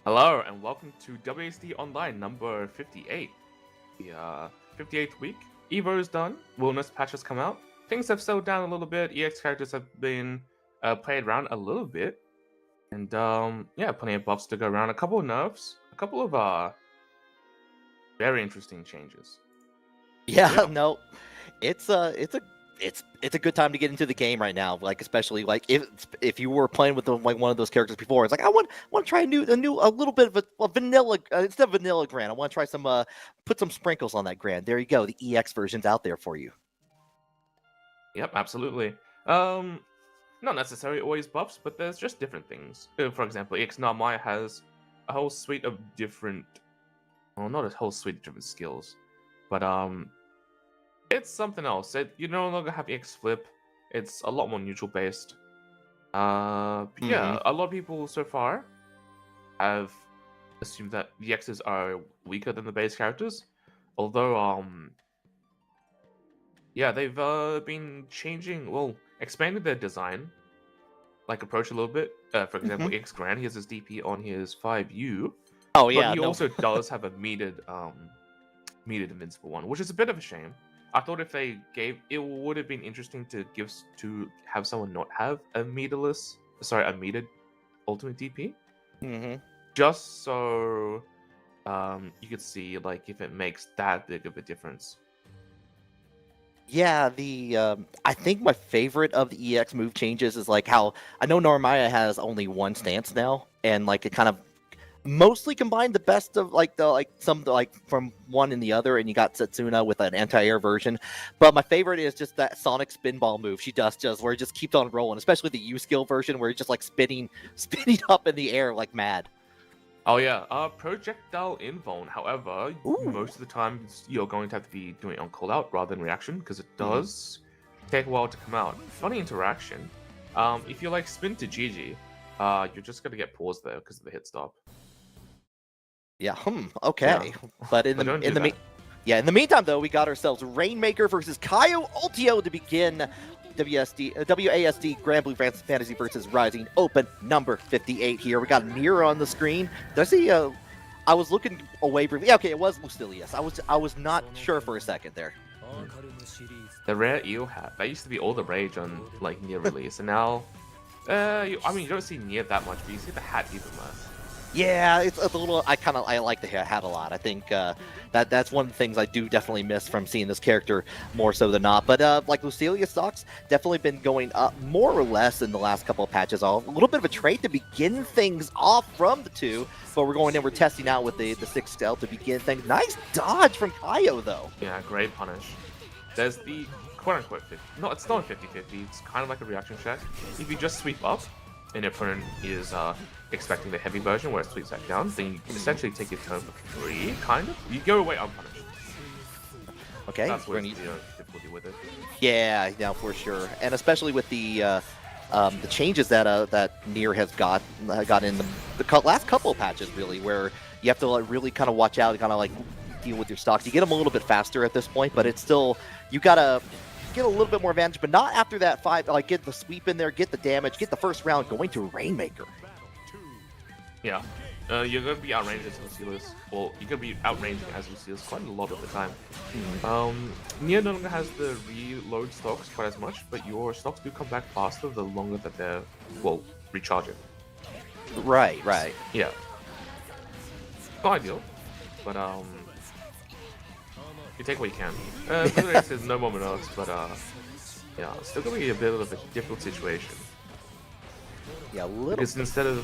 Hello and welcome to WASD Online number 58. The 58th week. Evo is done. Wilderness patch has come out. Things have settled down a little bit. EX characters have been played around a little bit. And yeah, plenty of buffs to go around. A couple of nerfs. A couple of very interesting changes. Yeah, no, it's a good time to get into the game right now. Like especially like if you were playing with like one of those characters before, it's like I want to try a little bit of a vanilla instead of vanilla Grand. I want to try some put some sprinkles on that Grand. There you go. The EX version's out there for you. Yep, absolutely. Not necessarily always buffs, but there's just different things. For example, EX Narmaya has a whole suite of different, well, not a whole suite of different skills, but it's something else. You no longer have EX Flip. It's a lot more neutral based. Yeah, a lot of people so far have assumed that the X's are weaker than the base characters, although yeah, they've been changing, well, expanding their design, like approach a little bit. For example, X Grand, he has his DP on his 5U. Oh yeah, but he also does have a metered invincible one, which is a bit of a shame. I thought if they gave, it would have been interesting to have someone not have a metered ultimate DP, just so you could see like if it makes that big of a difference. Yeah, I think my favorite of the EX move changes is like how I know Narmaya has only one stance now, and like it kind of mostly combined the best of some from one and the other, and you got Setsuna with an anti-air version. But my favorite is just that Sonic Spinball move she does where it just keeps on rolling, especially the U skill version where it's just like spinning up in the air like mad. Oh yeah, projectile invuln. However, most of the time you're going to have to be doing it on callout rather than reaction because it does take a while to come out. Funny interaction. If you like spin to GG, you're just gonna get paused there because of the hit stop. Yeah. Okay. Yeah. But in the meantime though, we got ourselves Rainmaker versus Kaio Ultio to begin WASD Granblue Fantasy versus Rising Open number 58 here. We got Nier on the screen. Did I see I was looking away briefly. Yeah, okay, it was Lucilius. I was not sure for a second there. The rare eel hat. That used to be all the rage on like Nier release, and now you don't see Nier that much, but you see the hat even less. Yeah, it's a little. I like the hat a lot. I think that's one of the things I do definitely miss from seeing this character more so than not. But like Lucilius stocks definitely been going up more or less in the last couple of patches. A little bit of a trait to begin things off from the two, but we're going in. We're testing out with the 6 stealth to begin things. Nice dodge from Kaio though. Yeah, great punish. There's the quote-unquote 50. No, it's not a 50-50. It's kind of like a reaction check. If you just sweep up, and your opponent is expecting the heavy version where it sweeps back down, then you essentially take your turn for free, kind of. You go away unpunished. Okay. That's what's the difficulty with it. Yeah, for sure. And especially with the changes that Nier has got in the last couple of patches, really, where you have to like, really kind of watch out and kind of like deal with your stocks. You get them a little bit faster at this point, but it's still, you gotta get a little bit more advantage, but not after that 5. Like get the sweep in there, get the damage, get the first round going to Rainmaker. Yeah, you're gonna be outranged as Lucilius. Well, you're gonna be outranging as Lucilius quite a lot of the time. Nier no longer has the reload stocks quite as much, but your stocks do come back faster the longer that they're recharging. Right. Yeah. Not ideal, but you take what you can. There's no more minutes, but yeah, it's still gonna be a bit of a difficult situation. Yeah, a little. Because instead of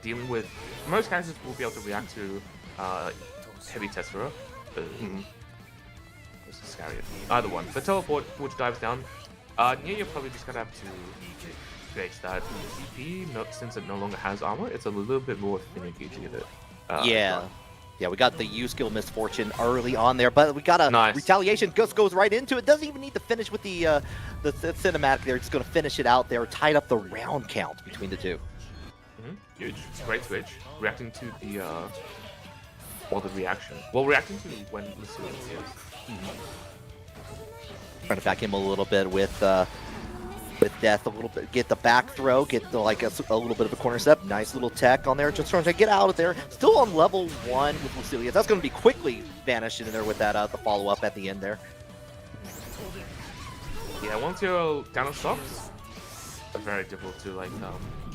dealing with, most characters will be able to react to heavy Tessera. This is scary. Either one. The teleport, which dives down. Nier, you're probably just gonna have to gauge that DP. Since it no longer has armor, it's a little bit more finicky to get it. Yeah, we got the U skill misfortune early on there, but we got a retaliation. Goes right into it. Doesn't even need to finish with the cinematic there. Just going to finish it out there. Tied up the round count between the two. Huge. Great switch. Reacting to the reaction. Well, reacting to when Lucilius is. Trying to back him a little bit with with Death a little bit, get the back throw, get the like a little bit of a corner step, nice little tech on there, just trying to get out of there. Still on level 1 with Lucilia. That's going to be quickly vanished in there with that the follow up at the end there. Yeah, once you're down on stocks, it's very difficult to like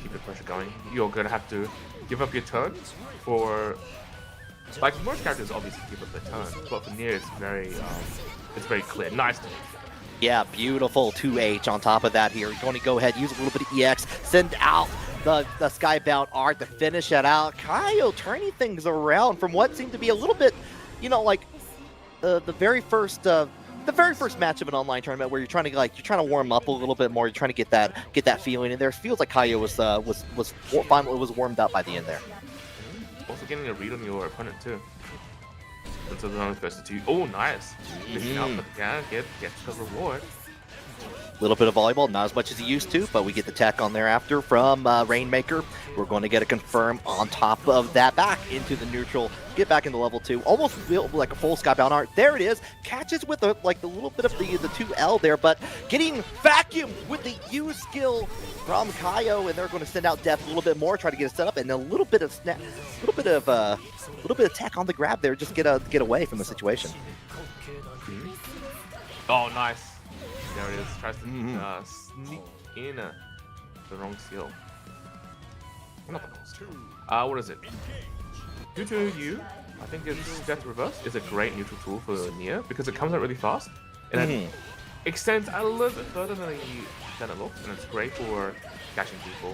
keep the pressure going. You're gonna have to give up your turn for like most characters obviously give up their turn, but for Nier it's very clear. Nice. Yeah, beautiful 2H on top of that here. You're going to go ahead, use a little bit of EX, send out the Skybound art to finish it out. Kaio turning things around from what seemed to be a little bit, you know, like the very first match of an online tournament where you're trying to warm up a little bit more. You're trying to get that feeling in there. It feels like Kaio was finally warmed up by the end there. Also getting a read on your opponent too. Until the only first two. Oh, nice. Missing out, but yeah, get the reward. A little bit of volleyball, not as much as he used to, but we get the tech on there after from Rainmaker. We're going to get a confirm on top of that, back into the neutral, get back into level 2, almost built like a full Skybound art. There it is, catches with the little bit of the 2L there, but getting vacuumed with the U skill from Kaio, and they're going to send out Death a little bit more, try to get a setup, and a little bit of tech on the grab there, just get away from the situation. Oh, nice. There it is. Tries to sneak in the wrong skill. Not the wrong skill. What is it? Due to you, I think it's Death Reverse is a great neutral tool for Nier because it comes out really fast and it extends a little bit further than it looks, and it's great for catching people.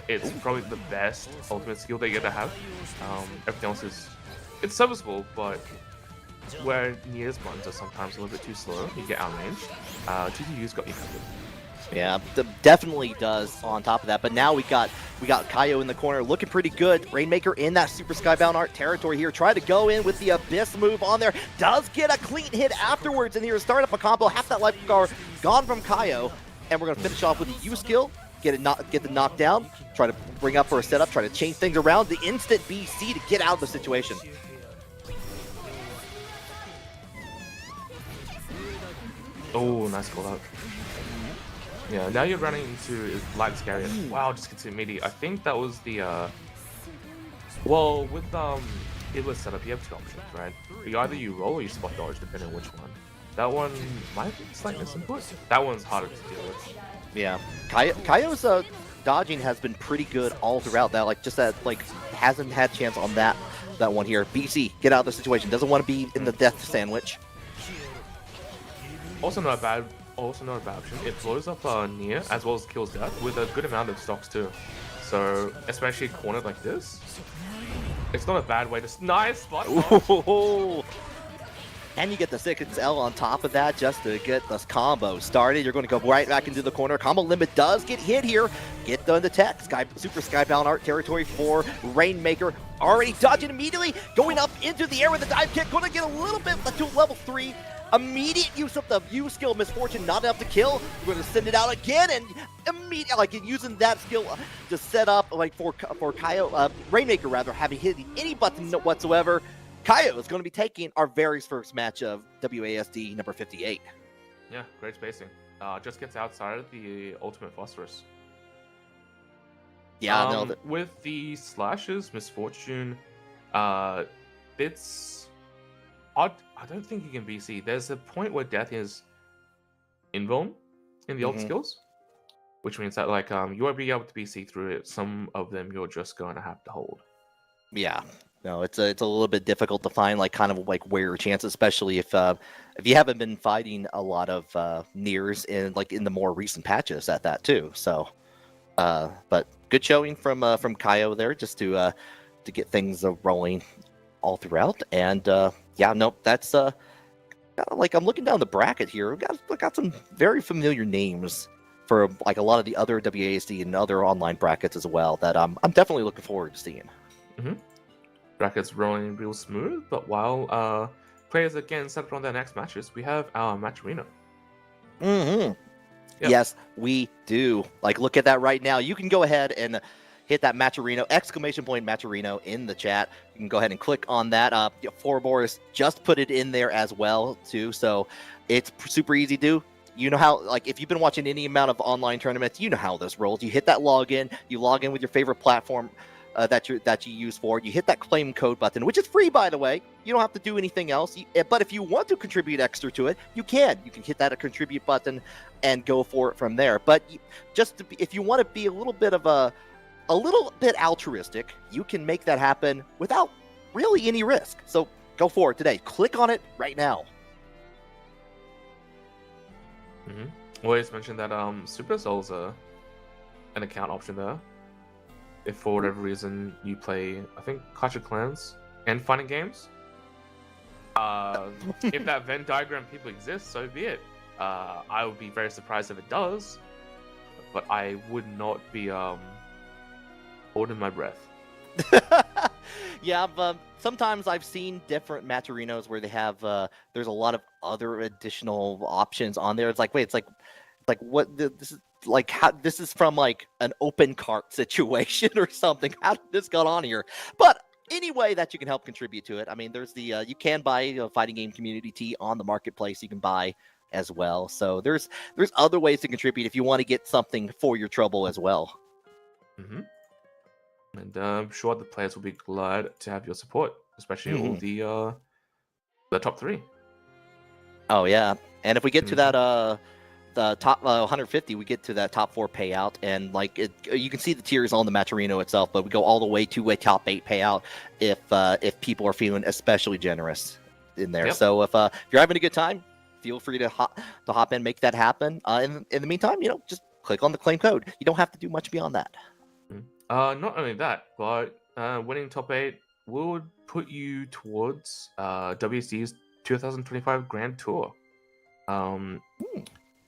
It's probably the best ultimate skill that you ever have. Everything else it's serviceable, but where Nier's buttons are sometimes a little bit too slow, you get outranged. GPU's got you covered. Yeah, definitely does on top of that. But now we got Kaio in the corner looking pretty good. Rainmaker in that Super Skybound art territory here. Try to go in with the Abyss move on there. Does get a clean hit afterwards, and here start up a combo. Half that life bar gone from Kaio. And we're going to finish off with the U skill. Get the knockdown. Try to bring up for a setup. Try to change things around. The instant BC to get out of the situation. Oh, nice call out. Yeah, now you're running into Light Scary. Wow, just gets immediate. I think that was the well, with Iblis setup, you have two options, right? Either you roll or you spot dodge, depending on which one. That one might be slightly simple. That one's harder to deal with. Yeah, Kaio's dodging has been pretty good all throughout that. Like just that, like hasn't had chance on that one here. BC, get out of the situation. Doesn't want to be in the death sandwich. Also not a bad option. It blows up Nier as well as kills Death with a good amount of stocks too. So especially cornered like this, it's not a bad way to nice spot. And you get the 6L on top of that just to get this combo started. You're going to go right back into the corner. Combo limit does get hit here. Get the tech. Super Skybound art territory for Rainmaker. Already dodging immediately. Going up into the air with a dive kick. Going to get a little bit to level 3. Immediate use of the U skill, Misfortune, not enough to kill. We're going to send it out again, and immediately, like using that skill to set up, like for Kaio, Rainmaker rather, having hit any button whatsoever. Kaio is going to be taking our very first match of WASD number 58. Yeah, great spacing. Just gets outside of the ultimate phosphorus. Yeah, no. With the slashes, Misfortune, it's. I don't think you can BC. There's a point where Death is invuln in the ult skills, which means that like you won't be able to BC through it. Some of them you're just going to have to hold. Yeah, no, it's a little bit difficult to find like kind of like where your chances, especially if you haven't been fighting a lot of Niers in the more recent patches at that too. So, but good showing from Kaio there just to get things rolling all throughout. And yeah, no, that's like I'm looking down the bracket here. We got some very familiar names for like a lot of the other WASD and other online brackets as well that I'm definitely looking forward to seeing. Brackets rolling real smooth, but while players again set up on their next matches, we have our match arena. Yep. Yes, we do. Like, look at that right now. You can go ahead and hit that Matcherino, !Matcherino in the chat. You can go ahead and click on that. For Boris just put it in there as well, too. So it's super easy to do. You know how, like, if you've been watching any amount of online tournaments, you know how this rolls. You hit that login, you log in with your favorite platform that you use for it. You hit that claim code button, which is free, by the way. You don't have to do anything else. But if you want to contribute extra to it, you can. You can hit that contribute button and go for it from there. But if you want to be a little bit altruistic, you can make that happen without really any risk. So go for it today. Click on it right now. Always mention that Supercell's an account option there. If for whatever reason you play, I think, Clash of Clans and fighting games. If that Venn diagram people exist, so be it. I would be very surprised if it does, but I would not be holding my breath. Yeah, sometimes I've seen different Matcherinos where they have there's a lot of other additional options on there. It's like, wait, it's like what this is like, how this is from like an open cart situation or something. How did this got on here? But any way that you can help contribute to it. I mean, there's the you can buy a fighting game community tee on the marketplace. You can buy as well. So there's other ways to contribute if you want to get something for your trouble as well. And I'm sure the players will be glad to have your support, especially all the top 3. Oh yeah, and if we get to that the top 150, we get to that top 4 payout, and like you can see the tiers on the Matcherino itself, but we go all the way to a top 8 payout if people are feeling especially generous in there. Yep. So if you're having a good time, feel free to hop in, make that happen. In the meantime, just click on the claim code. You don't have to do much beyond that. Not only that, but winning top 8 will put you towards WASD's 2025 Grand Tour.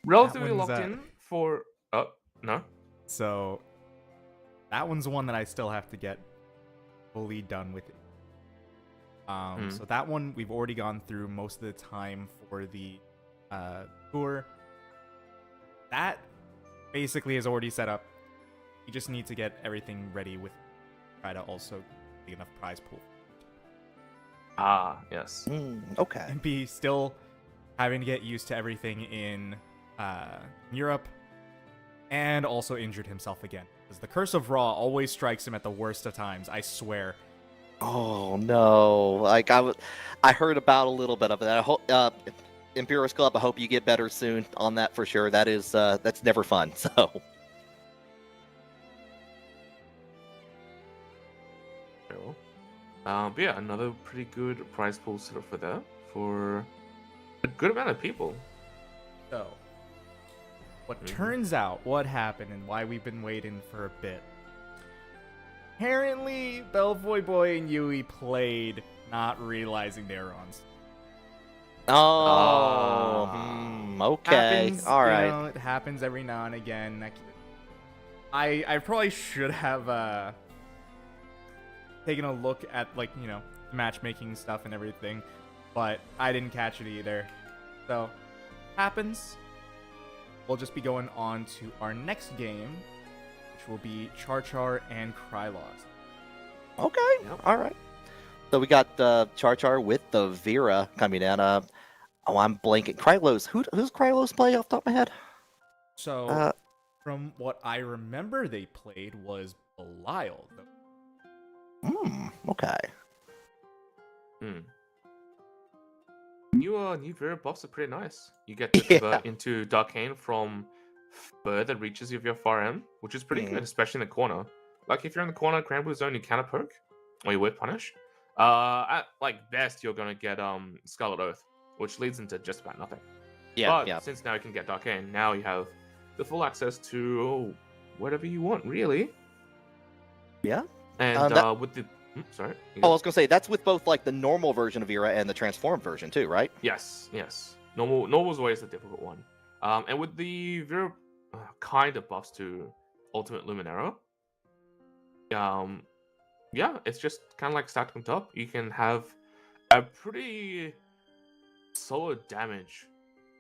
Relatively locked in for... Oh, no? So, that one's one that I still have to get fully done with. So that one, we've already gone through most of the time for the tour. That basically is already set up. You just need to get everything ready with try to also get enough prize pool. Ah, yes. Okay. And be still having to get used to everything in Europe, and also injured himself again. Because the Curse of Raw always strikes him at the worst of times, I swear. Oh no! Like I heard about a little bit of that. I hope Imperius Club. I hope you get better soon on that for sure. That is that's never fun. So. But yeah, another pretty good prize pool set up for there for a good amount of people. So, what turns out, what happened, and why we've been waiting for a bit. Apparently, Belvoy Boy and Yui played not realizing they were on. Okay. Happens, all right. It happens every now and again. I probably should have taken a look at matchmaking stuff and everything, but I didn't catch it either. So, happens. We'll just be going on to our next game, which will be Char and Krylos. Okay, all right. So we got Char with the Vera coming in. I'm blanking. Krylos. Who's Krylos play off the top of my head? So, from what I remember, they played was Belial. Okay. New Vera buffs are pretty nice. You get to convert into Darkane from further reaches of your FRM, which is pretty good, especially in the corner. Like if you're in the corner, Granblue zone, you counter poke, or you whip punish. At best, you're gonna get Scarlet Oath, which leads into just about nothing. But since now you can get Darkane, now you have the full access to whatever you want, really. Yeah. And with the sorry. I was gonna say that's with both like the normal version of Vera and the transformed version too, right? Yes. Normal is always the difficult one. And with the Vera kind of buffs to Ultimate Luminera, it's just kind of like stacked on top. You can have a pretty solid damage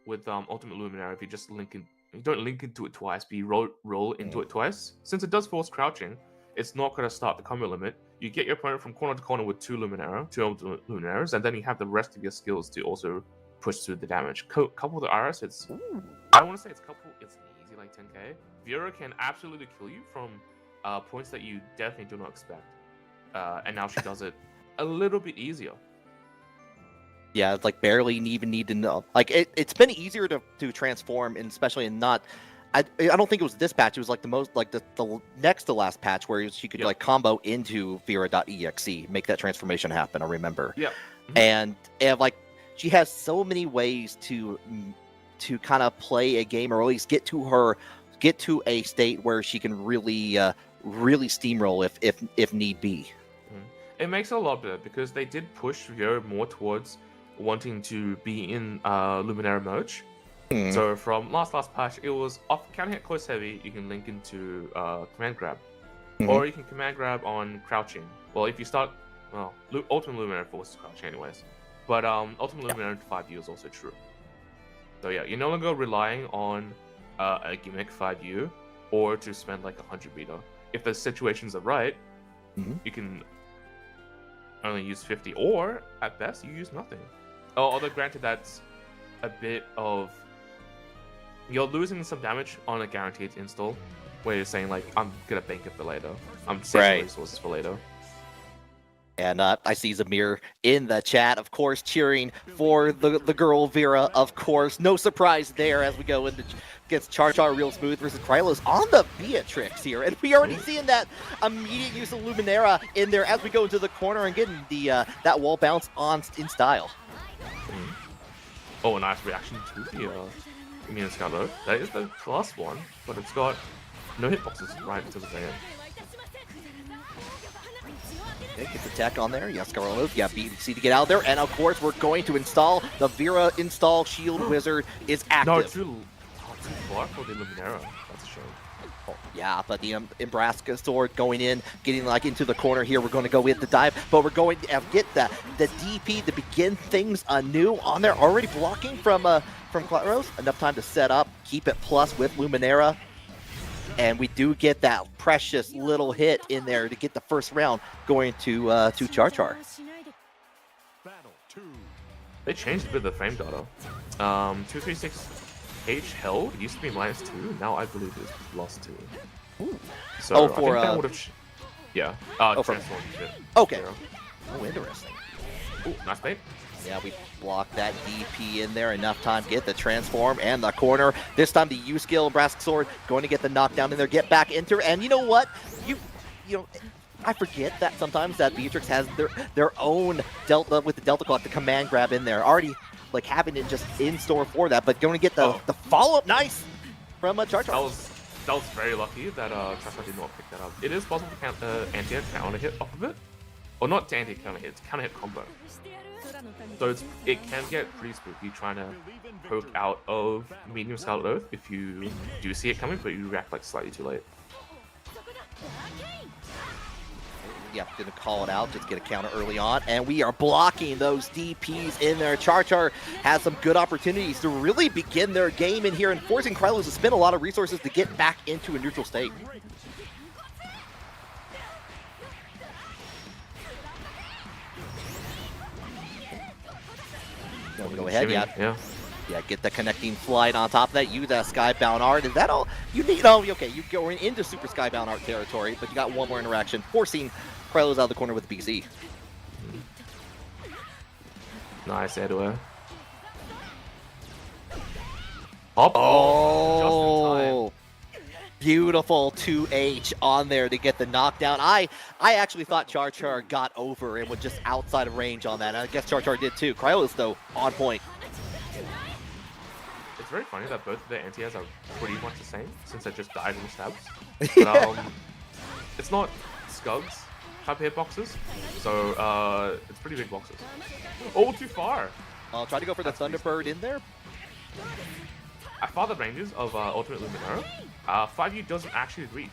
with Ultimate Luminera if you just you don't link into it twice, but you roll into it twice. Since it does force crouching, it's not going to start the combo limit. You get your opponent from corner to corner with 2 Ultimate Luminaras, and then you have the rest of your skills to also push through the damage. Couple with the RS, it's I want to say it's easy like 10k. Vera can absolutely kill you from points that you definitely do not expect. And now she does it a little bit easier. Yeah, it's like barely even need to know. Like it's been easier to transform, and especially in not. I don't think it was this patch. It was like the most like the next to last patch where she could like combo into Vera.exe, make that transformation happen. I remember. Yeah. And like she has so many ways to kind of play a game, or at least get to a state where she can really really steamroll if need be. It makes it a lot better because they did push Vera more towards wanting to be in Luminera merge. So from last patch, it was off counter hit close heavy. You can link into command grab, or you can command grab on crouching. Well, if you start, Ultimate Luminera forces crouching anyways, but Ultimate Luminera into 5U is also true. So yeah, you're no longer relying on a gimmick 5U or to spend like 100 meter. If the situations are right, you can only use 50, or at best you use nothing. Although granted, that's a bit of, you're losing some damage on a guaranteed install where you're saying like, I'm gonna bank it for later, I'm saving resources for later. And I see Zamir in the chat, of course, cheering for the girl Vera, of course. No surprise there as we go into against Char real smooth versus Krylos on the Beatrix here. And we already seeing that immediate use of Luminera in there as we go into the corner and getting the that wall bounce on in style. Oh, a nice reaction to the Immune Scout. That is the +1, but it's got no hitboxes right into the van. Okay, get the tech on there. Yes, Carlos. Yeah, BDC to get out there. And of course, we're going to install the Vera install shield wizard is active. No, too far for the Luminera. That's a shame. Oh, yeah, but the Embraska sword going in, getting like into the corner here. We're going to go with the dive, but we're going to get the DP to begin things anew on there. Already blocking from Claros. Enough time to set up, keep it plus with Luminera. And we do get that precious little hit in there to get the first round going to Char. They changed a bit of the frame data. 236H held used to be -2. Now I believe it's +2. Ooh. So I for think that would have. Yeah. Transformed shit. Okay. Zero. Oh, interesting. Ooh, nice bait. Yeah, we blocked that DP in there. Enough time to get the transform and the corner. This time the U skill, Brask Sword, going to get the knockdown in there, get back into it. And you know what? You know, I forget that sometimes that Beatrix has their own Delta with the Delta Clock, the command grab in there. Already like having it just in store for that, but going to get the follow-up nice from Char. That was very lucky that Char did not pick that up. It is possible to count anti-hit counter hit off of it. Or not anti-hit counter hit, it's counter hit combo. So it can get pretty spooky trying to poke out of medium Scarlet Oath if you do see it coming, but you react like slightly too late. Yeah, gonna call it out, just get a counter early on, and we are blocking those DPs in there. Char has some good opportunities to really begin their game in here and forcing Krylos to spend a lot of resources to get back into a neutral state. Go ahead, yeah, get the connecting flight on top of that. Use that Skybound Art. Is that all you need? Oh, okay, you're going into Super Skybound Art territory, but you got one more interaction, forcing Krylos out of the corner with BC. Nice, Edward. Oh, beautiful 2H on there to get the knockdown. I actually thought Char got over and was just outside of range on that. And I guess Char did too. Krylos, though, on point. It's very funny that both of the anti-airs are pretty much the same, since they're just diagonal stabs. But, it's not Scugs type hitboxes, so it's pretty big boxes. Oh, too far! I'll try to go for the Thunderbird in there. At farther ranges of Ultimate Luminera, 5U doesn't actually reach.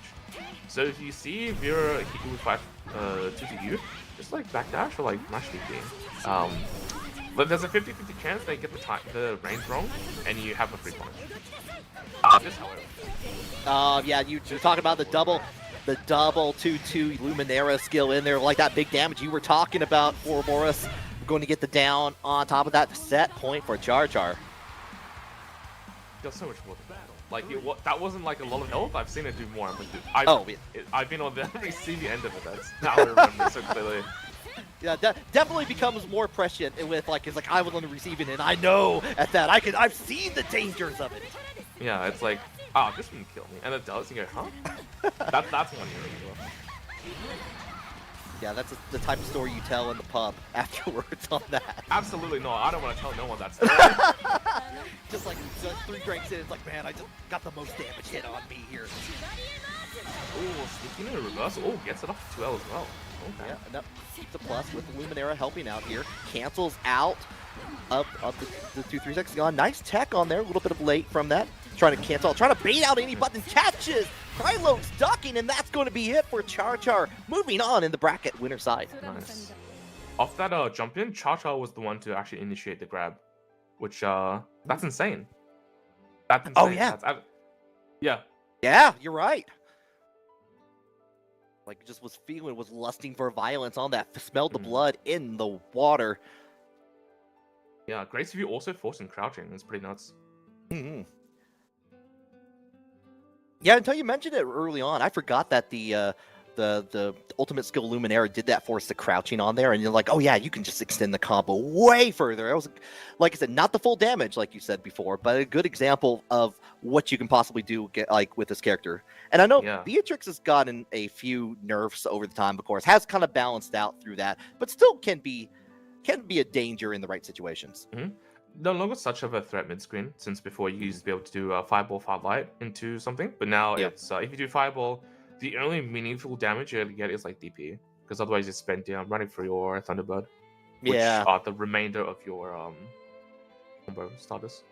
So if you see Vera hit you with 2 just like backdash or like mash DP. But there's a 50-50 chance they get the range wrong and you have a free punish. Just however. Yeah, you're talking about the double 2-2 Luminera skill in there, like that big damage you were talking about for Boris. We're going to get the down on top of that set point for Char. does so much more than battle. Like, that wasn't like a lot of health. I've seen it do more. But dude, I've been on the receiving end of it. That's now I remember so clearly. Yeah, definitely becomes more prescient with like it's like I was on the receiving end. I know at that I've seen the dangers of it. Yeah, it's like, oh, this wouldn't kill me, and it does. You go, huh? That's one year ago. Yeah, that's the type of story you tell in the pub afterwards on that. Absolutely not. I don't want to tell no one that story. Just like 3 drinks in, it's like, man, I just got the most damage hit on me here. Oh, sneaking in a reverse. Oh, gets it off 2L as well. Okay. Yeah, no, it's a plus with Luminera helping out here. Cancels out of the 2-3-6 gone. Nice tech on there. A little bit of late from that. Trying to cancel, trying to bait out any button. Catches! Krylo's ducking, and that's going to be it for Char Char. Moving on in the bracket winner side. Nice. Off that jump in, Char Char was the one to actually initiate the grab, which that's insane. That's insane. Oh yeah. Yeah. Yeah, you're right. Like just was lusting for violence on that. Smelled the blood in the water. Yeah, Grace View also forcing crouching. It's pretty nuts. Yeah, until you mentioned it early on, I forgot that the ultimate skill Luminera did that force the crouching on there, and you're like, oh yeah, you can just extend the combo way further. It was, like I said, not the full damage like you said before, but a good example of what you can possibly do like with this character. And I know Beatrix has gotten a few nerfs over the time, of course, has kind of balanced out through that, but still can be a danger in the right situations. No longer such of a threat mid-screen, since before you used to be able to do Fireball Firelight into something, but now it's if you do Fireball, the only meaningful damage you're going to get is like DP, because otherwise you spend running for your Thunderbird, which are the remainder of your combo starters.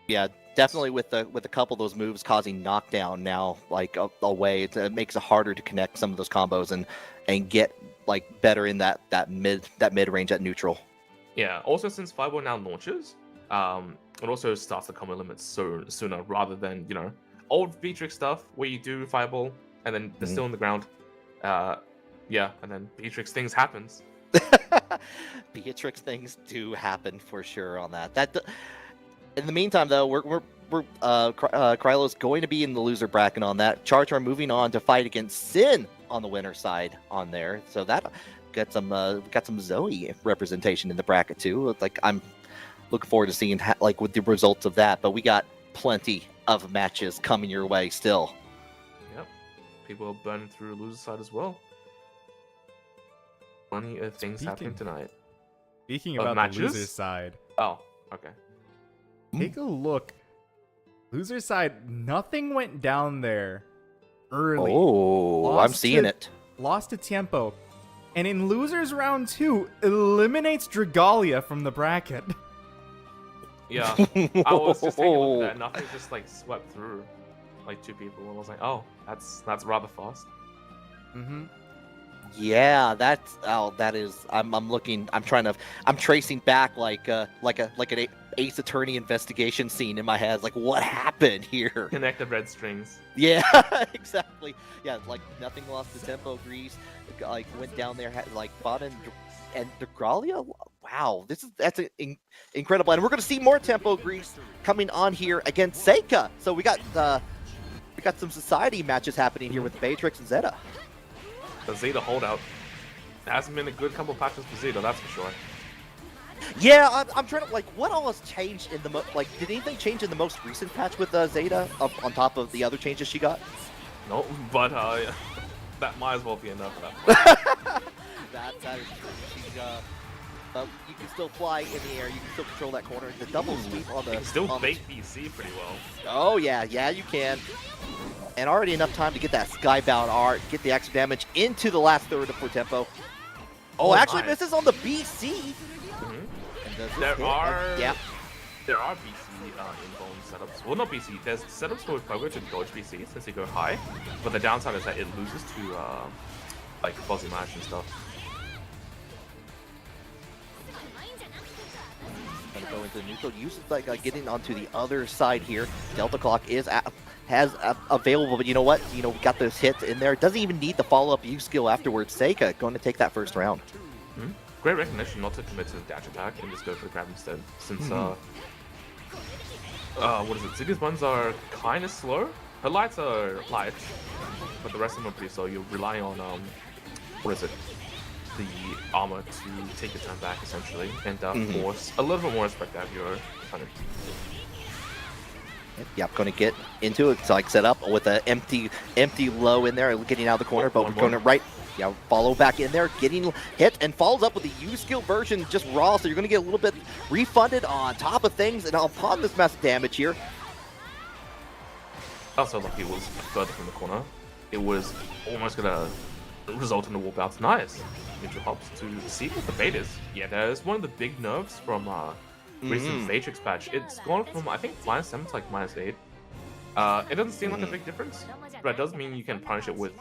Yeah, definitely with a couple of those moves causing knockdown now, like away, it makes it harder to connect some of those combos and get like better in that mid range at neutral. Yeah. Also, since Fireball now launches, it also starts the combo limits sooner rather than old Beatrix stuff where you do Fireball and then they're still on the ground. And then Beatrix things happens. Beatrix things do happen for sure on that. In the meantime, though, we're Krylo's going to be in the loser bracket on that. Char Char moving on to fight against Sin on the winner side on there. So that got some Zoe representation in the bracket too. Like I'm looking forward to seeing like with the results of that. But we got plenty of matches coming your way still. Yep, people are burning through loser side as well. Plenty of things happening tonight. Speaking about matches? The loser side. Oh, okay. Take a look. Loser side, nothing went down there early. Oh, I'm seeing it. Lost to Tiempo. And in losers round 2, eliminates Dragalia from the bracket. Yeah, I was just taking a look at that. Nothing just like swept through like 2 people. And I was like, oh, that's rather fast. Yeah, that is. I'm tracing back like an Ace Attorney investigation scene in my head. Like, what happened here? Connect the red strings. Yeah, exactly. Yeah, like nothing lost to tempo. Grease, like went down there, like fought and Dragalia. Wow, that's incredible. And we're gonna see more tempo Grease coming on here against Seika. So we got some society matches happening here with Beatrix and Zeta. The Zeta holdout. It hasn't been a good couple patches for Zeta, that's for sure. Yeah, I'm trying to, like, what all has changed in the, did anything change in the most recent patch with Zeta on top of the other changes she got? No, but that might as well be enough for that. that is true. You can still fly in the air, you can still control that corner. The double sweep on the... You can still bait BC pretty well. Oh, yeah, you can. And already enough time to get that Skybound art, get the extra damage into the last third for tempo. Oh, actually misses on the BC. There are BC in-bone setups. Well, not BC. There's setups for Pogo to dodge BC since you go high, but the downside is that it loses to like fuzzy mash and stuff. Gonna go into neutral. Use like getting onto the other side here. Delta Clock has available, but you know what? We got those hits in there. Doesn't even need the follow-up use skill afterwards. Seika going to take that first round. Great recognition not to commit to the dash attack and just go for the grab instead, since what is it? Ziggy's buttons are kind of slow. Her lights are light, but the rest of them are pretty slow. You rely on what is it? The armor to take your turn back essentially, and force a little bit more respect out of your opponent. Yep, going to get into it. So like set up with an empty low in there, getting out of the corner, but we're going to follow back in there, getting hit, and follows up with the U skill version, just raw. So you're going to get a little bit refunded on top of things, and upon this massive damage here. Also, lucky it was further from the corner. It was almost going to result in a warp out. Nice. Neutral hops to see what the bait is. Yeah, there's one of the big nerfs from recent Matrix patch. It's gone from, I think, -7 to like -8. It doesn't seem like a big difference, but it does mean you can punish it with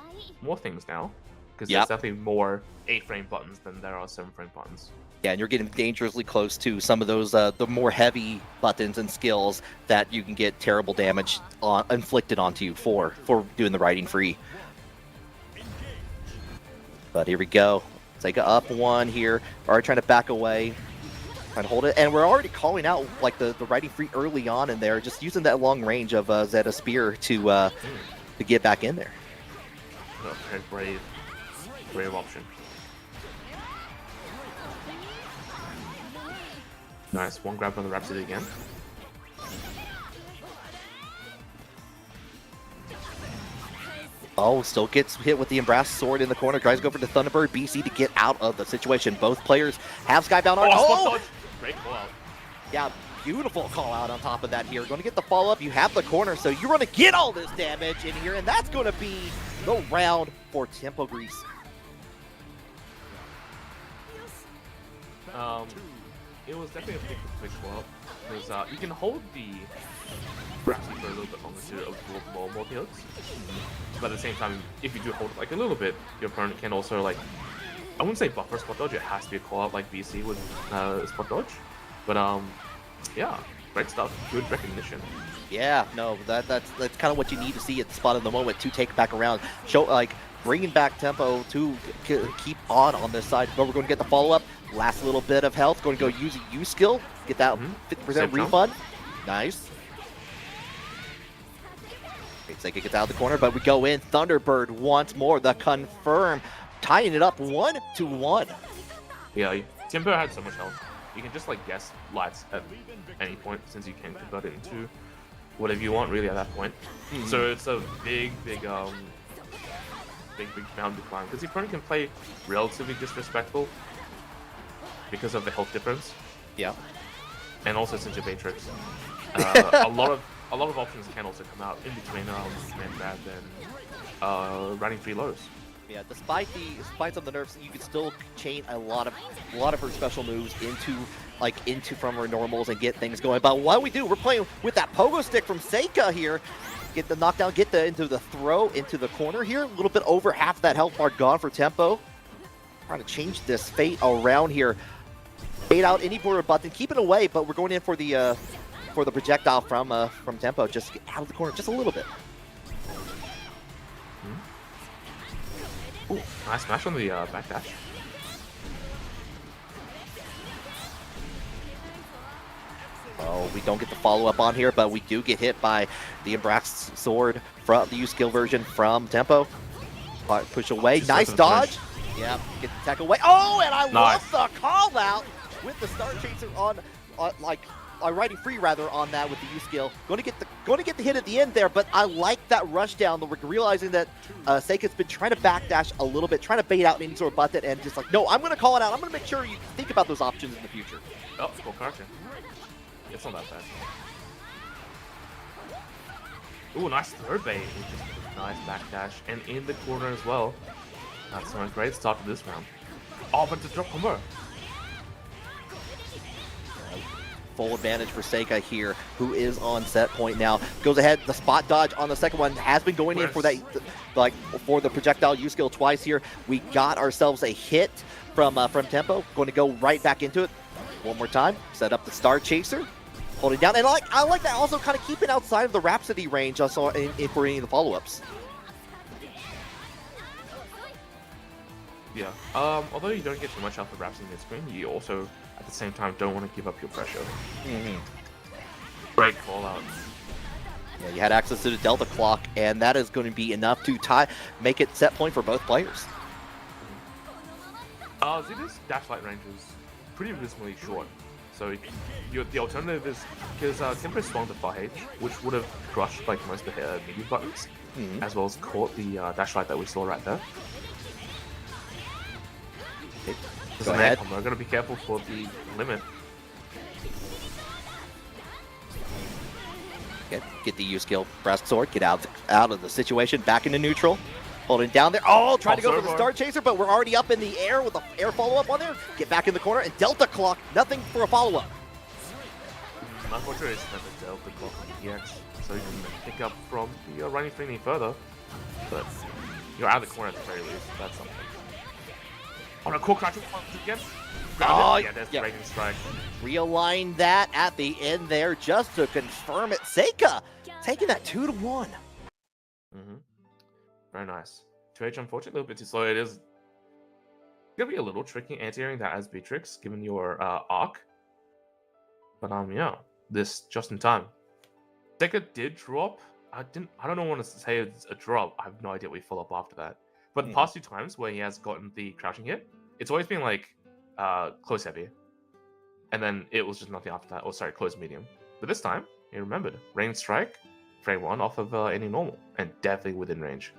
more things now. Because there's definitely more 8-frame buttons than there are 7-frame buttons. Yeah, and you're getting dangerously close to some of those the more heavy buttons and skills that you can get terrible damage inflicted onto you for doing the riding free. But here we go. Sega up one here. Already trying to back away. Trying to hold it. And we're already calling out like the riding free early on in there, just using that long range of Zeta Spear to get back in there. Oh, very brave option. Nice, one grab on the Rhapsody again. Oh, still gets hit with the Embrace Sword in the corner. Tries to go for the Thunderbird. BC to get out of the situation. Both players have Skybound on. Oh! Great call out. Yeah, beautiful call out on top of that here. Going to get the follow-up. You have the corner, so you're going to get all this damage in here, and that's going to be the round for Tempo Grease. It was definitely a big call out, because you can hold the Rhapsody for a little bit longer to absorb more hits. But at the same time, if you do hold it like a little bit, your opponent can also like, I wouldn't say buffer spot dodge, it has to be a call out like BC with spot dodge. But yeah, great stuff, good recognition. Yeah, no, that's kind of what you need to see at the spot of the moment to take back around. Show like bringing back tempo to keep on this side. But we're going to get the follow up. Last little bit of health. Going to go use a U skill. Get that 50% refund. Nice. Sega gets out of the corner, but we go in. Thunderbird once more. The confirm, tying it up 1-1. Yeah, Tempo had so much health. You can just like guess lights at any point since you can convert it into whatever you want really at that point. So it's a big boundary climb because the opponent can play relatively disrespectful because of the health difference. Yeah. And also since you're Matrix, a lot of options can also come out in between command grab and riding free lows. Yeah, despite some of the nerfs, you can still chain a lot of her special moves into from her normals and get things going. But what we do, we're playing with that pogo stick from Seika here. Get the knockdown, into the throw into the corner here. A little bit over half that health bar gone for Tempo. Trying to change this fate around here. Bait out any border button, keep it away, but we're going in for the projectile from Tempo. Just get out of the corner just a little bit. Ooh, nice smash on the backdash. Oh, we don't get the follow-up on here, but we do get hit by the Embrace Sword from the U-Skill version from Tempo. Push away. Nice dodge. Yeah, get the tech away. Oh, and I love the call-out with the Star Chaser on riding free rather on that with the U-Skill. Going to get the hit at the end there, but I like that rush down. We're realizing that Seika's been trying to backdash a little bit, trying to bait out any sort of button, and just like, no, I'm going to call it out. I'm going to make sure you think about those options in the future. Oh, cool correction. It's not that bad. Ooh, nice third bait. Nice backdash, and in the corner as well. That's a great start to this round. Oh, but the drop combo. Full advantage for Seika here, who is on set point now. Goes ahead, the spot dodge on the second one has been going in for that, for the projectile U-Skill twice here. We got ourselves a hit from Tempo. Going to go right back into it. One more time, set up the Star Chaser. Holding down, and I like that also kind of keeping outside of the Rhapsody range also for any of the follow-ups. Yeah, although you don't get too much out of Rhapsody mid-screen, you also, at the same time, don't want to give up your pressure. Great call out. Yeah, you had access to the Delta clock, and that is going to be enough to make it set point for both players. Zeta's dash light range is pretty abysmally short. So the alternative is, because Tempo swung to far H, which would have crushed like most of the medium buttons, as well as caught the dash light that we saw right there. Go ahead. We're going to be careful for the limit. Get the U skill, Brass Sword, get out of the situation, back into neutral. Holding down there. Oh, trying to go for the Star Chaser, but we're already up in the air with the air follow-up on there. Get back in the corner, and Delta Clock, nothing for a follow-up. Unfortunately, it's the Delta Clock on the EX, so you can pick up from the running thing any further. But you're out of the corner at the very least. That's something. On a cool crouching punch again. Oh, yeah, there's Breaking Strike. Realign that at the end there just to confirm it. Seika taking that 2-1. Very nice. 2H, unfortunately, a little bit too slow. It is gonna be a little tricky anti-airing that as Beatrix, given your arc. But yeah, this just in time. Seika did drop. I don't want to say it's a drop. I have no idea what we follow up after that. But the past 2 times where he has gotten the crouching hit, it's always been like close heavy. And then it was just nothing after that. Or sorry, close medium. But this time, he remembered. Rain Strike, frame 1 off of any normal. And definitely within range.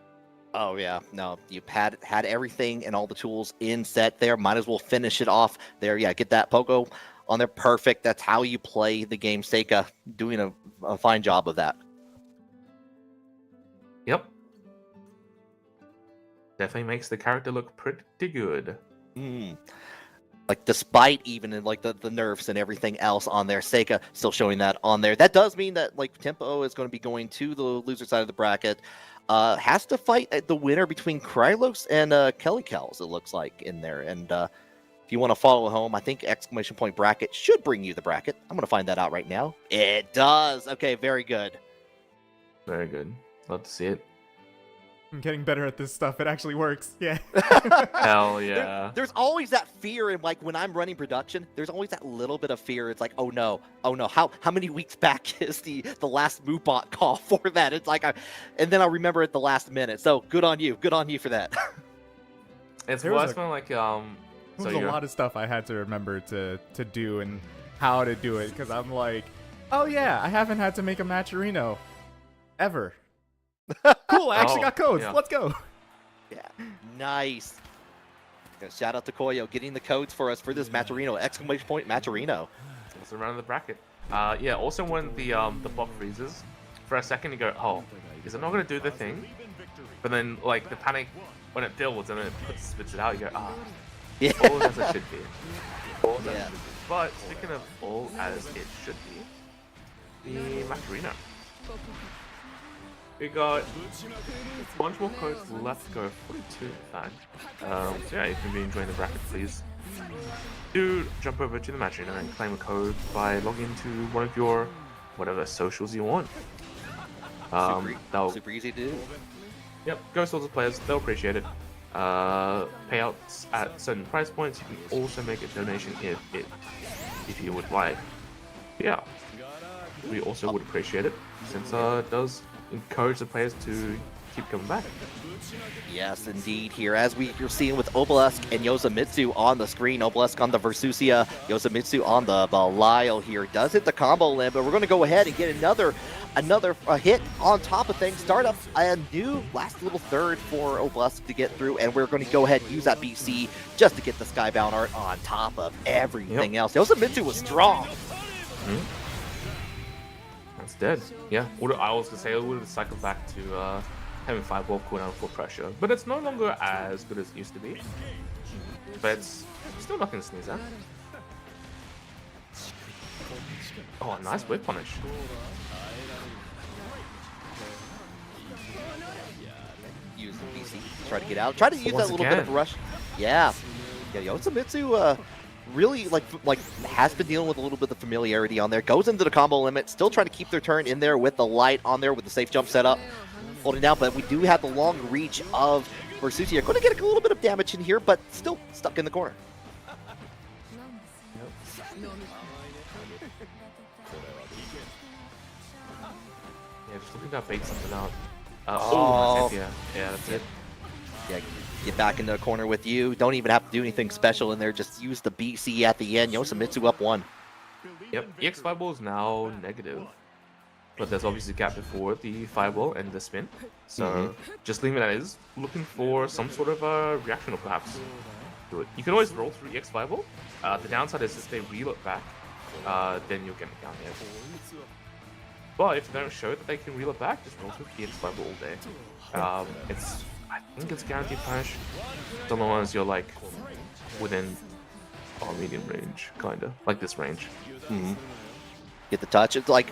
Oh yeah, no, you've had everything and all the tools in set there. Might as well finish it off there. Yeah, get that Pogo on there. Perfect. That's how you play the game. Seika doing a fine job of that. Yep. Definitely makes the character look pretty good. Like, despite even in like the nerfs and everything else on there, Seika still showing that on there. That does mean that like Tempo is going to be going to the loser side of the bracket. Has to fight the winner between Krylos and Kelly Kells, it looks like, in there. And if you want to follow home, I think exclamation point bracket should bring you the bracket. I'm going to find that out right now. It does. Okay, very good. Very good. Love to see it. I'm getting better at this stuff. It actually works. Yeah. Hell yeah. There's always that fear in, like, when I'm running production, there's always that little bit of fear. It's like, oh no. How many weeks back is the last MoveBot call for that? It's like, and then I'll remember at the last minute. So good on you. Good on you for that. It's worse when like There's a lot of stuff I had to remember to do and how to do it, because I'm like, oh yeah, I haven't had to make a Matcherino ever. Cool, I actually got codes. Yeah. Let's go. Yeah, nice. Shout out to Koyo getting the codes for us for this Matcherino. Exclamation point Matcherino. It's around the bracket. Yeah, also when the block freezes, for a second you go, oh, is it not going to do the thing? But then, like, the panic, when it builds and then it spits it out, you go, ah. Yeah. All as it should be. All as it Yeah. should be. But speaking of all as it should be, the Matcherino. We got a bunch more codes left to go, 42 in fact. So yeah, if you've been enjoying the bracket, please do jump over to the Matcherino and claim a code by logging into one of your whatever socials you want. Super easy to do. Yep, go sorts of players, they'll appreciate it. Payouts at certain price points. You can also make a donation if you would like. Yeah, we also would appreciate it, since it does encourage the players to keep coming back. Yes, indeed. Here, as you're seeing with Obelisk and Yosamitsu on the screen, Obelisk on the Versusia, Yosamitsu on the Belial here, does hit the combo limb, but we're going to go ahead and get another hit on top of things. Start up a new last little third for Obelisk to get through, and we're going to go ahead and use that BC just to get the Skybound art on top of everything else. Yosamitsu was strong. That's dead. Yeah, I was gonna say it would have cycled back to having 5 wolf cooldown for pressure, but it's no longer as good as it used to be. But it's still nothing to sneeze at. Oh, nice whip punish. Use the BC, try to get out. Try to use that little bit of a rush. Yeah, Yosamitsu really like has been dealing with a little bit of familiarity on there. Goes into the combo limit, still trying to keep their turn in there with the light on there with the safe jump set up, holding down. But we do have the long reach of Versusia. Going to get a little bit of damage in here, but still stuck in the corner. Yeah, just looking to bait something out. Oh. Nice. Yeah, that's it. Yeah, get back in the corner with you. Don't even have to do anything special in there. Just use the BC at the end. Yosamitsu up 1. Yep, EX Fireball is now negative. But there's obviously a gap before the Fireball and the spin. So just leaving it as, looking for some sort of a reaction or perhaps do it. You can always roll through EX Fireball. The downside is if they reel it back, then you'll get down here. But if they don't show that they can reel it back, just roll through EX Fireball all day. I think it's guaranteed punish. So long as you're like within medium range, kinda like this range. Get the touch. It's like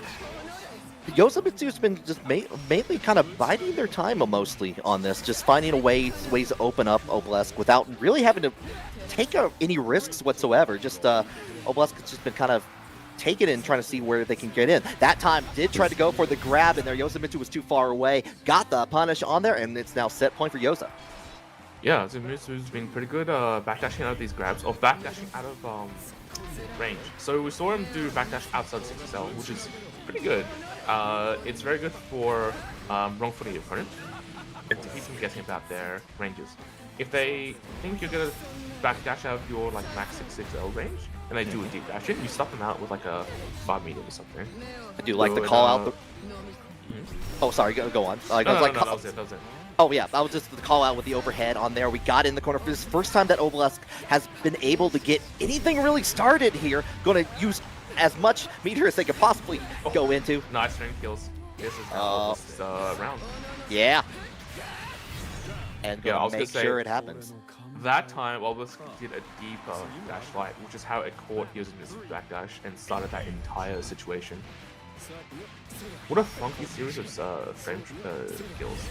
Yosamitsu's been just mainly kind of biding their time mostly on this, just finding ways to open up Obelisk without really having to take any risks whatsoever. Just Obelisk has just been kind of taking it and trying to see where they can get in. That time did try to go for the grab in there. Yosamitsu was too far away. Got the punish on there, and it's now set point for Yosa. Yeah, Yosamitsu's been pretty good backdashing out of these grabs, or backdashing out of range. So we saw him do backdash outside 6XL, which is pretty good. It's very good for wrong-footing your opponent and to keep them guessing about their ranges. If they think you're gonna backdash out of your like max 6XL range and they do a deep dash in, you stop them out with like a 5 medium or something. I do like the call out. Oh, sorry, go on. No, that was it. Oh yeah, that was just the call out with the overhead on there. We got in the corner for this first time that Obelisk has been able to get anything really started here. Going to use as much meter as they could possibly go into. Nice string kills. This is round. Yeah. And yeah, I was make sure it happens. That time, Obelisk did a deeper dash light, which is how it caught using this backdash and started that entire situation. What a funky series of frame kills.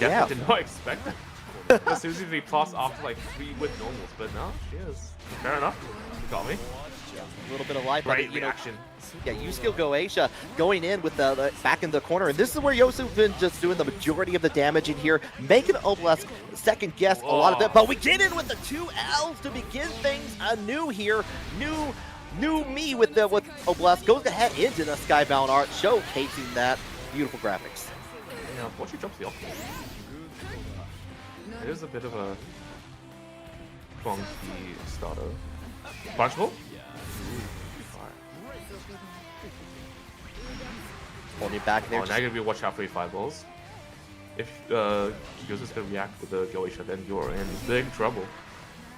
Definitely did not expect that. The Susie V plus after like 3 with normals, but no, she is. Fair enough. You got me. A little bit of life. Great reaction. Yeah, U-Skill Goetia going in with the back in the corner, and this is where Yosu's been just doing the majority of the damage in here, making Obelisk second guess a lot of that. But we get in with the 2 L's to begin things anew here. New me with Obelisk goes ahead into the Skybound art, showcasing that beautiful graphics. Yeah, once she drops the option, it is a bit of a funky starter. Punchable? Holding it back there. Oh, now you're gonna be watch out for your 5 balls. If Yosa's gonna react with the Goetia, then you're in big trouble.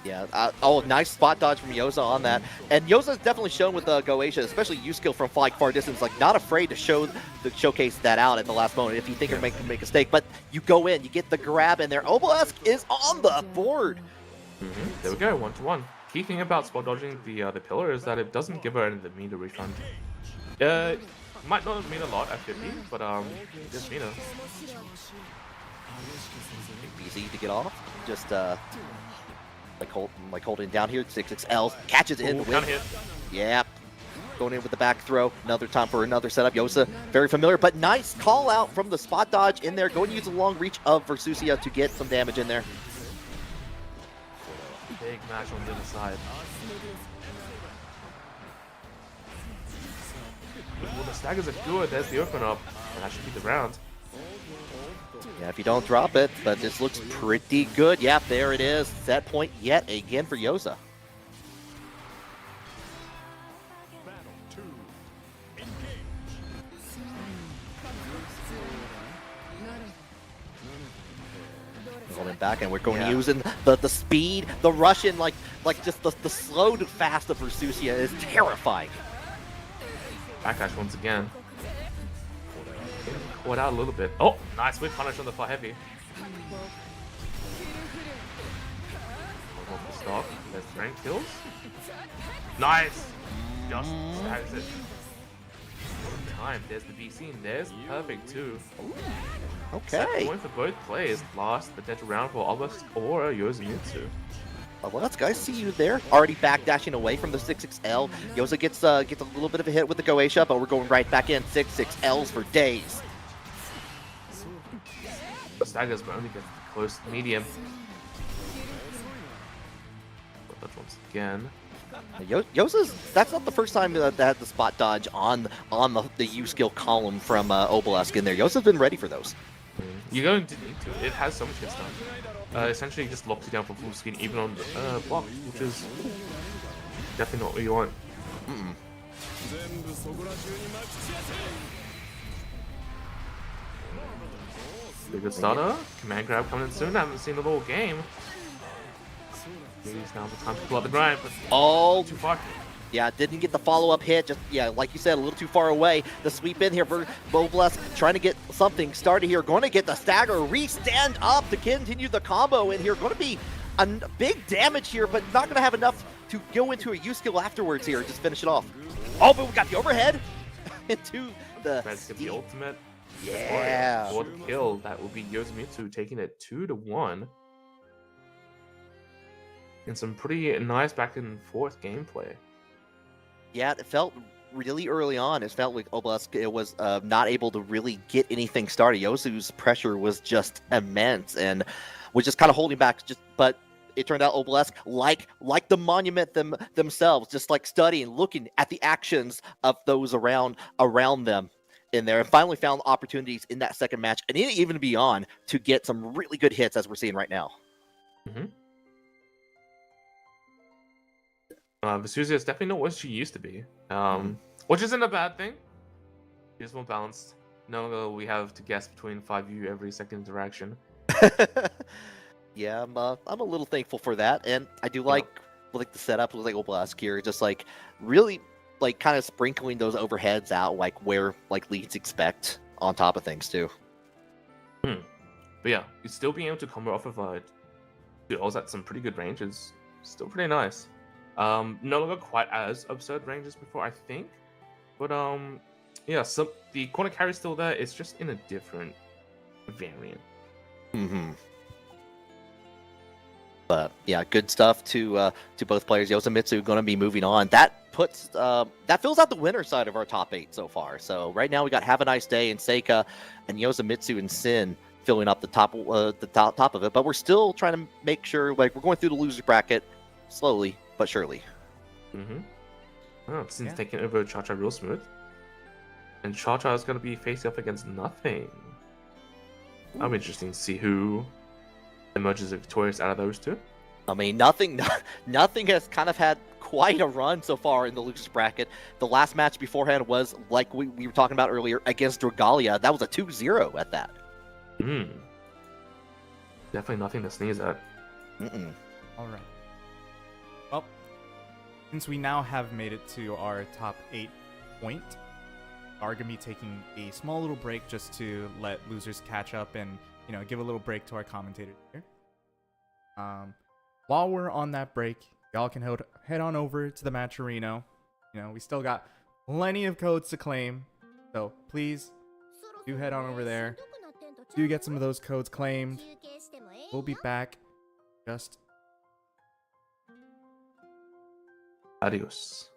Yeah, nice spot dodge from Yosa on that. And Yosa's definitely shown with the Goetia, especially U-Skill from far distance, like not afraid to showcase that out at the last moment if you think you're making a mistake. But you go in, you get the grab in there. Obelisk is on the board. There we go, 1-1. Key thing about spot dodging the pillar is that it doesn't give her any of the meter refund. Might not mean a lot at 50, but it does mean Easy to get off. Just like holding down here. 6XL catches in. Hit. Yeah. Going in with the back throw. Another time for another setup. Yosa, very familiar, but nice call out from the spot dodge in there. Going to use the long reach of Versusia to get some damage in there. Big match on the other side. Well, the staggers are good. There's the open up, and that should be the round. Yeah, if you don't drop it, but this looks pretty good. Yeah, there it is. Set point yet again for Yosa. Holding back, and we're going to using the speed, the Russian, like just the slow to fast of Versusia is terrifying. Backdash once again. Caught out a little bit. Oh, nice whip punish on the far heavy. Off the stop. There's rank kills. Nice. Just stags it. Time. There's the BC and there's perfect too. Okay. Set point for both players. Last potential round for Obelisk or Yosamitsu. Well, let's guys see you there. Already backdashing away from the 6XL. Yosa gets a little bit of a hit with the Goetia, but we're going right back in. 6XLs for days. Staggers, but only gets close to medium. But that once again. Yosa's, that's not the first time that had the spot dodge on the U skill column from Obelisk in there. Yosa's been ready for those. You're going to need to. It has so much hit stun. Essentially, it just locks you down for full screen, even on the block, which is definitely not what you want. Good starter. Command grab coming in soon. I haven't seen the little game. He's now the time to pull out the grind, but too far. Yeah, didn't get the follow-up hit. Just, yeah, like you said, a little too far away. The sweep in here for Obelisk, trying to get something started here. Going to get the stagger, stand up to continue the combo in here. Going to be a big damage here, but not going to have enough to go into a U skill afterwards here. Just finish it off. Oh, but we got the overhead into the... Let's get the ultimate. Yeah. For the kill, that will be Yoshimizu taking it 2-1. And some pretty nice back and forth gameplay. Yeah, it felt really early on. It felt like Obelisk was not able to really get anything started. Yosu's pressure was just immense and was just kind of holding back. But it turned out Obelisk, like the monument themselves, just like studying, looking at the actions of those around them in there, and finally found opportunities in that second match and even beyond to get some really good hits as we're seeing right now. Vesusia is definitely not what she used to be, which isn't a bad thing. She's more balanced. No longer we have to guess between 5U every second interaction. Yeah, I'm a little thankful for that, and I do like the setup with like Obelisk here, just like really like kind of sprinkling those overheads out like where like leads expect on top of things too. But yeah, you still being able to combo off of duels at some pretty good ranges, still pretty nice. No longer quite as absurd ranges before, I think, but yeah, so the corner carry is still there. It's just in a different variant. But yeah, good stuff to both players. Yoshimizu going to be moving on. That puts that fills out the winner side of our top 8 so far. So right now we got Have a Nice Day and Seika and Yoshimizu and Sin filling up the top of it. But we're still trying to make sure like we're going through the loser bracket slowly but surely. Sin's taking over Cha-Cha real smooth. And Cha-Cha is going to be facing up against Nothing. That'll be interesting to see who emerges victorious out of those two. I mean, Nothing has kind of had quite a run so far in the loser bracket. The last match beforehand was, like we were talking about earlier, against Dragalia. That was a 2-0 at that. Definitely nothing to sneeze at. All right. Well, since we now have made it to our top 8 point, are going to be taking a small little break just to let losers catch up and, you know, give a little break to our commentators here. While we're on that break, y'all can head on over to the match arena. You know, we still got plenty of codes to claim, so please do head on over there. Do get some of those codes claimed. We'll be back just... Adios.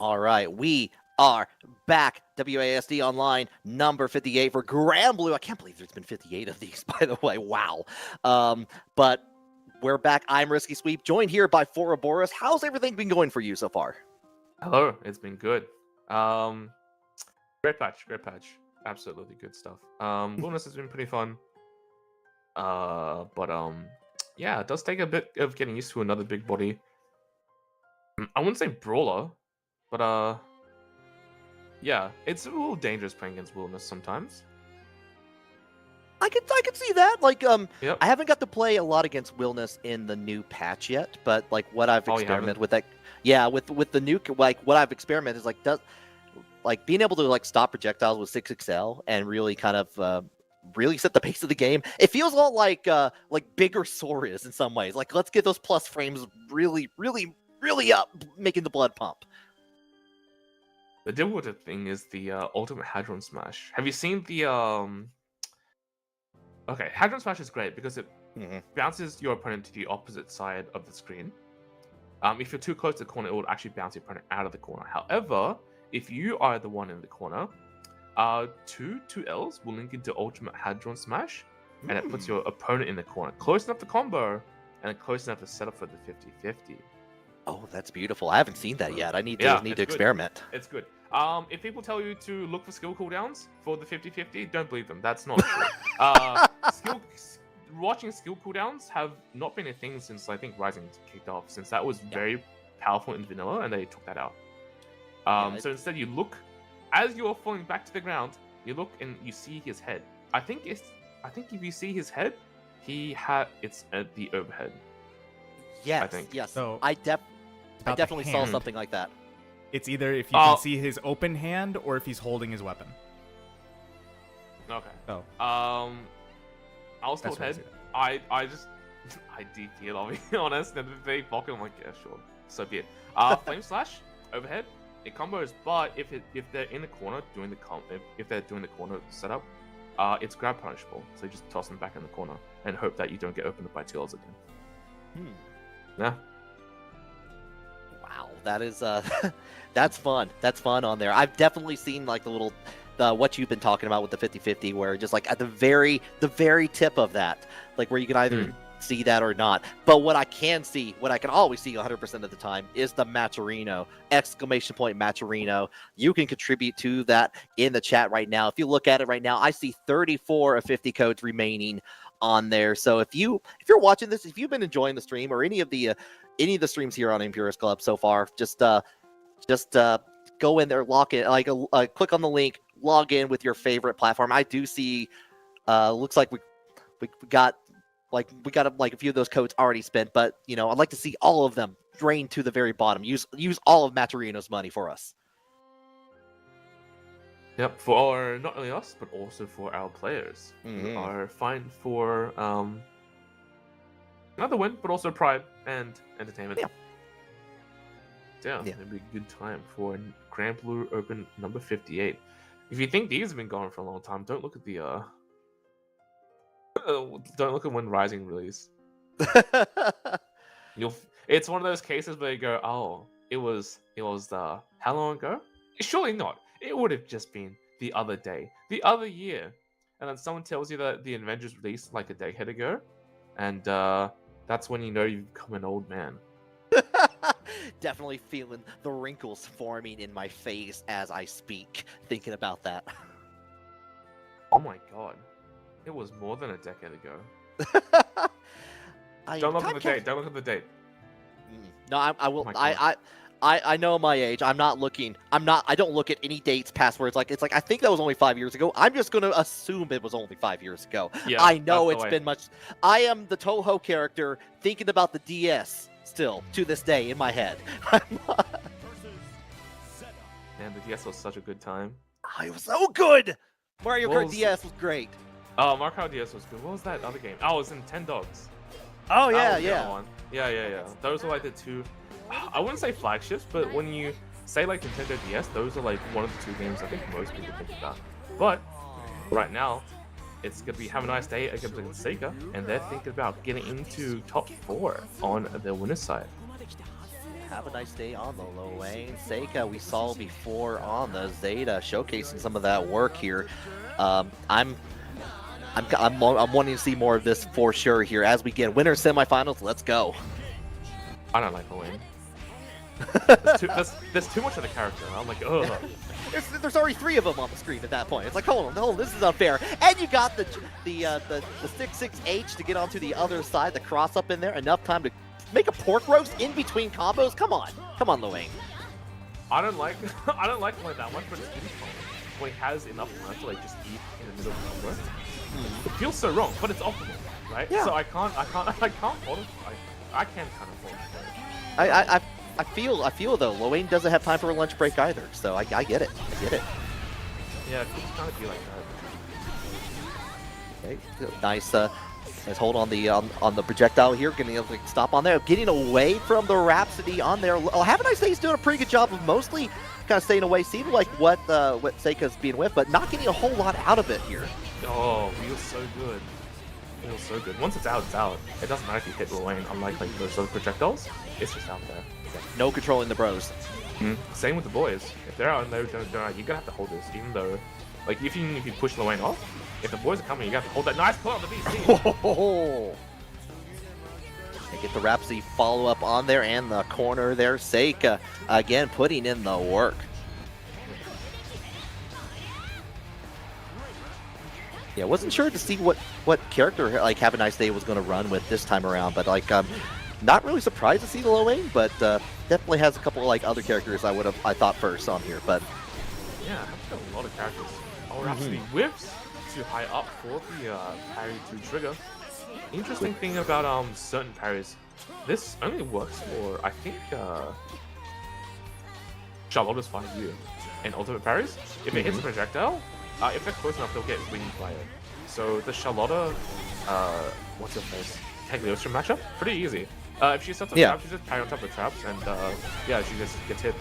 All right, we are back. WASD Online, number 58 for Granblue. I can't believe there's been 58 of these, by the way. Wow. But we're back. I'm Risky Sweep, joined here by Foroboros. How's everything been going for you so far? Hello, it's been good. Great patch. Absolutely good stuff. Wilderness has been pretty fun. Yeah, it does take a bit of getting used to another big body. I wouldn't say brawler, but yeah, it's a little dangerous playing against Wilderness sometimes. I could see that. Like, Yep. I haven't got to play a lot against Wilderness in the new patch yet, but like what I've Oh, you experimented haven't? with that, yeah, with the new, like what I've experimented is like like being able to like stop projectiles with 6XL and really kind of really set the pace of the game. It feels a lot like bigger Sora is in some ways. Like, let's get those plus frames really up, making the blood pump. The difficult thing is the ultimate Hadron Smash. Have you seen the Okay, Hadron Smash is great because it bounces your opponent to the opposite side of the screen. If you're too close to the corner, it will actually bounce your opponent out of the corner. However, if you are the one in the corner, two Ls will link into Ultimate Hadron Smash, and it puts your opponent in the corner, close enough to combo, and close enough to set up for the 50-50. Oh, that's beautiful. I haven't seen that yet. I need to Yeah, it's good. experiment. It's good. If people tell you to look for skill cooldowns for the 50-50, don't believe them. That's not true. Watching skill cooldowns have not been a thing since I think Rising kicked off, since that was very powerful in vanilla, and they took that out. So instead, you look as you're falling back to the ground. You look and you see his head. I think if you see his head, it's at the overhead. Yes, I think. yes. So, I about the definitely saw hand. something like that. It's either if you can see his open hand or if he's holding his weapon. Okay. So, I was that's told what I head. see I DP it, I'll be honest. And if they block it, I'm like, yeah, sure, so be it. Flame slash overhead. It combos, but if they're in the corner doing if they're doing the corner setup, it's grab punishable. So you just toss them back in the corner and hope that you don't get opened up by tails again. Yeah. Wow, that is that's fun. That's fun on there. I've definitely seen like what you've been talking about with the 50-50, where just like at the very tip of that, like where you can either see that or not. But what I can always see 100% of the time is the Matcherino, ! Matcherino. You can contribute to that in the chat right now. If you look at it right now, I see 34 of 50 codes remaining on there. So if you're watching this, if you've been enjoying the stream or any of the streams here on Imperius Club so far, just go in there, lock in, click on the link, log in with your favorite platform. I do see, looks like we got a few of those codes already spent, but I'd like to see all of them drain to the very bottom. Use all of Matcherino's money for us. Yep, for not only us, but also for our players who are fine for not the win, but also pride and entertainment. Yeah, it'd be a good time for Granblue Open number 58. If you think these have been going for a long time, don't look at the don't look at when Rising released. It's one of those cases where you go, oh, it was how long ago? Surely not. It would have just been the other day, the other year. And then someone tells you that the Avengers released like a decade ago, and that's when you know you've become an old man. Definitely feeling the wrinkles forming in my face as I speak, thinking about that. Oh my god. It was more than a decade ago. Don't look at the date. Don't look at the date. No, I will. Oh I know my age. I don't look at any dates past where it's like I think that was only 5 years ago. I'm just gonna assume it was only 5 years ago. Yeah, I know it's been much. I am the Toho character thinking about the DS still to this day in my head. Man, the DS was such a good time. It was so good. Mario Kart DS was great. Oh, Mario Kart DS was good. What was that other game? Oh, it was in 10 Dogs. Oh That yeah, was the yeah. other one. Yeah. Those are like the two. I wouldn't say flagships, but when you say like Nintendo DS, those are like one of the two games I think most people think about. But right now, it's gonna be Have a Nice Day against Sega, and they're thinking about getting into top 4 on their winner's side. Have a nice day on the low lane. Seika, we saw before on the Zeta, showcasing some of that work here. I'm wanting to see more of this for sure here as we get winner semifinals. Let's go. I don't like Lane. There's too much of the character. I'm like, ugh. There's already 3 of them on the screen at that point. It's like, hold on, this is unfair. And you got the 6-6H to get onto the other side, the cross up in there, enough time to make a pork roast in between combos. Come on, Luane. I don't like Lane that much, but it's really fun when he has enough time to like just eat in the middle of the combo. It feels so wrong, but it's optimal, right? Yeah. So I can't fault it. I can kind of fault it. I feel though, Luane doesn't have time for a lunch break either, so I get it. Yeah, it could kind of be like that. Okay, nice hold on the projectile here, getting able to stop on there, getting away from the Rhapsody on there. Have a nice day. He's doing a pretty good job of mostly kind of staying away, seeing like what Seika's being with, but not getting a whole lot out of it here. Oh, feels so good. Feels so good. Once it's out, it's out. It doesn't matter if you hit Lane, unlike like those other projectiles. It's just out there. No controlling the bros. Same with the boys. If they're out and they're out, you're gonna have to hold this, even though, like, if you push Lane off, if the boys are coming, you got to hold that. Nice pull on the BC. They get the Rhapsody follow up on there and the corner there. Seika again putting in the work. Yeah, wasn't sure to see what character like Have a Nice Day was going to run with this time around, but like not really surprised to see the low lane, but definitely has a couple of like other characters I thought first on here, but yeah, I've got a lot of characters. Oh, Rhapsody whips too high up for the parry to trigger. Interesting thing about certain parries, this only works for I think Charlotta's 5U and ultimate parries. If it hits a projectile, if they're close enough, they'll get winged by it. So the Charlotta, what's her face, Cagliostro matchup, pretty easy. If she sets a trap, she just parry on top of the traps, and yeah, she just gets hit,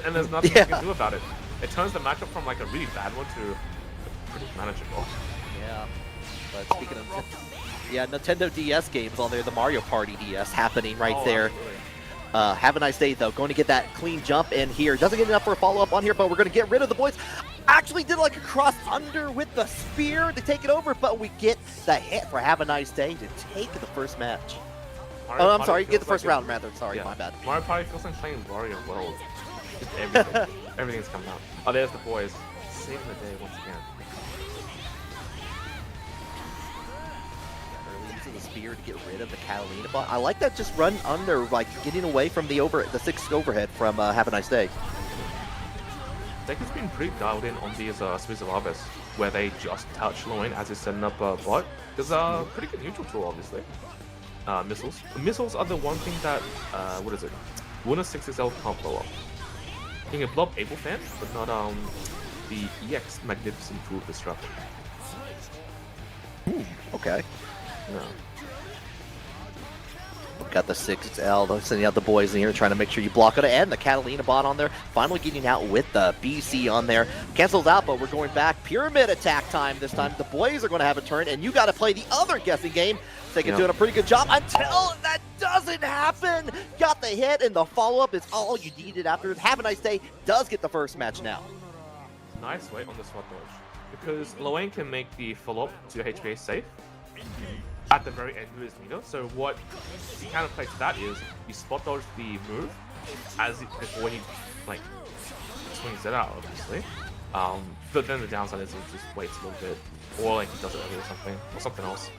and there's nothing you can do about it. It turns the matchup from like a really bad one to pretty manageable. Yeah, but speaking of Nintendo DS games on there, the Mario Party DS happening right there. Have a nice day though. Going to get that clean jump in here. Doesn't get enough for a follow-up on here, but we're going to get rid of the boys. Actually did like a cross under with the spear to take it over, but we get the hit for Have a Nice Day to take the first match. I'm sorry, get the first round rather. Sorry, my bad. Mario Party feels like playing Wario World. Just everything. Everything's coming out. Oh, there's the boys. Saving the day once again. The spear to get rid of the Catalina bot. I like that just run under, like getting away from the 6 overhead from Have a Nice Day. Seika's been pretty dialed in on these Swiss of Harvest, where they just touch Lane as he's setting up a bot. There's a pretty good neutral tool, obviously. Missiles. Missiles are the one thing that, what is it? Winner 6XL can't blow up. You can blow up Able Fan, but not the EX Magnificent Tool Disrupt. Okay. No. Got the 6L, sending out the boys in here, trying to make sure you block it, and the Catalina bot on there, finally getting out with the BC on there. Cancels out, but we're going back. Pyramid attack time this time. The boys are going to have a turn, and you got to play the other guessing game. Seika doing a pretty good job until that doesn't happen. Got the hit, and the follow-up is all you needed after. Have a Nice Day does get the first match now. Nice wait on the swap dodge, because Lane can make the follow-up to HPA safe at the very end of his meter. So what you kind of play to that is you spot dodge the move as before he like swings it out, obviously. But then the downside is he just waits a little bit, or like he does it early or something else.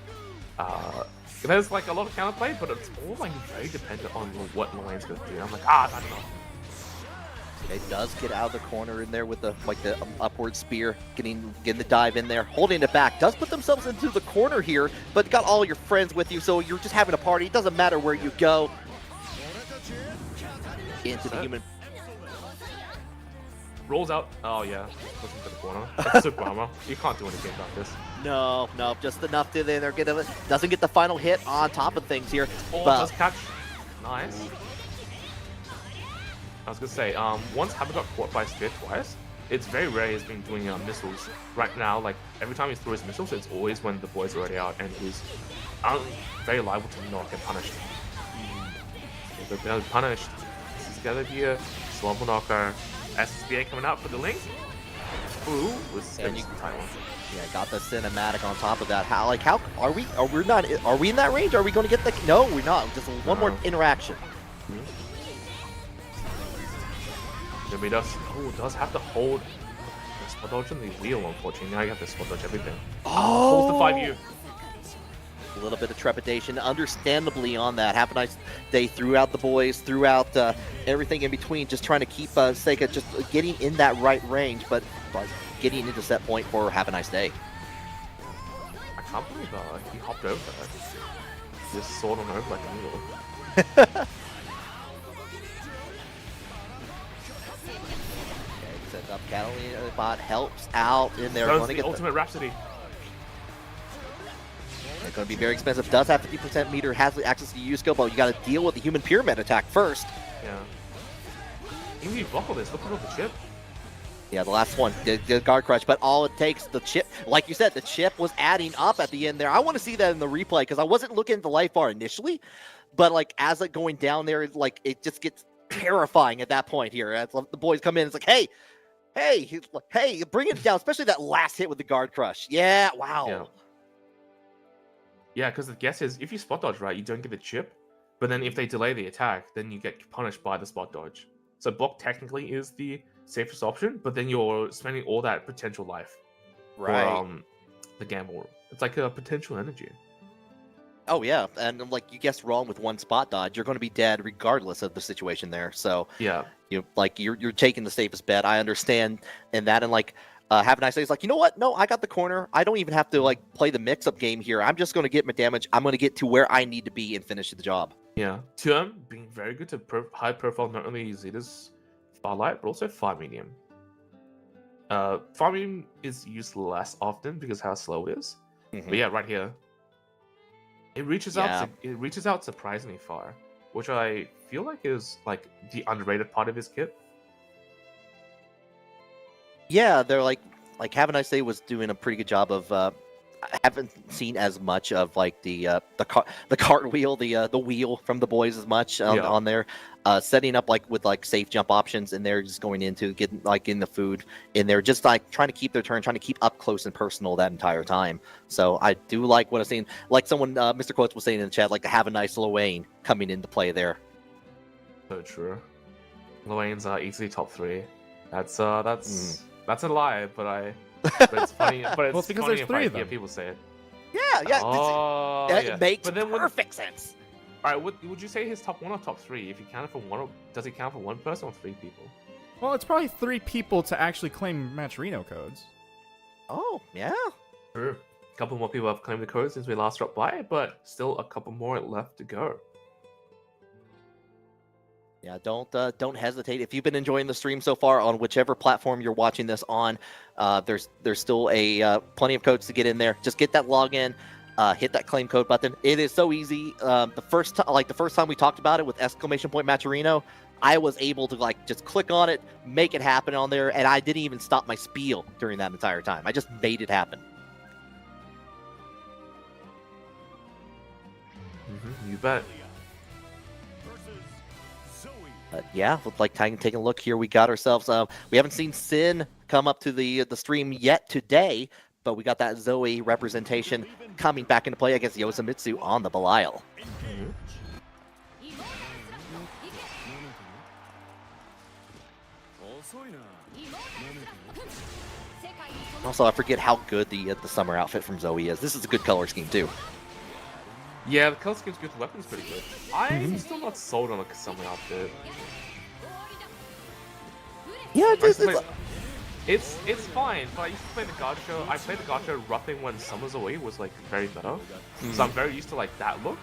There's like a lot of counterplay, but it's all like very dependent on what Lane's gonna do. I'm like, I don't know. It does get out of the corner in there with the upward spear, getting the dive in there, holding it back. Does put themselves into the corner here, but got all your friends with you, so you're just having a party. It doesn't matter where you go. Into the human. Rolls out. Oh yeah, looking to the corner. That's a bummer. You can't do anything about this. No, just enough to there. Doesn't get the final hit on top of things here. Oh, but does catch. Nice. I was gonna say, once Haber got caught by Spear twice, it's very rare he's been doing missiles. Right now, like, every time he throws missiles, it's always when the boys are already out, and he's very liable to not get punished. If they're punished, together here. Slumber Knocker. SSBA coming out for the link. Ooh, was And you- title. Yeah, got the cinematic on top of that. How are we? Are we in that range? Are we going to get the? No, we're not. Just one more interaction. Jimmy does have to hold the spot dodge on the wheel, unfortunately. Now you have to spot dodge everything. Holds the 5U. A little bit of trepidation, understandably, on that. Have a nice day throughout the boys, throughout everything in between, just trying to keep Seika just getting in that right range, but getting into set point for have a nice day. I can't believe he hopped over that. Just soared on over like a needle. Sets up Catalina bot, helps out in there. Throws the ultimate Rhapsody. It's going to be very expensive. Does have 50% meter, has access to use skill, but you got to deal with the human pyramid attack first. Yeah. Even if you block all this, look at the chip. Yeah, the last one, the guard crush, but all it takes, the chip, like you said, the chip was adding up at the end there. I want to see that in the replay, because I wasn't looking at the life bar initially, but like as it going down there, like it just gets terrifying at that point here. As the boys come in, it's like, hey, bring it down, especially that last hit with the guard crush. Yeah, wow. Yeah, because the guess is, if you spot dodge right, you don't get the chip, but then if they delay the attack, then you get punished by the spot dodge. So block technically is the safest option, but then you're spending all that potential life for the gamble. It's like a potential energy. Oh yeah, and like you guessed wrong with one spot dodge, you're going to be dead regardless of the situation there. So yeah, you're taking the safest bet. I understand, and like have a nice day. It's like, you know what? No, I got the corner. I don't even have to like play the mix-up game here. I'm just going to get my damage. I'm going to get to where I need to be and finish the job. Yeah, Tuum being very good to high profile not only Zeta's far light, but also far medium. Far medium is used less often because how slow it is. But yeah, right here, it reaches out. It reaches out surprisingly far, which I feel like is like the underrated part of his kit. Yeah, they're like Have a Nice Day was doing a pretty good job of. I haven't seen as much of like the cartwheel, the wheel from the boys as much on there. Setting up like with like safe jump options in there, just going into getting like in the food in there, just like trying to keep their turn, trying to keep up close and personal that entire time. So I do like what I'm seeing. Like someone, Mr. Quotes was saying in the chat, like to have a nice Luane coming into play there. So true. Luane's easily top 3. That's a lie, but it's funny. But it's well, it's because funny there's if 3 I of hear them. people say it. Yeah. That makes but then perfect sense. All right, would you say his top 1 or top 3? If he counted for one, does he count for one person or 3 people? Well, it's probably 3 people to actually claim Matcherino codes. Oh, yeah. True. A couple more people have claimed the code since we last dropped by, but still a couple more left to go. Yeah, don't hesitate. If you've been enjoying the stream so far on whichever platform you're watching this on, there's still a plenty of codes to get in there. Just get that login, hit that claim code button. It is so easy. The first time we talked about it with !Matcherino, I was able to like just click on it, make it happen on there, and I didn't even stop my spiel during that entire time. I just made it happen. You bet. Yeah, like taking a look here, we got ourselves. We haven't seen Sin come up to the stream yet today, but we got that Zoe representation coming back into play against Yosamitsu on the Belial. Also, I forget how good the summer outfit from Zoe is. This is a good color scheme too. Yeah, the color scheme's good. The weapon's pretty good. I'm still not sold on a summer outfit. Yeah, it's fine. But I used to play the guard show. I played the guard show roughing when Summer's Away was like very meta. So I'm very used to like that look.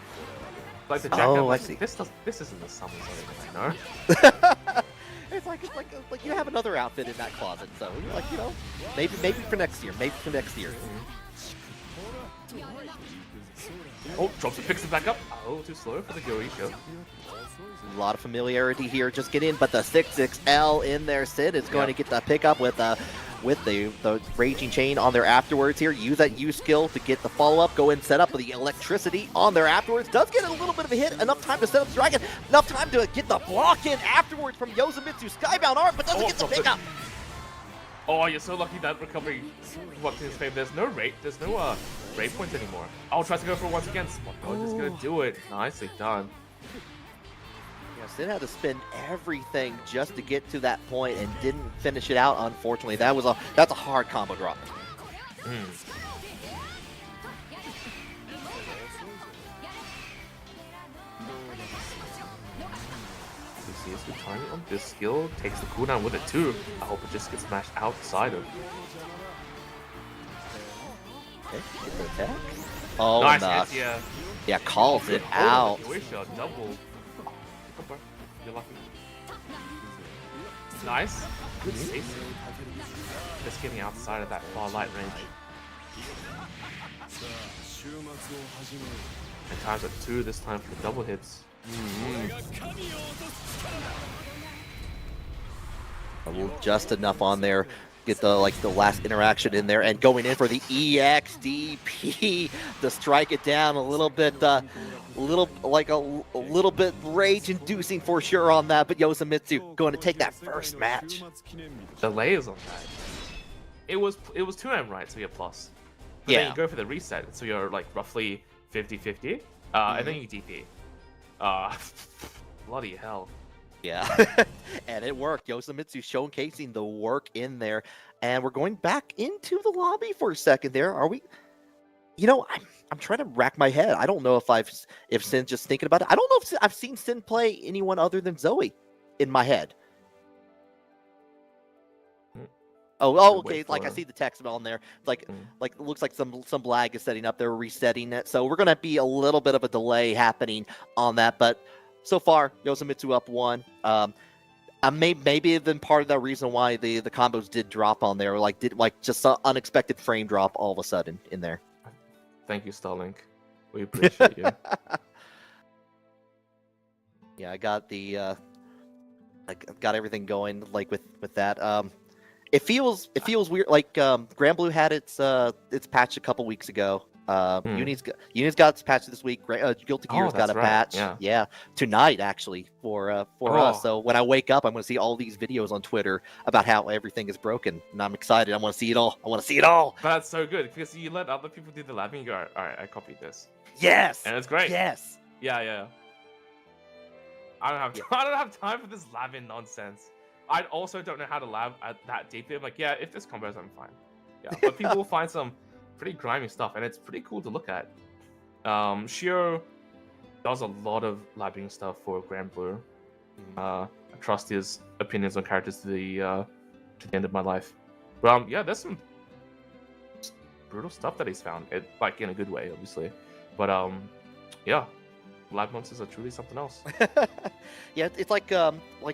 Like the jacket. I see. This isn't the Summer's Away, I know. It's like you have another outfit in that closet, so you're like, you know, maybe for next year, Oh, drops it, picks it back up. Oh, too slow for the Gorisha. A lot of familiarity here, just get in, but the 6XL in there, Sid is going to get the pickup with with the Raging Chain on there afterwards here. Use that U skill to get the follow-up, go in, set up with the electricity on there afterwards. Does get a little bit of a hit, enough time to set up Dragon, enough time to get the block in afterwards from Yosamitsu. Skybound arm, but doesn't get the pickup. Oh, you're so lucky that recovery worked in his favor. There's no rate points anymore. Oh, tries to go for it once again. Oh, just gonna do it. Nicely done. Yeah, Sin had to spend everything just to get to that point and didn't finish it out, unfortunately. That's a hard combo drop. It's good timing on this skill, takes the cooldown with it too. I hope it just gets smashed outside of. Okay, get the attack. Oh, nice hit, yeah. Yeah, calls it out. Double. You're lucky. Nice. Good safety. Just getting outside of that far light range. And times at 2 this time for the double hits. Just enough on there. Get the last interaction in there and going in for the EXDP to strike it down a little bit, little bit rage-inducing for sure on that. But Yosamitsu going to take that first match. Delays on that. It was 2M, right? So you're plus. But then you go for the reset, so you're like roughly 50-50, and then you DP. Bloody hell. Yeah, and it worked. Yosamitsu showcasing the work in there, and we're going back into the lobby for a second. There, are we? You know, I'm trying to rack my head. I don't know if Sin's just thinking about it. I don't know if I've seen Sin play anyone other than Zoe in my head. Oh, okay. Like I see the text on there. Like it looks like some lag is setting up. They're resetting it, so we're gonna be a little bit of a delay happening on that, but. So far, Yosamitsu up 1. Maybe even part of the reason why the combos did drop on there, just an unexpected frame drop all of a sudden in there. Thank you, Starlink. We appreciate you. Yeah, I got the I got everything going with that. It feels weird. Like Granblue had its patch a couple weeks ago. Uni's got its patch this week. Guilty Gear's got a patch. Yeah, tonight actually for us. So when I wake up, I'm going to see all these videos on Twitter about how everything is broken, and I'm excited. I want to see it all. But that's so good because you let other people do the lab, and you go, "All right, I copied this." Yes, and it's great. Yes. Yeah. I don't have time for this labbing nonsense. I also don't know how to lab that deeply. I'm like, yeah, if this combos, I'm fine. Yeah, but people will find some pretty grimy stuff, and it's pretty cool to look at. Shio does a lot of labbing stuff for Granblue. I trust his opinions on characters to the end of my life. But yeah, there's some brutal stuff that he's found. It like in a good way, obviously. But yeah, lab monsters are truly something else. Yeah, it's like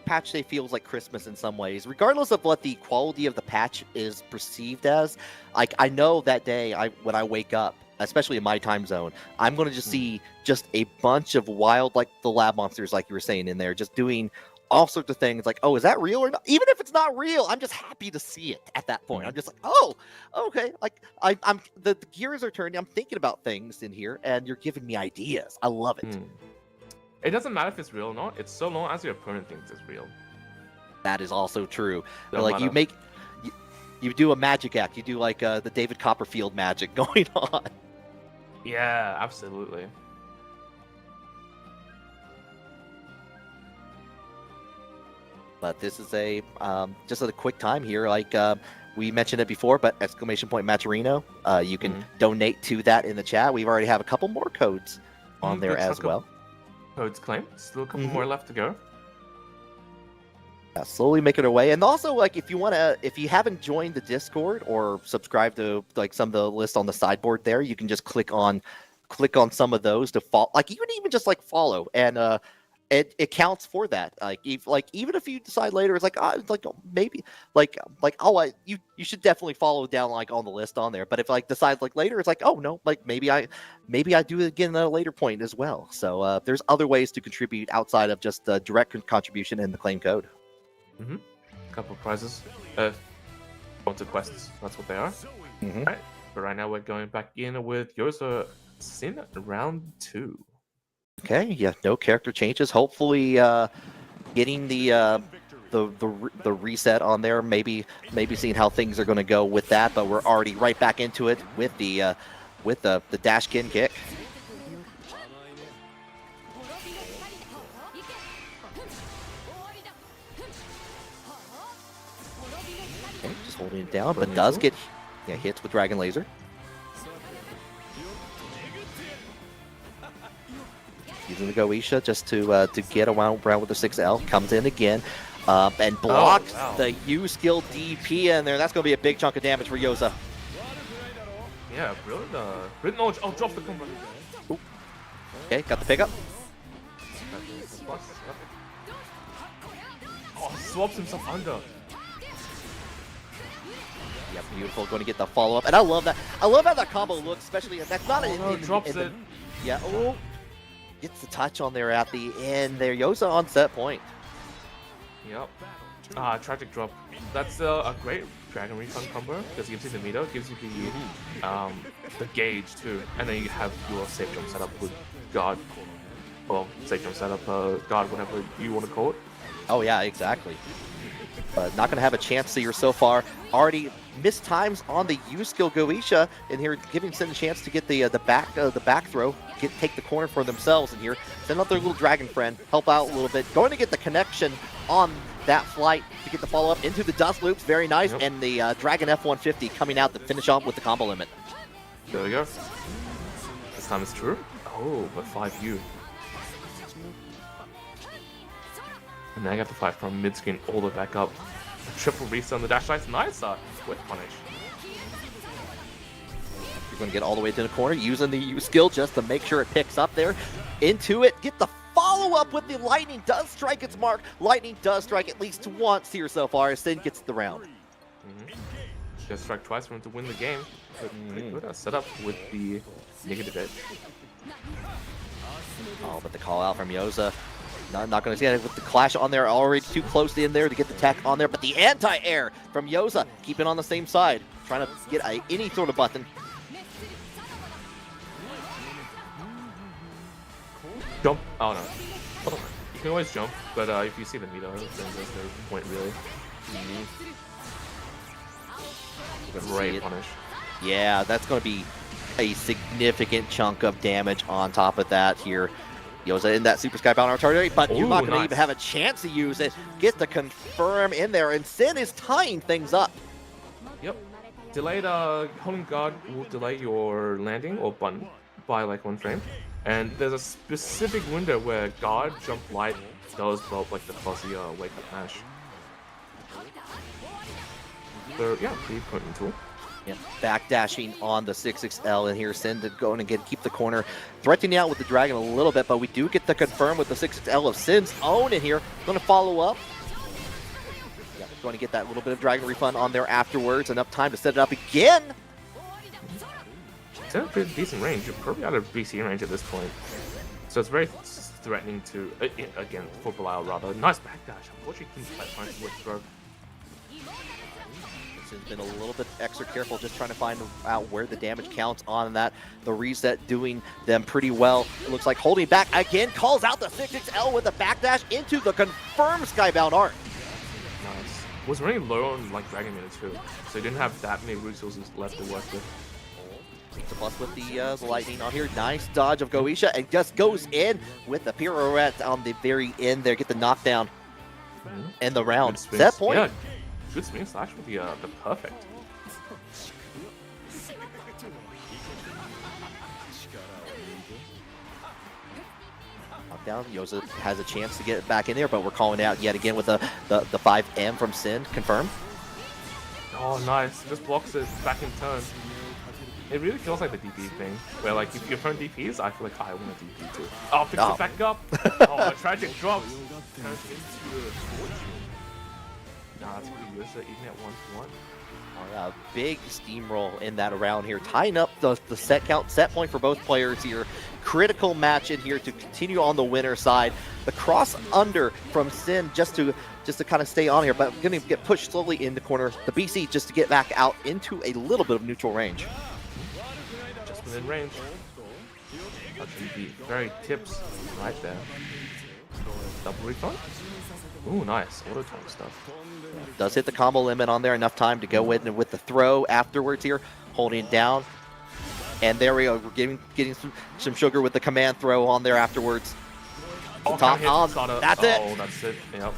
patch day feels like Christmas in some ways, regardless of what the quality of the patch is perceived as. Like I know that day when I wake up, especially in my time zone, I'm going to just see just a bunch of wild, like the lab monsters, like you were saying in there, just doing all sorts of things. Like, oh, is that real or not? Even if it's not real, I'm just happy to see it at that point. I'm just like, oh, okay. Like I'm the gears are turning. I'm thinking about things in here, and you're giving me ideas. I love it. It doesn't matter if it's real or not. It's so long as your opponent thinks it's real. That is also true. Like you do a magic act. You do like the David Copperfield magic going on. Yeah, absolutely. But this is a just a quick time here. Like we mentioned it before, but ! Matcherino. You can donate to that in the chat. We've already have a couple more codes on there as well. Codes claimed. Still a couple more left to go. Yeah, slowly making our way. And also, like, if you haven't joined the Discord or subscribed to like some of the lists on the sideboard there, you can just click on some of those to follow. Like, you can even just like follow, and it counts for that. Even if you decide later, it's like maybe you should definitely follow down like on the list on there. But if like decide like later, it's like, oh no, like maybe I do it again at a later point as well. So there's other ways to contribute outside of just the direct contribution and the claim code. Couple prizes. Onto quests. That's what they are. Mhm. Right. But right now we're going back in with Yosa Sin round 2. Okay, yeah, no character changes. Hopefully, getting the reset on there. Maybe seeing how things are going to go with that. But we're already right back into it with the dashkin kick. Okay, just holding it down, but does get hits with Dragon Laser. Using the Goisha just to get around with the 6L. Comes in again and blocks the U skill DP in there. That's going to be a big chunk of damage for Yosa. Yeah, brilliant. Brilliant knowledge. Oh, drop the combo. Ooh. Okay, got the pickup. Oh, swaps himself under. Yep, beautiful. Going to get the follow up, and I love that. I love how that combo looks, especially that's not drops it. Yeah. Oh, gets the touch on there at the end. There, Yosa on set point. Yep. Tragic drop. That's a great Dragon Refund combo because it gives you the meter, gives you the gauge too, and then you have your safe jump setup with guard. Well, safe jump setup, guard, whatever you want to call it. Oh yeah, exactly. But not going to have a chance here so far. Already missed times on the U skill Goisha, and here giving Sin a chance to get the back throw, take the corner for themselves. And here send out their little dragon friend, help out a little bit. Going to get the connection on that flight to get the follow up into the dust loops, very nice. Yep. And the Dragon F-150 coming out to finish off with the combo limit. There we go. This time it's true. Oh, but 5U. And now I got the fight from mid screen all the way back up. Triple reset on the dash lights. Nice with punish. You're going to get all the way to the corner using the U skill just to make sure it picks up there. Into it. Get the follow up with the lightning. Does strike its mark. Lightning does strike at least once here so far. Sin gets the round. Just strike twice for him to win the game. Pretty good setup with the negative edge. Oh, but the call out from Yosa. Not going to see it with the clash on there, already too close in there to get the tech on there, but the anti-air from Yosa, keeping on the same side, trying to get any sort of button. Jump. Oh, no. Hold on. You can always jump, but if you see the meter, then there's no point really. Great punish. Yeah, that's going to be a significant chunk of damage on top of that here. Yosa in that Super Skybound artillery, but you're not going to even have a chance to use it. Get the confirm in there, and Sin is tying things up. Yep. Delayed holding guard will delay your landing or button by like 1 frame. And there's a specific window where guard jump light does blow up like the fuzzy wake up mash. So yeah, pretty potent tool. Yep. Backdashing on the 6XL, and here Sin to go and keep the corner, threatening out with the dragon a little bit, but we do get the confirm with the 6XL of Sin's own in here. Going to follow up. Yeah, going to get that little bit of dragon refund on there afterwards. Enough time to set it up again. It's in a pretty decent range. You're probably out of BC range at this point. So it's very threatening to, again, for Belial rather. Nice backdash. Unfortunately, couldn't quite find the throw. Sin's been a little bit extra careful, just trying to find out where the damage counts on that. The reset doing them pretty well. It looks like holding back again, calls out the 6XL with a backdash into the confirmed Skybound art. Nice. Was running low on like Dragon Meter too, so he didn't have that many resources left to work with. The plus with the lightning on here. Nice dodge of Goisha, and just goes in with the pirouette on the very end there. Get the knockdown and the round. Set point. Yeah. Good spin slash with the perfect. Knockdown. Yosa has a chance to get it back in there, but we're calling out yet again with the 5M from Sin. Confirm. Oh, nice. Just blocks it back in turn. It really feels like the DP thing, where like if your phone DPs, I feel like I want to DP too. Oh, picks it back up. Oh, a tragic drops. Turns into a fortune. Nah, that's pretty good. So even at 1-1. Oh, yeah, a big steamroll in that round here, tying up the set count, set point for both players here. Critical match in here to continue on the winner side. The cross under from Sin just to kind of stay on here, but going to get pushed slowly in the corner. The BC just to get back out into a little bit of neutral range. Just within range. The very tips right there. Double refund. Ooh, nice auto time stuff. Does hit the combo limit on there, enough time to go in with the throw afterwards here, holding it down. And there we go, we're getting some sugar with the command throw on there afterwards. Oh, Top on, that's it. Oh, that's it. Yep.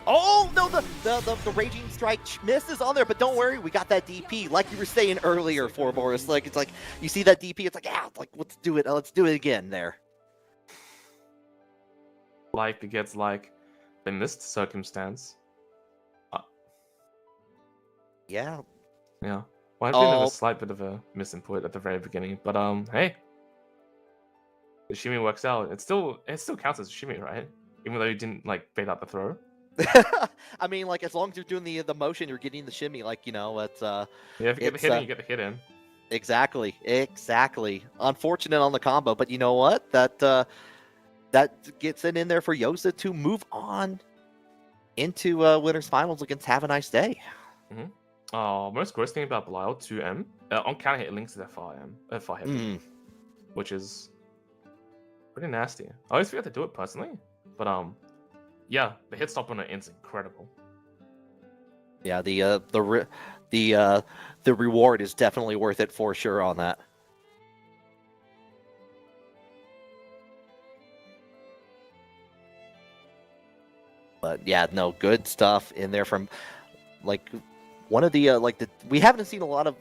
Oh no, the raging strike misses on there, but don't worry, we got that DP. Like you were saying earlier, for Boris, like it's like you see that DP, it's like like let's do it again there. Like it gets like in this circumstance. Yeah. Yeah. Well, I think there was a slight bit of a misinput at the very beginning, but hey, the shimmy works out. It still counts as shimmy, right? Even though you didn't like bait out the throw. I mean, like as long as you're doing the motion, you're getting the shimmy. Like it's yeah, if you get the hit in, you get the hit in. Exactly. Unfortunate on the combo, but you know what? That gets it in there for Yosa to move on into winners finals against Have a Nice Day. Most gross thing about Belial 2M on counter hit, it links to their far hit, which is pretty nasty. I always forget to do it personally, but yeah, the hit stop on it is incredible. Yeah, the reward is definitely worth it for sure on that. But yeah, no, good stuff in there from like one of the we haven't seen a lot of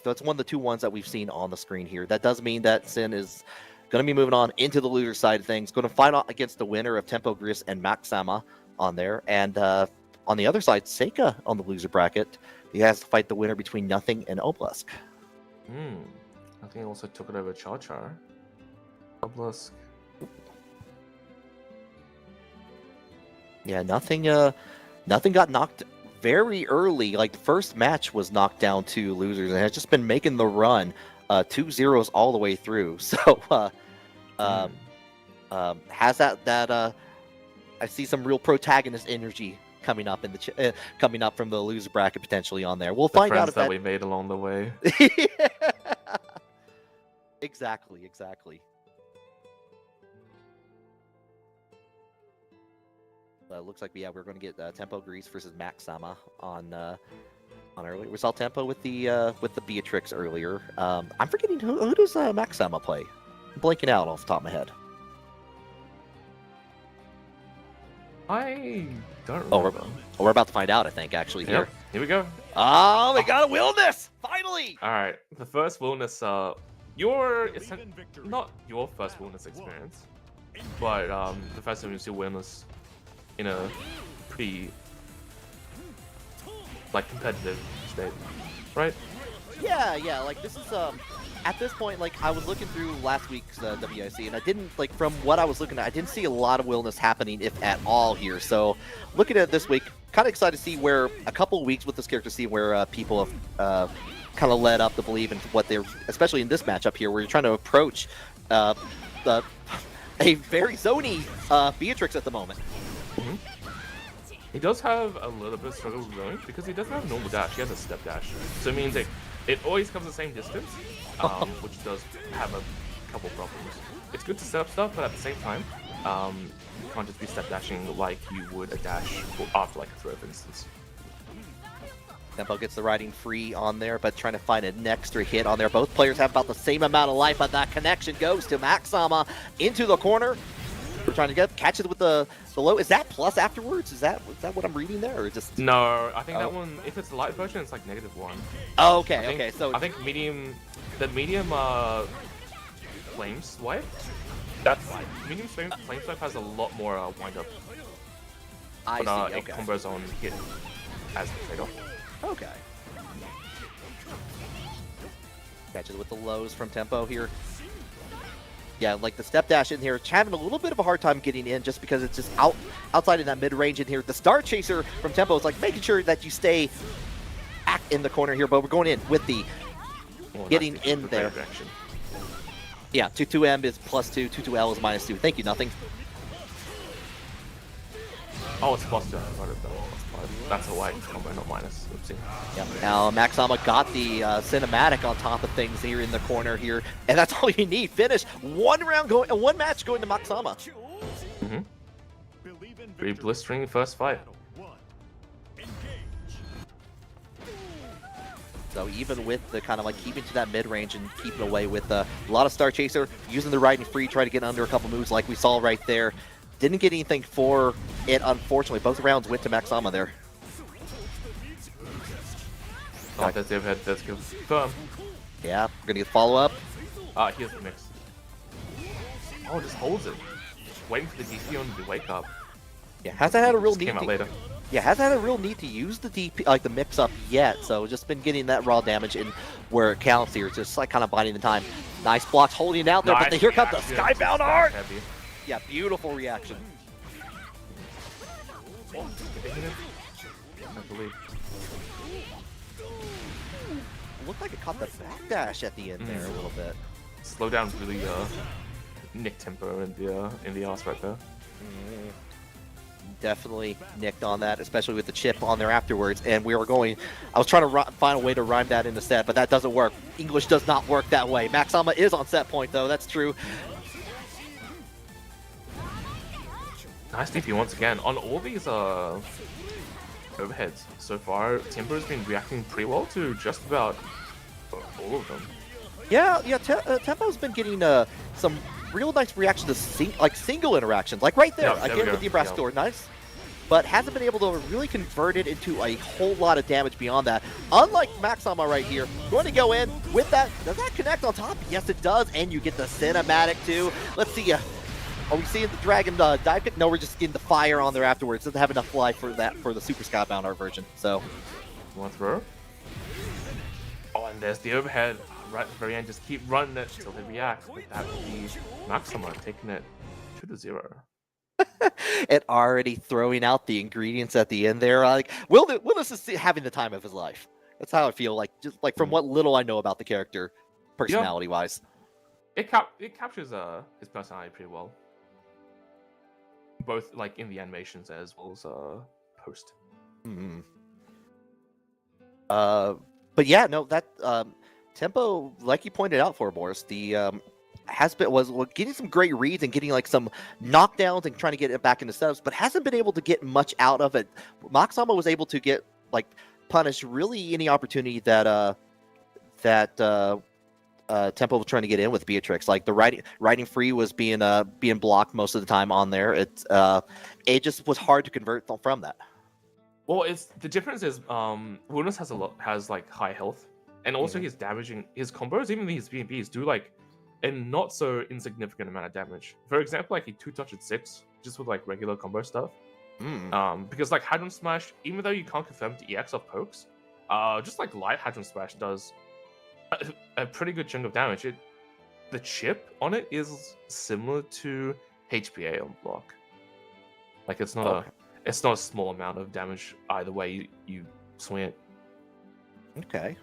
that's one of the two ones that we've seen on the screen here. That does mean that Sin is going to be moving on into the loser side of things. Going to fight out against the winner of Tempo Gris and Maxama on there, and on the other side, Seika on the loser bracket. He has to fight the winner between Nothing and Obelisk. Nothing also took it over Char. Obelisk. Yeah, Nothing got knocked very early. Like the first match was knocked down to losers, and has just been making the run 2-0s all the way through. So has that I see some real protagonist energy coming up in coming up from the loser bracket potentially on there. We'll find out if that we made along the way. Exactly. Looks like we're going to get Tempo Grease versus Maxama on early. We saw Tempo with the Beatrix earlier. I'm forgetting who does Maxama play. I'm blanking out off the top of my head. I don't remember. We're about to find out, I think, actually, here. Yep. Here we go. Oh, we got a Wilderness! Finally! Alright, the first Wilderness, not your first Wilderness experience, but the first time you see Wilderness in a pretty, competitive state, right? Yeah, like, this is, at this point, like, I was looking through last week's WIC, and I didn't, from what I was looking at, I didn't see a lot of Wilderness happening, if at all, here. So, looking at it this week, kind of excited to see where, a couple of weeks with this character, see where people have kind of led up to believe in what they're, especially in this matchup here, where you're trying to approach a very zony Beatrix at the moment. He does have a little bit of struggle with going because he doesn't have a normal dash. He has a step dash, so it means it always comes the same distance, which does have a couple problems. It's good to set up stuff, but at the same time, you can't just be step dashing like you would a dash after a throw, for instance. Tempo gets the riding free on there, but trying to find an extra hit on there. Both players have about the same amount of life, but that connection goes to Maxama into the corner. We're trying to catch it with the low. Is that plus afterwards? Is that what I'm reading there, or just? No, I think that one. If it's the light version, it's like -1. Oh, okay. So I think the medium flame swipe. That's medium flame swipe has a lot more wind up. I see. Okay. It combos on hit as the trade-off. Okay. Catches with the lows from Tempo here. Yeah, like the step dash in here, having a little bit of a hard time getting in just because it's just outside in that mid range in here. The Star Chaser from Tempo is like making sure that you stay back in the corner here, but we're going in with the getting in there. Yeah, 2-2M is +2, 2-2L is -2. Thank you, nothing. Oh, it's +2. That's a white combo, not minus. Oopsie. Yep. Now Maxama got the cinematic on top of things here in the corner here, and that's all you need. Finish one match going to Maxama. Pretty blistering first fight. So even with the kind of like keeping to that mid-range and keeping away with a lot of Star Chaser, using the riding free, try to get under a couple moves like we saw right there. Didn't get anything for it, unfortunately. Both rounds went to Maxama there. Oh, that's the overhead. That's confirmed. Yeah, we're going to get follow-up. Here's the mix. Oh, just holds it. Waiting for the DP on to wake up. Yeah, hasn't had a real Just need came out later. Yeah, hasn't had a real need to use the DP, like the mix-up yet, so just been getting that raw damage in where it counts here, just like kind of biding the time. Nice blocks holding it out there, but here comes the Skybound Art! Yeah, beautiful reaction. I believe. Looked like it caught the backdash at the end there a little bit. Slow down really nick tempo in the arse right there. Definitely nicked on that, especially with the chip on there afterwards. And we were going, I was trying to find a way to rhyme that in the set, but that doesn't work. English does not work that way. Maxama is on set point though, that's true. Nice DP once again. On all these overheads so far, Timber's been reacting pretty well to just about all of them. Yeah, Tempo's been getting some real nice reactions to single interactions, like right there, again with the Abrastor, nice. But hasn't been able to really convert it into a whole lot of damage beyond that. Unlike Maxama right here, going to go in with that. Does that connect on top? Yes, it does, and you get the cinematic too. Let's see. Are we seeing the Dragon dive kick? No, we're just getting the fire on there afterwards. Doesn't have enough life for that for the Super Skybound Art version. So, one throw. Oh, and there's the overhead. Right at the very end, just keep running it until they react. But that would be Maxima taking it to the 0. And already throwing out the ingredients at the end there. Like, Will is having the time of his life. That's how I feel. Like, just like from what little I know about the character, personality-wise. It captures his personality pretty well. Both like in the animations as well as post. But yeah, no, that Tempo, like you pointed out for Boris, the was getting some great reads and getting like some knockdowns and trying to get it back into setups, but hasn't been able to get much out of it. Maxama was able to get like punish really any opportunity that Tempo was trying to get in with Beatrix. Like the riding free was being blocked most of the time on there. It just was hard to convert from that. Well, the difference is Wilness has like high health, and also his combos, even his BMBs, do like a not so insignificant amount of damage. For example, like he 2-touch at 6 just with like regular combo stuff. Because like Hadron Smash, even though you can't confirm the EX of pokes, just like light Hadron Smash does a pretty good chunk of damage. The chip on it is similar to HPA on block. Like it's not a small amount of damage either way you swing it. Okay.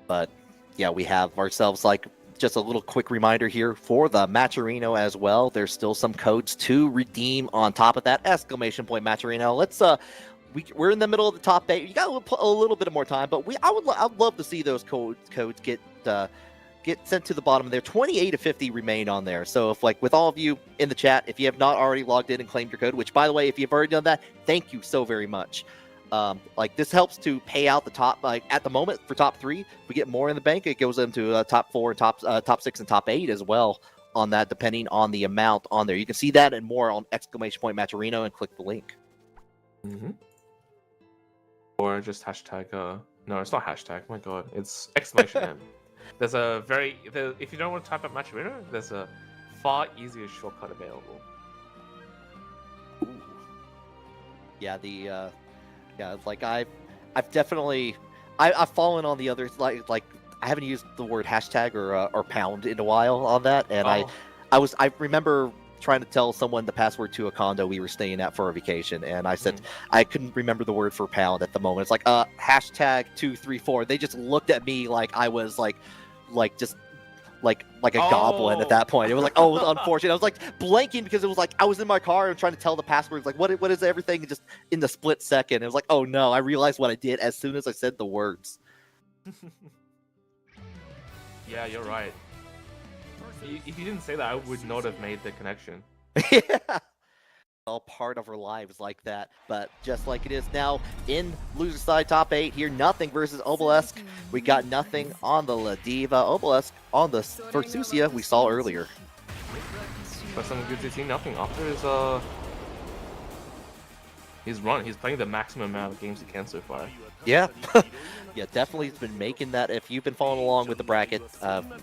But yeah, we have ourselves like just a little quick reminder here for the Matcherino as well. There's still some codes to redeem on top of that. ! Matcherino. Let's we're in the middle of the top 8. You got a little bit of more time, but I'd love to see those codes get sent to the bottom there. 28 to 50 remain on there. So if like with all of you in the chat, if you have not already logged in and claimed your code, which by the way, if you've already done that, thank you so very much. Like this helps to pay out the top, like at the moment for top 3, if we get more in the bank, it goes into top 4 and top 6 and top 8 as well on that, depending on the amount on there. You can see that and more on ! Matcherino and click the link. Or just hashtag no, it's not hashtag, my god, it's !M. There's if you don't want to type up Matcherino, there's a far easier shortcut available. Yeah, like I've definitely I've fallen on the others, like I haven't used the word hashtag or pound in a while on that, and Oh. I remember trying to tell someone the password to a condo we were staying at for a vacation, and I said I couldn't remember the word for pound at the moment. It's like hashtag 234. They just looked at me like I was like just like a goblin at that point. It was like, oh, it was unfortunate. I was like blanking because it was like I was in my car and trying to tell the password. Like, what is everything? Just in the split second, it was like, oh no, I realized what I did as soon as I said the words. Yeah, you're right. If you didn't say that, I would not have made the connection. Yeah. All part of our lives like that, but just like it is now in loser side top 8 here, nothing versus Obelisk. We got nothing on the La Diva. Obelisk on the Versusia we saw earlier. But some good to see nothing after his run. He's playing the maximum amount of games he can so far. Yeah. Yeah, definitely has been making that. If you've been following along with the bracket,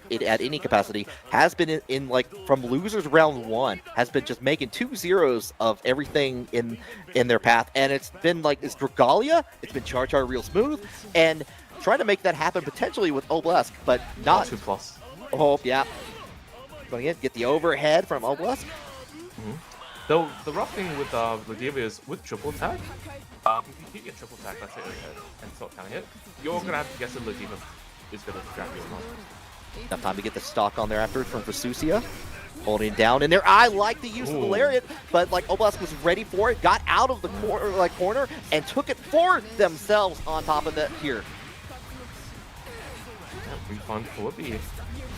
it at any capacity has been in like from losers round 1 has been just making 2 zeros of everything in their path, and it's been like it's Dragalia, it's been Char real smooth, and trying to make that happen potentially with Obelisk, but not 2+. Oh yeah, going in, get the overhead from Obelisk. Though the rough thing with La Diva is with triple attack. If you keep your triple attack, let's say overhead, and it's not counting it, you're gonna have to guess that La Diva is gonna grab you or not. Enough time to get the stock on there after from Versusia. Holding it down in there. I like the use of the lariat, but like Obelisk was ready for it, got out of the corner, and took it for themselves on top of that here. Yeah, refund for the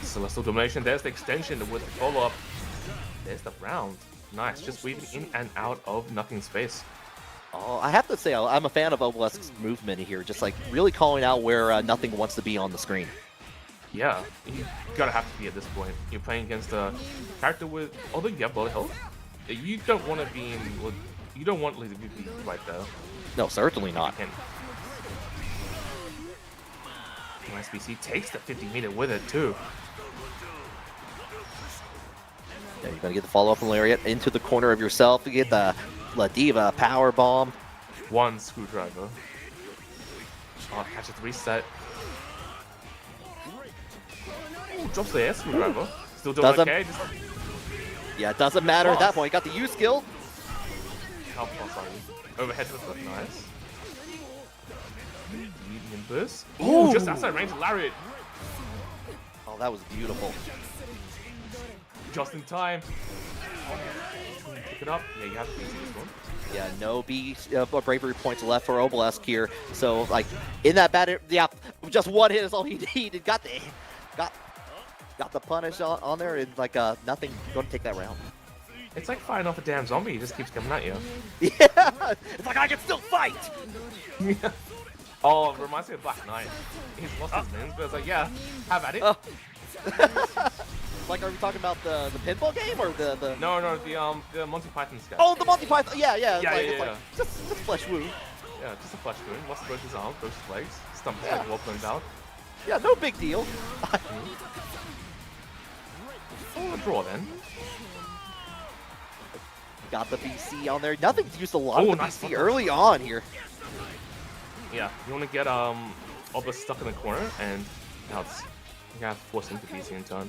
Celestial Domination. There's the extension with the follow-up. There's the round. Nice, just weaving in and out of nothing space. Oh, I have to say, I'm a fan of Obelisk's movement here, just like really calling out where nothing wants to be on the screen. Yeah, you gotta have to be at this point. You're playing against a character with, although you have low health, you don't want to be in, you don't want Lizzie to be right there. No, certainly not. SBC takes the 50-meter with it too. Yeah, you're gonna get the follow-up from Lariat into the corner of yourself to get the La Diva power bomb. One screwdriver. Oh, catch it reset. Ooh, drops the air screwdriver. Still doing okay. Yeah, it doesn't matter at that point. Got the U skill. Oh, sorry. Overhead with it. Nice. Medium burst. Ooh, just outside range of Lariat. Oh, that was beautiful. Just in time. Pick it up. Yeah, you have to use this one. Yeah, no bravery points left for Obelisk here. So, like, in that bad, yeah, just one hit is all he needed. Got the punish on there, and like nothing going to take that round. It's like fighting off a damn zombie. He just keeps coming at you. Yeah, it's like I can still fight. Oh, it reminds me of Black Knight. He's lost his limbs, but it's like, yeah, have at it. Like, are we talking about the pinball game or the? No, the Monty Python sketch. Oh, the Monty Python. Yeah. Yeah. Like, just flesh wound. Yeah, just a flesh wound. Lost both his arms, both his legs. Stump his like wobbling out. Yeah, no big deal. Oh, a draw then. Got the BC on there. Nothing's used a lot of the nice BC early on here. Yeah, you want to get Obelisk stuck in the corner, and now it's you gotta force him to BC in turn.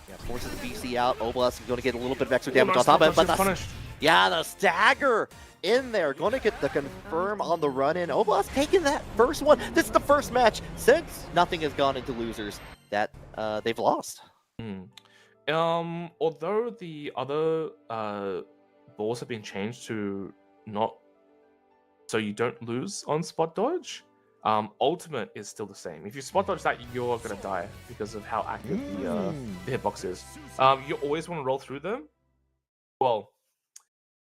Yeah, forces the BC out. Obelisk is going to get a little bit of extra damage on top of it, but the stagger in there. Going to get the confirm on the run-in. Obelisk taking that first one. This is the first match since nothing has gone into losers that they've lost. Although the other balls have been changed to not so you don't lose on spot dodge, ultimate is still the same. If you spot dodge that, you're gonna die because of how active the hitbox is. You always want to roll through them. Well,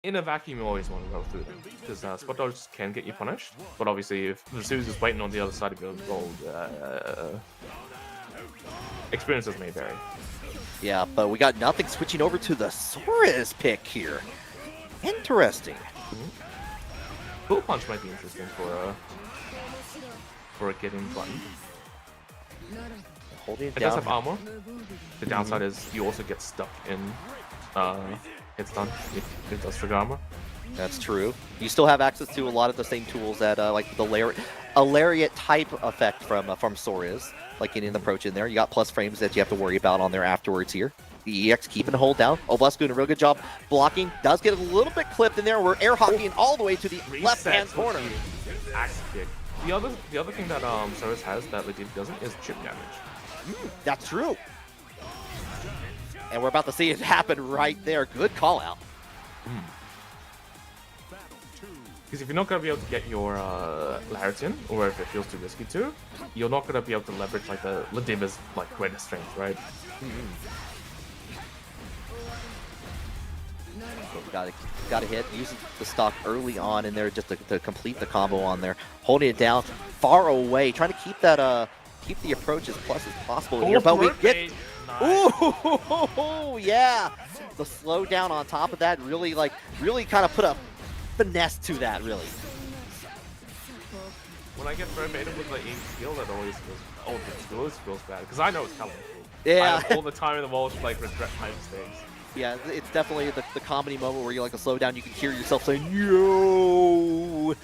in a vacuum, you always want to roll through them because spot dodge can get you punished. But obviously, if the Zeus is waiting on the other side of your roll, experiences may vary. Yeah, but we got nothing switching over to the Saurus pick here. Interesting. Bullet Punch might be interesting for a getting button. Holding it down. It does have armor. The downside is you also get stuck in hit stun if it does trigger armor. That's true. You still have access to a lot of the same tools that like the layer. a lariat type effect from Sora's, like getting the approach in there. You got plus frames that you have to worry about on there afterwards here. The EX keeping a hold down. Obelisk doing a real good job blocking. Does get a little bit clipped in there. We're air hockeying all the way to the left-hand corner. Axe kick. The other thing that Sora's has that Legit doesn't is chip damage. That's true. And we're about to see it happen right there. Good call out. Because if you're not going to be able to get your Larian, or if it feels too risky to, you're not going to be able to leverage like the Ladima's like greatest strength, right? So got to hit, using the stock early on in there just to complete the combo on there. Holding it down far away, trying to keep that keep the approach as plus as possible here. But we get ooh, yeah. The slowdown on top of that really kind of put a finesse to that, really. When I get verbatim with like each skill, that always feels bad because I know it's coming. Yeah. I all the time in the world like regret my mistakes. Yeah, it's definitely the comedy moment where you like to slow down. You can hear yourself saying "Yo."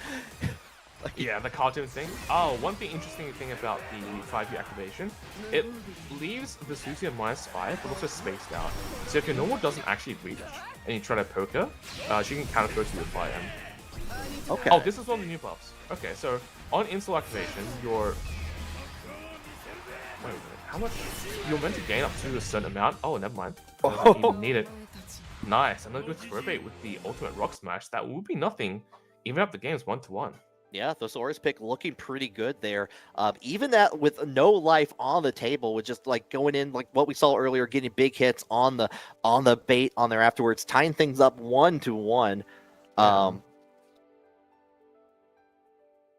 Yeah, the cartoon thing. Oh, one thing interesting thing about the 5U activation, it leaves the Susie at -5, but also spaced out. So if your normal doesn't actually reach and you try to poke her, she can counter throw to your fire. Okay. Oh, this is one of the new buffs. Okay, so on install activation, your wait a minute, how much? You're meant to gain up to a certain amount. Oh, never mind. I don't even need it. Nice, another good throw bait with the ultimate rock smash. That would be nothing, even if the game's 1-1. Yeah, the Sora's pick looking pretty good there. Even that with no life on the table, with just like going in like what we saw earlier, getting big hits on the bait on there afterwards, tying things up 1-1. I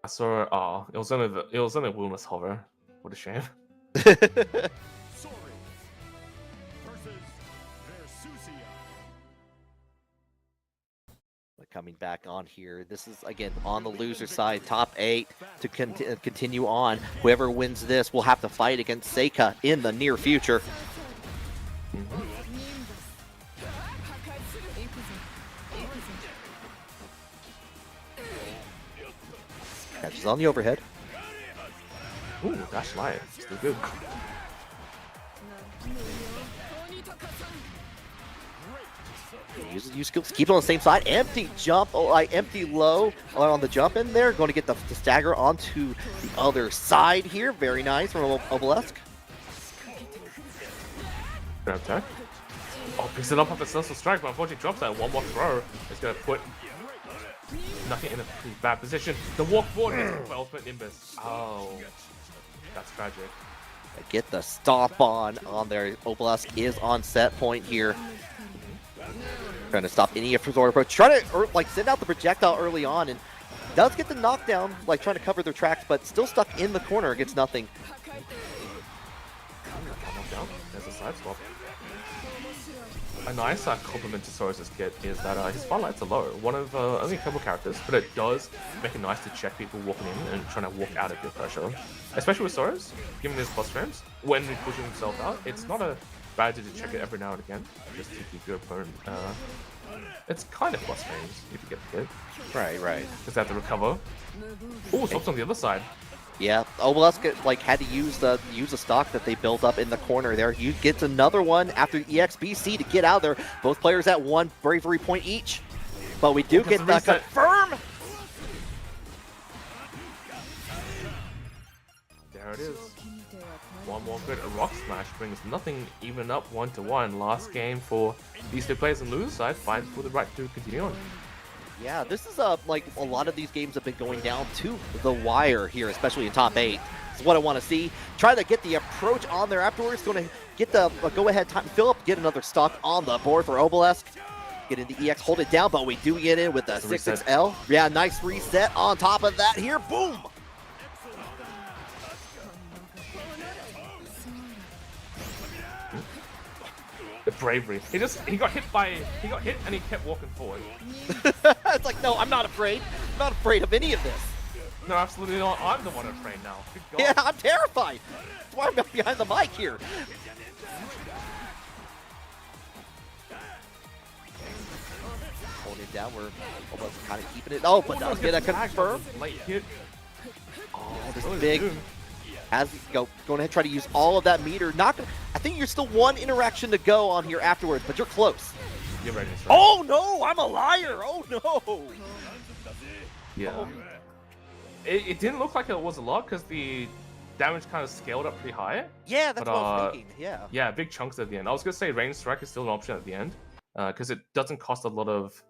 saw. Oh, it was only Wilness hover. What a shame. Coming back on here. This is, again, on the loser side, top 8 to continue on. Whoever wins this will have to fight against Seika in the near future. Catches on the overhead. Ooh, dash light. Still good. Uses skills, keep it on the same side. Empty jump, empty low on the jump in there. Going to get the stagger onto the other side here. Very nice from Obelisk. Grab attack. Oh, picks it up off the Celestial Strike, but unfortunately drops that. One more throw. It's going to put nothing in a pretty bad position. The walk forward hits the ultimate Nimbus. Oh, that's tragic. Get the stomp on there. Obelisk is on set point here. Trying to stop any sort of approach. Trying to send out the projectile early on, and does get the knockdown, like trying to cover their tracks, but still stuck in the corner against nothing. There's a side swap. A nice compliment to Sora's kit is that his spotlights are low. One of only a couple characters, but it does make it nice to check people walking in and trying to walk out of your pressure. Especially with Sora's, given his plus frames, when he pushes himself out, it's not a bad idea to check it every now and again, just to keep your opponent. It's kind of plus frames if you get the kit. Right. Because they have to recover. Oh, swaps on the other side. Yeah, Obelisk had to use the stock that they built up in the corner there. You get another one after EXBC to get out there. Both players at 1 bravery point each. But we do get the confirm. There it is. One more good. A rock smash brings nothing even up 1-1. Last game for these two players on the loser side, fight for the right to continue on. Yeah, this is like a lot of these games have been going down to the wire here, especially in top 8. This is what I want to see. Try to get the approach on there afterwards. Going to get the go-ahead time. Philip, get another stock on the board for Obelisk. Get in the EX, hold it down, but we do get in with the 6XL. Yeah, nice reset on top of that here. Boom! The bravery. He got hit and he kept walking forward. It's like, no, I'm not afraid. I'm not afraid of any of this. No, absolutely not. I'm the one afraid now. Good God. Yeah, I'm terrified. That's why I'm behind the mic here. Holding it down, we're almost kind of keeping it. Oh, but does get a confirm. Late hit. Oh, Oh, big. dude. As you go, going ahead, try to use all of that meter. Not gonna, I think you're still one interaction to go on here afterwards, but you're close. You're ready. Oh no, I'm a liar. Oh no. Yeah. Oh. It didn't look like it was a lot because the damage kind of scaled up pretty high. Yeah, that's But, what I was thinking. Yeah. Yeah, big chunks at the end. I was gonna say range strike is still an option at the end, because it doesn't cost a lot of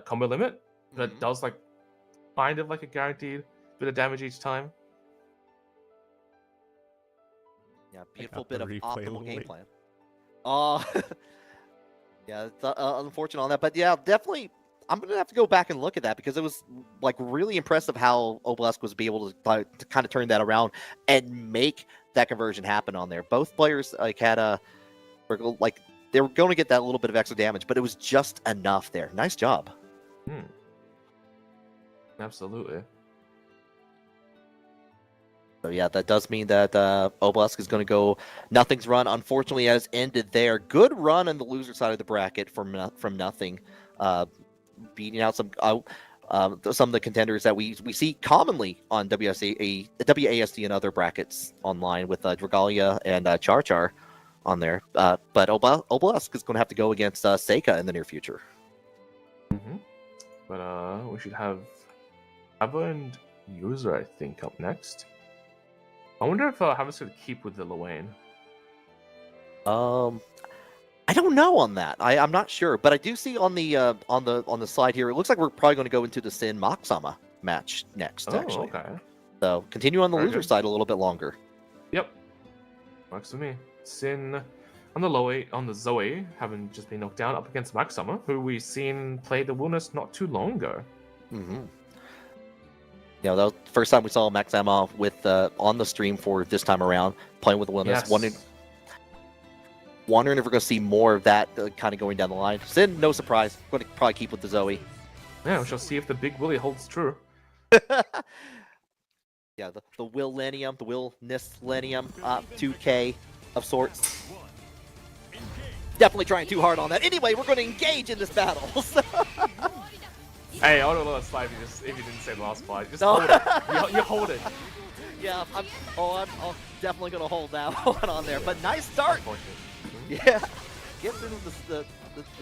combo limit, but it does like kind of like a guaranteed bit of damage each time. Yeah, beautiful the bit of replay a optimal little game late. plan. Oh, yeah, it's unfortunate on that, but yeah, definitely. I'm gonna have to go back and look at that because it was like really impressive how Obelisk was able to kind of turn that around and make that conversion happen on there. Both players like had like they were going to get that little bit of extra damage, but it was just enough there. Nice job. Absolutely. So yeah, that does mean that Obelisk is going to go. Nothing's run, unfortunately, has ended there. Good run on the loser side of the bracket from Nothing, beating out some of the contenders that we see commonly on WASD and other brackets online with Dragalia and Char on there. But Obelisk is going to have to go against Seika in the near future. But we should have Ava and User, I think, up next. I wonder if Hava's going to keep with the Luane. I don't know on that. I'm not sure, but I do see on the slide here. It looks like we're probably going to go into the Sin Maxama match next. Actually, okay. So continue on the Very loser good. side a little bit longer. Yep. Works for me. Sin on the Zoe, having just been knocked down up against Maxama, who we seen play the Wilderness not too long ago. Yeah, that was the first time we saw Maxama with on the stream for this time around, playing with the Wilderness. Yes. Wondering if we're going to see more of that kind of going down the line. Sin, no surprise. Going to probably keep with the Zoe. Yeah, we shall see if the Big Willie holds true. Yeah, the Will-lenium, the Will-ness-lenium 2K of sorts. Definitely trying too hard on that. Anyway, we're going to engage in this battle. Hey, I don't know that slide if you didn't say the last slide. Just No. hold it. You hold it. Yeah, I'm definitely going to hold that one on there. But nice start. Unfortunately. Yeah. Gets in the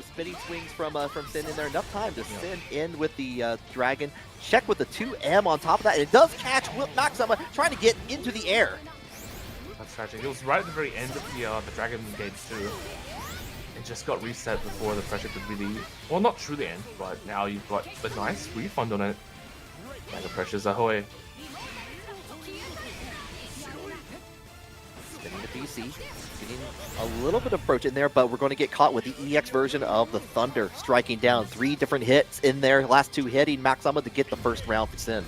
spinning swings from Sin in there. Enough time to Sin in with the Dragon. Check with the 2M on top of that. And it does catch Maxama trying to get into the air. That's tragic. It was right at the very end of the Dragon engage too. It just got reset before the pressure could really... Well, not truly end, but now you've got a nice refund on it. Mega Pressures ahoy. Spinning the PC. Getting a little bit of approach in there, but we're going to get caught with the EX version of the Thunder. Striking down 3 different hits in there. Last 2 hitting Maxama to get the first round for Sin.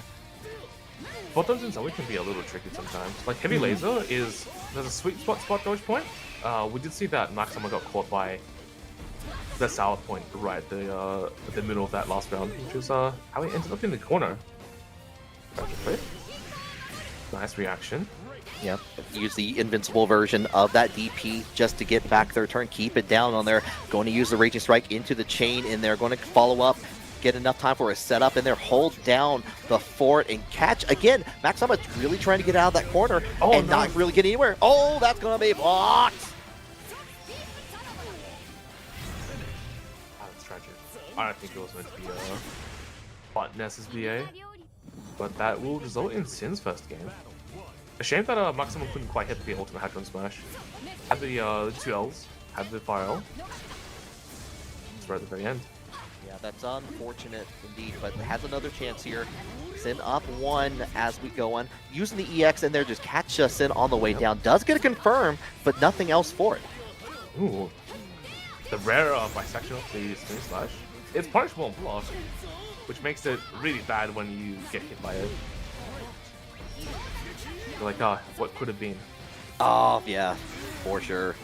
Bottoms and Zoe can be a little tricky sometimes. Like Heavy Laser there's a sweet spot dodge point. We did see that Maxama got caught by the sour point right at the middle of that last round, which is how he ended up in the corner. Nice reaction. Yeah, use the invincible version of that DP just to get back their turn, keep it down on there. Going to use the Raging Strike into the chain in there. Going to follow up, get enough time for a setup in there, hold down the fort and catch. Again, Maxama really trying to get out of that corner and not really getting anywhere. Oh, that's going to be blocked. Oh, that's tragic. I don't think it was meant to be bot Ness's BA, but that will result in Sin's first game. A shame that Maxima couldn't quite hit the ultimate Hadron Smash. Had the 2 Ls, had the fire L. It's right at the very end. Yeah, that's unfortunate indeed, but has another chance here. Sin up 1 as we go on. Using the EX in there, just catch Sin on the way down. Does get a confirm, but nothing else for it. Ooh. The rare bisection of the spinning slash. It's punishable on block, which makes it really bad when you get hit by it. You're like, what could have been? Oh, yeah, for sure.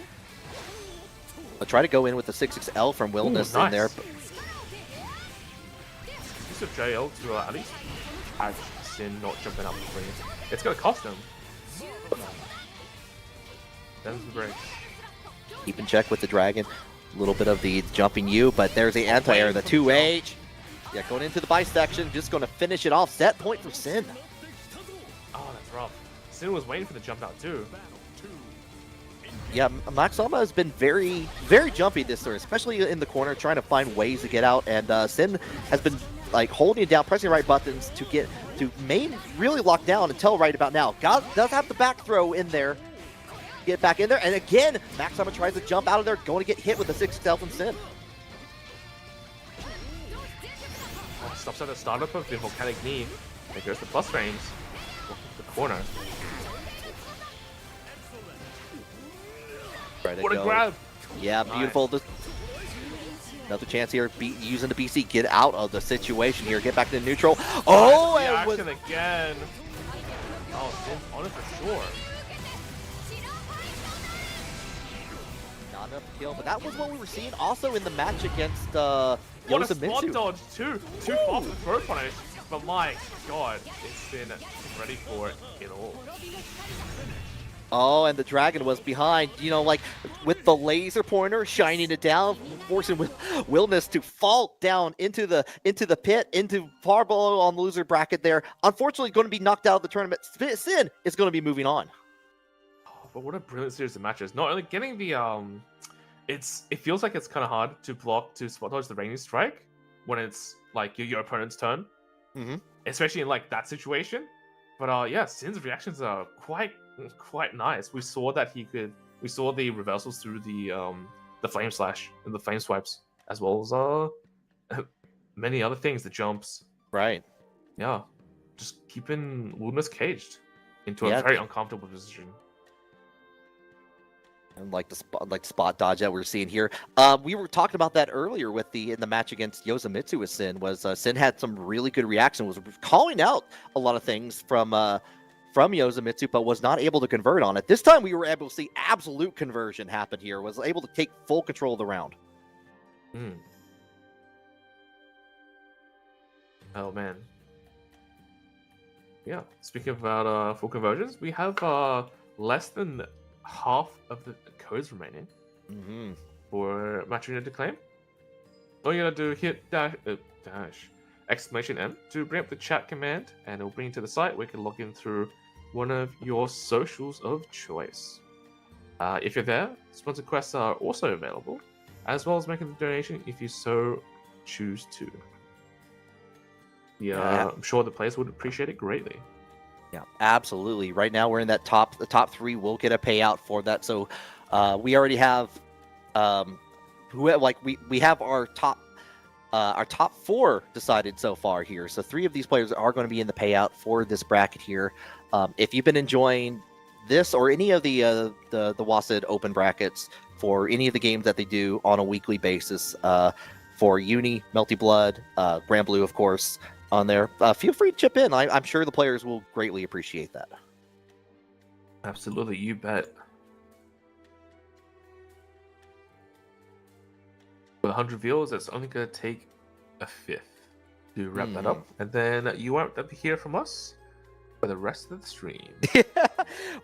I'll try to go in with the 6XL from Wilderness Ooh, nice. in there. Use of JL to at least catch Sin not jumping up the free. It's going to cost him. Them's the breaks. Keep in check with the Dragon. A little bit of the jumping U, but there's the anti-air, the 2H. Yeah, going into the bisection, just going to finish it off. Set point for Sin. Oh, that's rough. Sin was waiting for the jump out too. Yeah, Maxama has been very, very jumpy this turn, especially in the corner, trying to find ways to get out. And Sin has been like holding it down, pressing the right buttons to really lock down until right about now. Does have the back throw in there, get back in there, and again, Maxama tries to jump out of there, going to get hit with the 6,000 Sin. Oh, stops at the startup of the volcanic knee. There goes the plus frames. The corner. What a grab! Yeah, beautiful. Nice. Another chance here, using the BC, get out of the situation here, get back to neutral. Oh, and action again. Oh, Sin's on it for sure. Not enough to kill, but that was what we were seeing also in the match against What a spot Yosamitsu. dodge too. Too far for the throw punish, but my god, it's been ready for it all. Oh, and the dragon was behind, you know, like with the laser pointer shining it down, forcing Wilness to fall down into the pit, into far below on the loser bracket there. Unfortunately, going to be knocked out of the tournament. Sin is going to be moving on. Oh, but what a brilliant series of matches! Not only getting the it feels like it's kind of hard to spot dodge the rainy strike when it's like your opponent's turn, especially in like that situation. But yeah, Sin's reactions are quite nice. We saw that we saw the reversals through the flame slash and the flame swipes, as well as many other things, the jumps. Right. Yeah. Just keeping Wilderness caged into a very uncomfortable position. And like the spot dodge that we're seeing here. We were talking about that earlier in the match against Yosamitsu with Sin. Sin had some really good reaction, was calling out a lot of things from Yosamitsu, but was not able to convert on it. This time we were able to see absolute conversion happen here, was able to take full control of the round. Oh man. Yeah, speaking about full conversions, we have less than half of the codes remaining for Match Arena to claim. All you gotta do, hit dash exclamation M to bring up the chat command, and it'll bring you to the site where you can log in through one of your socials of choice. If you're there, sponsor quests are also available, as well as making the donation if you so choose to. Yeah, I'm sure the players would appreciate it greatly. Yeah, absolutely. Right now we're in that the top three will get a payout for that. So we already have we have our top four decided so far here. So 3 of these players are going to be in the payout for this bracket here. If you've been enjoying this or any of the WASD open brackets for any of the games that they do on a weekly basis, for Uni, Melty Blood, Granblue, of course, on there, feel free to chip in. I'm sure the players will greatly appreciate that. Absolutely, you bet. With 100 viewers, it's only going to take a fifth to wrap that up, and then you won't have to hear from us for the rest of the stream.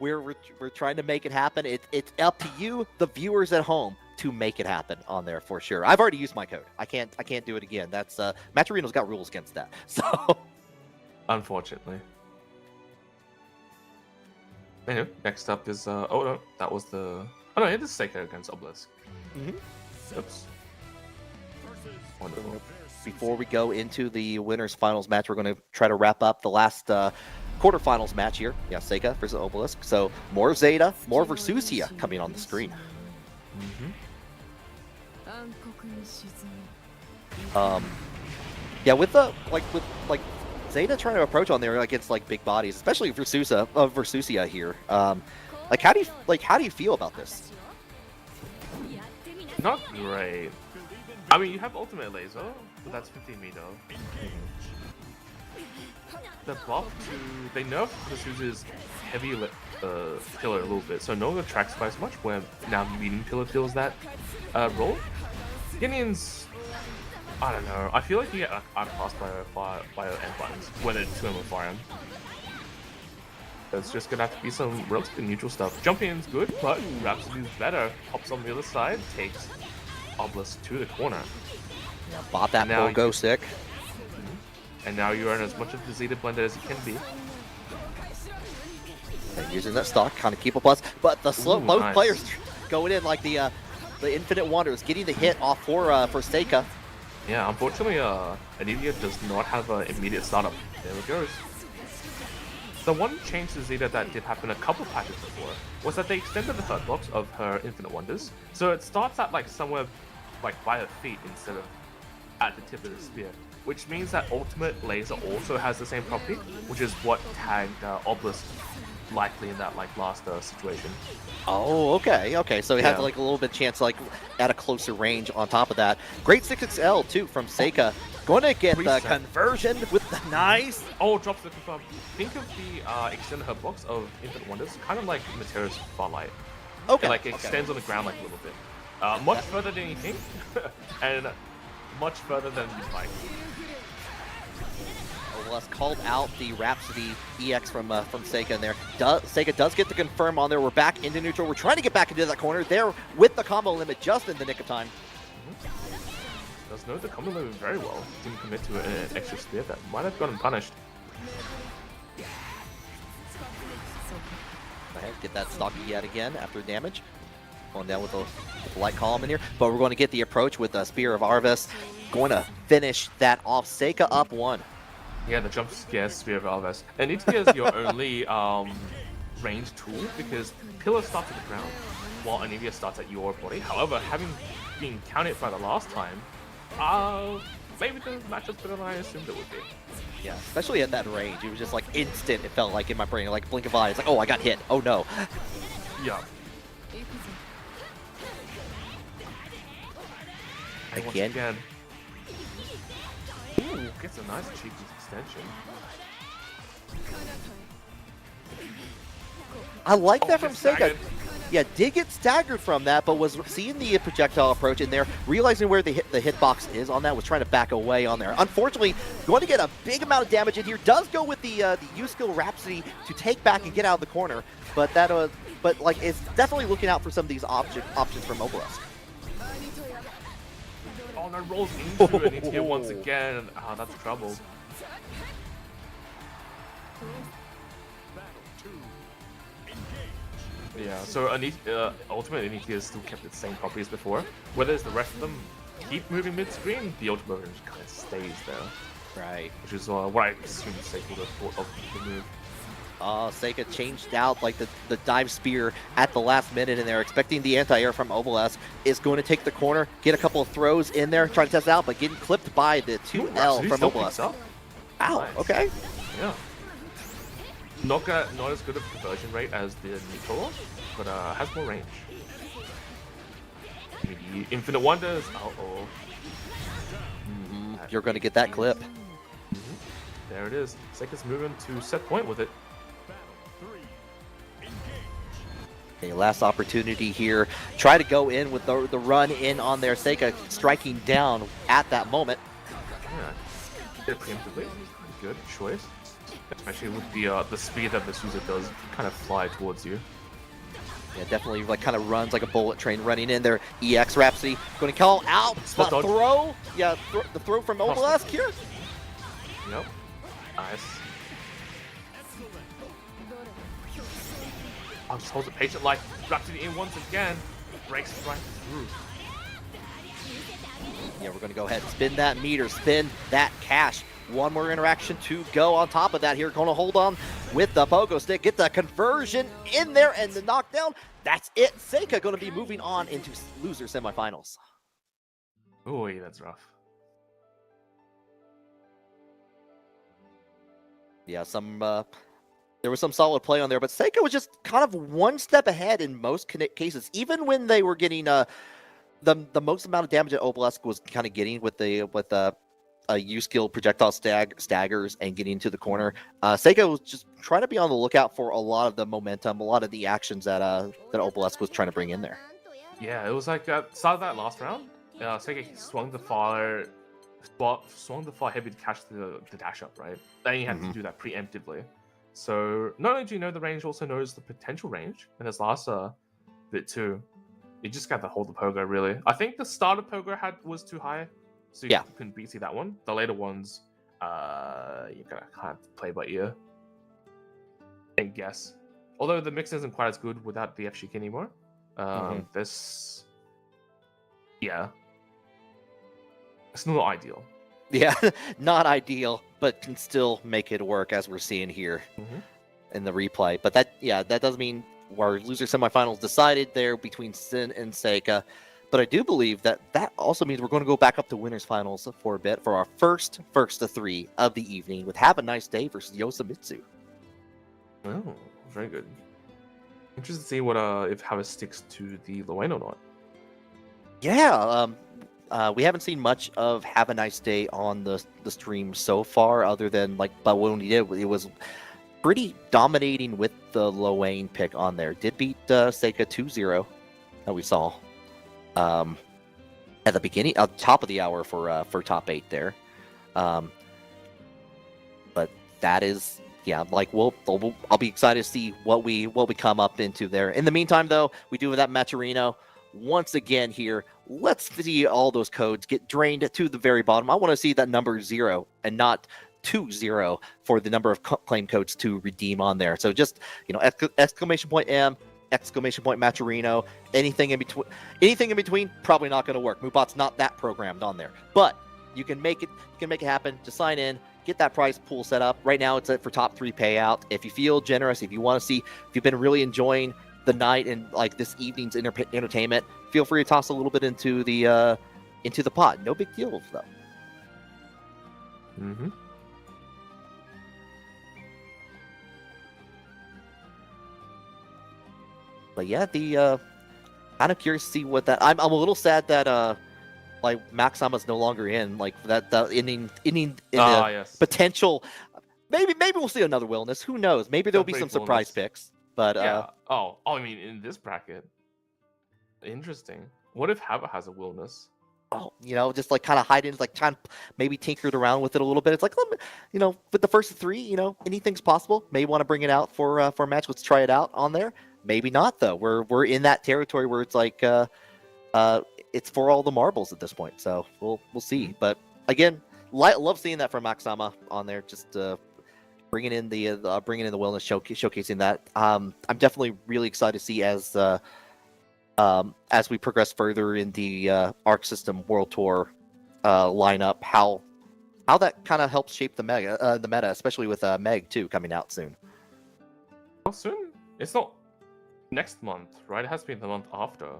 we're trying to make it happen. It's up to you, the viewers at home, to make it happen on there for sure. I've already used my code. I can't do it again. That's Match Arena's got rules against that. So unfortunately. Anyway, next up is oh no, it is Seiko against Obelisk. Oops. Wonderful. Before we go into the winners finals match, we're going to try to wrap up the last quarterfinals match here. Yeah, Seika versus Obelisk. So more Zeta, more Versusia coming on the screen. Yeah, with Zeta trying to approach on there against like big bodies, especially Versusia here. Like how do you feel about this? Not great. I mean, you have ultimate laser, but that's 15 meter. The buff to they nerfed Versusia's heavy pillar a little bit, so no longer tracks quite as much. Where now medium pillar fills that role. Guineans, I don't know. I feel like you get outclassed by end buttons, whether it's 2M or 5M. It's just gonna have to be some relatively neutral stuff. Jumping in's good, but Rhapsody's better. Hops on the other side, takes Obelisk to the corner. Yeah, bought that full go sick. And now you earn as much of the Zeta blended as you can be. And using that stock, kind of keep a plus, but the slow, Ooh, both nice. players going in like the Infinite Wanderers, getting the hit off for Seika. Yeah, unfortunately, Anivia does not have an immediate startup. There it goes. The one change to Zeta that did happen a couple patches before was that they extended the hurt box of her Infinite Wonders, so it starts at like somewhere like by her feet instead of at the tip of the spear, which means that Ultimate Laser also has the same property, which is what tagged Obelisk likely in that like last situation. Oh, okay. So he has Yeah. like a little bit chance like at a closer range on top of that. Great 6XL too from Seika. Going to get the Reset. conversion with the nice. Oh, drops the confirm. Think of the extended hurt box of Infinite Wonders, kind of like Mateo's Farlight. Okay. It like extends on the ground like a little bit. Much further than you think, and much further than you'd like. Obelisk called out the Rhapsody EX from Seika in there. Seika does get the confirm on there. We're back into neutral. We're trying to get back into that corner there with the combo limit just in the nick of time. Does know the combo limit very well. Didn't commit to an extra spear that might have gotten punished. Go ahead, get that stock yet again after damage. Going down with the light column in here. But we're going to get the approach with the Spear of Arvis. Going to finish that off. Seika up 1. Yeah, the jump scare Spear of Alves. And it is your only range tool because Pillar starts at the ground while Anivia starts at your body. However, having been counted by the last time, maybe the matchup's better than I assumed it would be. Yeah, especially at that range. It was just like instant, it felt like in my brain. Like blink of eye. It's like, oh, I got hit. Oh no. Yeah. And once Again. again. Ooh, gets a nice cheeky extension. I like that Oh, from gets Seika. staggered. Yeah, did get staggered from that, but was seeing the projectile approach in there, realizing where the hitbox is on that, was trying to back away on there. Unfortunately, going to get a big amount of damage in here. Does go with the U-Skill Rhapsody to take back and get out of the corner, but that like it's definitely looking out for some of these options from Obelisk. Oh no, rolls into Anivia once again. Ah, that's trouble. Yeah, so Ultimate Anivia has still kept its same properties before. Whereas the rest of them keep moving mid-screen, the Ultimate version just kind of stays there. Right. Which is what I assume Seika would have thought of the move. Seika changed out like the dive spear at the last minute in there, expecting the anti-air from Obelisk. Is going to take the corner, get a couple of throws in there, trying to test it out, but getting clipped by the 2L Rhapsody from still Obelisk. picks up. Ow, Nice. okay. Yeah. Not as good of a conversion rate as the neutral, but has more range. Maybe Infinite Wonders. Uh-oh. You're going to get that clip. There it is. Seika's moving to set point with it. Okay, last opportunity here. Try to go in with the run in on there. Seika striking down at that moment. Yeah. Did it preemptively. Pretty good choice. Especially with the speed that this user does kind of fly towards you. Yeah, definitely like kind of runs like a bullet train running in there. EX Rhapsody going to call out the Spot dodge. throw. Yeah, the throw from Obelisk here. Yep. Nice. I'll just hold it patient like Rhapsody in once again. Breaks right through. Yeah, we're going to go ahead and spin that meter, spin that cash. One more interaction to go on top of that here. Going to hold on with the pogo stick, get the conversion in there and the knockdown. That's it. Seika going to be moving on into loser semifinals. Oh, yeah, that's rough. Yeah, there was some solid play on there, but Seika was just kind of one step ahead in most cases. Even when they were getting the most amount of damage that Obelisk was kind of getting with the U-Skill projectile staggers and getting to the corner, Seika was just trying to be on the lookout for a lot of the momentum, a lot of the actions that Obelisk was trying to bring in there. Yeah, it was like start of that last round. Seika swung the far heavy to catch the dash up, right? Then you had to do that preemptively. So not only do you know the range, also knows the potential range in this last bit too. You just got to hold the pogo really. I think the start of pogo was too high, so you couldn't BT that one. The later ones, you're gonna kind of play by ear and guess. although the mix isn't quite as good without the FGK anymore. This, yeah, it's not ideal. Yeah, not ideal, but can still make it work as we're seeing here in the replay. But that does mean our loser semifinals decided there between Sin and Seika. But I do believe that also means we're going to go back up to winners finals for a bit for our first of 3 of the evening with Have a Nice Day versus Yosamitsu. Oh, very good. Interested to see what if how it sticks to the Luane or not. Yeah, we haven't seen much of Have a Nice Day on the stream so far, other than but when we did, it was pretty dominating with the Luane pick on there. Did beat Seika 2-0 that we saw at the beginning, top of the hour for top 8 there. But that is, yeah, I'll be excited to see what we come up into there. In the meantime, though, we do have that Maturino once again here. Let's see all those codes get drained to the very bottom. I want to see that number 0 and not 2-0 for the number of claim codes to redeem on there. So just, exclamation point M, exclamation point Maturino, anything in between, probably not going to work. Moobot's not that programmed on there, but you can make it happen. Just sign in, get that prize pool set up. Right now it's for top 3 payout. If you feel generous, if you want to see, if you've been really enjoying the night and this evening's entertainment, feel free to toss a little bit into the pot. No big deal though. But yeah, the kind of curious to see what that. I'm a little sad that Maxama's no longer in. That ending in yes. Potential. Maybe we'll see another Wellness. Who knows? Maybe there'll be some surprise picks. But yeah. I mean, in this bracket, interesting. What if Hava has a Wellness? Oh, just kind of hide in, trying maybe tinkered around with it a little bit. It's with the first of 3, anything's possible. Maybe want to bring it out for a match. Let's try it out on there. Maybe not though. We're in that territory where it's it's for all the marbles at this point. So we'll see. But again, love seeing that from Maxama on there. Just bringing in the wellness showcasing that. I'm definitely really excited to see as we progress further in the Arc System World Tour lineup, how that kind of helps shape the meta, especially with Meg too coming out soon. How soon? It's not next month, right? It has to be the month after.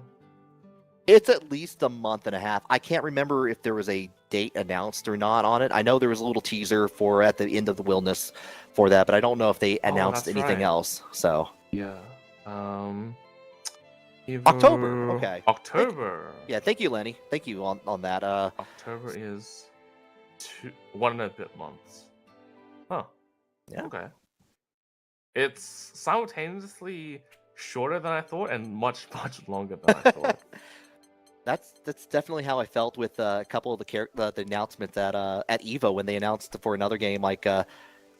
It's at least a month and a half. I can't remember if there was a date announced or not on it. I know there was a little teaser for at the end of the Wellness for that, but I don't know if they announced anything else. So yeah, October. Okay, October. Thank you, Lenny. Thank you on that. October is 1 and a bit months. Huh. Yeah. Okay. It's simultaneously shorter than I thought and much longer than I thought. That's definitely how I felt with a couple of the announcements at EVO when they announced for another game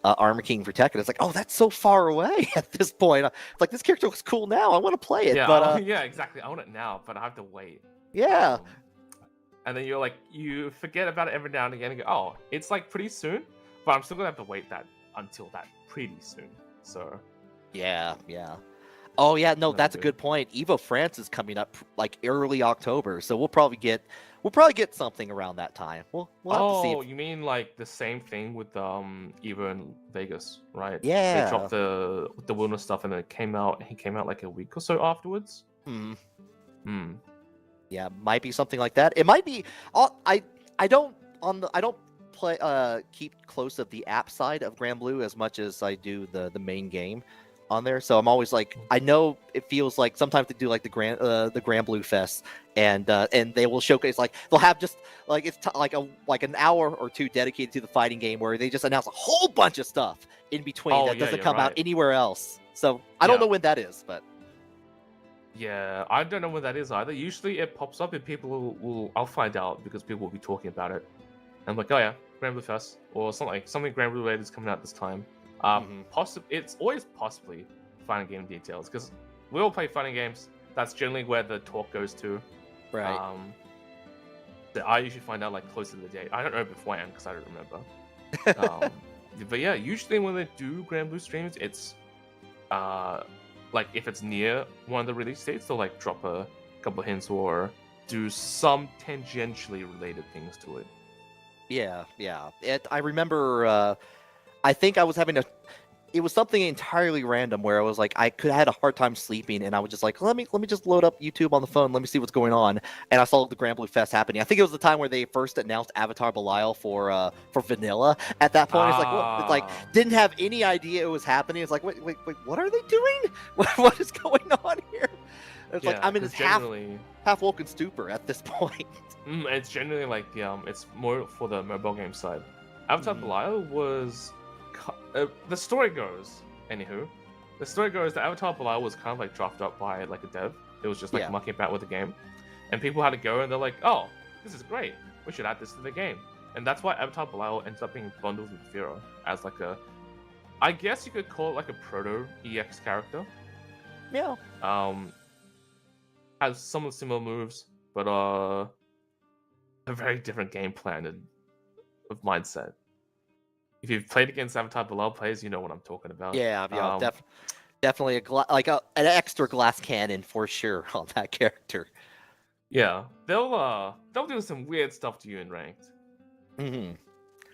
Armor King for Tekken. It's oh, that's so far away at this point. It's this character looks cool now. I want to play it. Yeah, but yeah, exactly. I want it now, but I have to wait. Yeah. And then you forget about it every now and again and go, oh, it's pretty soon, but I'm still gonna have to wait until that pretty soon. So. Yeah. Oh yeah, no, that's a good point. EVO France is coming up early October, so we'll probably get something around that time. We'll have to see. Oh, you mean the same thing with EVO in Vegas, right? Yeah. They dropped the wilderness stuff and then he came out a week or so afterwards. Yeah, might be something like that. It might be. I don't play keep close of the app side of Granblue as much as I do the main game on there, so I'm always I know it feels sometimes they do the Granblue Fest and they will showcase they'll have just it's an hour or 2 dedicated to the fighting game where they just announce a whole bunch of stuff in between that doesn't come out anywhere else. So I don't know when that is, but yeah, I don't know when that is either. Usually it pops up and people will I'll find out because people will be talking about it. And I'm oh yeah, Granblue Fest or something Granblue related is coming out this time. It's always possibly fighting game details because we all play fighting games. That's generally where the talk goes to. Right. So I usually find out closer to the date. I don't know beforehand because I don't remember. But yeah, usually when they do Granblue streams, it's like if it's near one of the release dates, they'll like drop a couple hints or do some tangentially related things to it. Yeah. I remember. I think I was having a. It was something entirely random where I was like, I had a hard time sleeping, and I was just like, let me just load up YouTube on the phone, let me see what's going on, and I saw the Granblue Fest happening. I think it was the time where they first announced Avatar Belial for vanilla. At that point, it's like, what? It's like, didn't have any idea it was happening. It's like, wait, what are they doing? What is going on here? It's like I'm in this half woken stupor at this point. It's generally like it's more for the mobile game side. Avatar Belial was. The story goes that Avatar Belial was kind of like drafted up by like a dev. It was just like mucking about with the game, and people had to go and they're like, oh, this is great, we should add this to the game. And that's why Avatar Belial ends up being bundled with Firo as like a, I guess you could call it like a proto EX character. Yeah. Has some of the similar moves, but a very different game plan and of mindset. If you've played against Avatar Belial players, you know what I'm talking about. Yeah, definitely an extra glass cannon for sure on that character. Yeah, they'll do some weird stuff to you in ranked. Mm-hmm.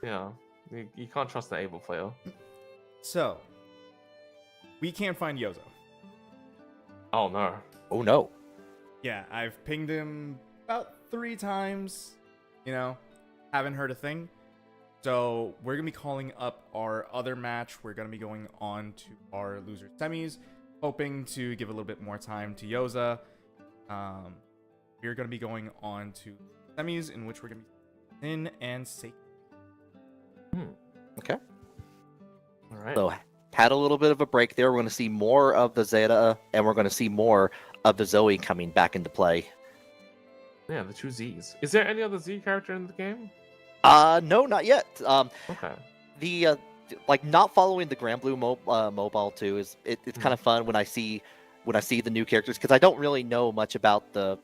Yeah, you can't trust the able player. So, we can't find Yozo. Oh no. Oh no. Yeah, I've pinged him about 3 times. Haven't heard a thing. So we're going to be calling up our other match. We're going to be going on to our loser semis, hoping to give a little bit more time to Yoza. We're going to be going on to semis, in which we're going to be Sin and Seika. Okay. All right. So had a little bit of a break there. We're going to see more of the Zeta, and we're going to see more of the Zoe coming back into play. Yeah, the 2 Zs. Is there any other Z character in the game? No, not yet. Okay. The like not following the Granblue mobile too is it's kind of fun when I see the new characters, because I don't really know much about the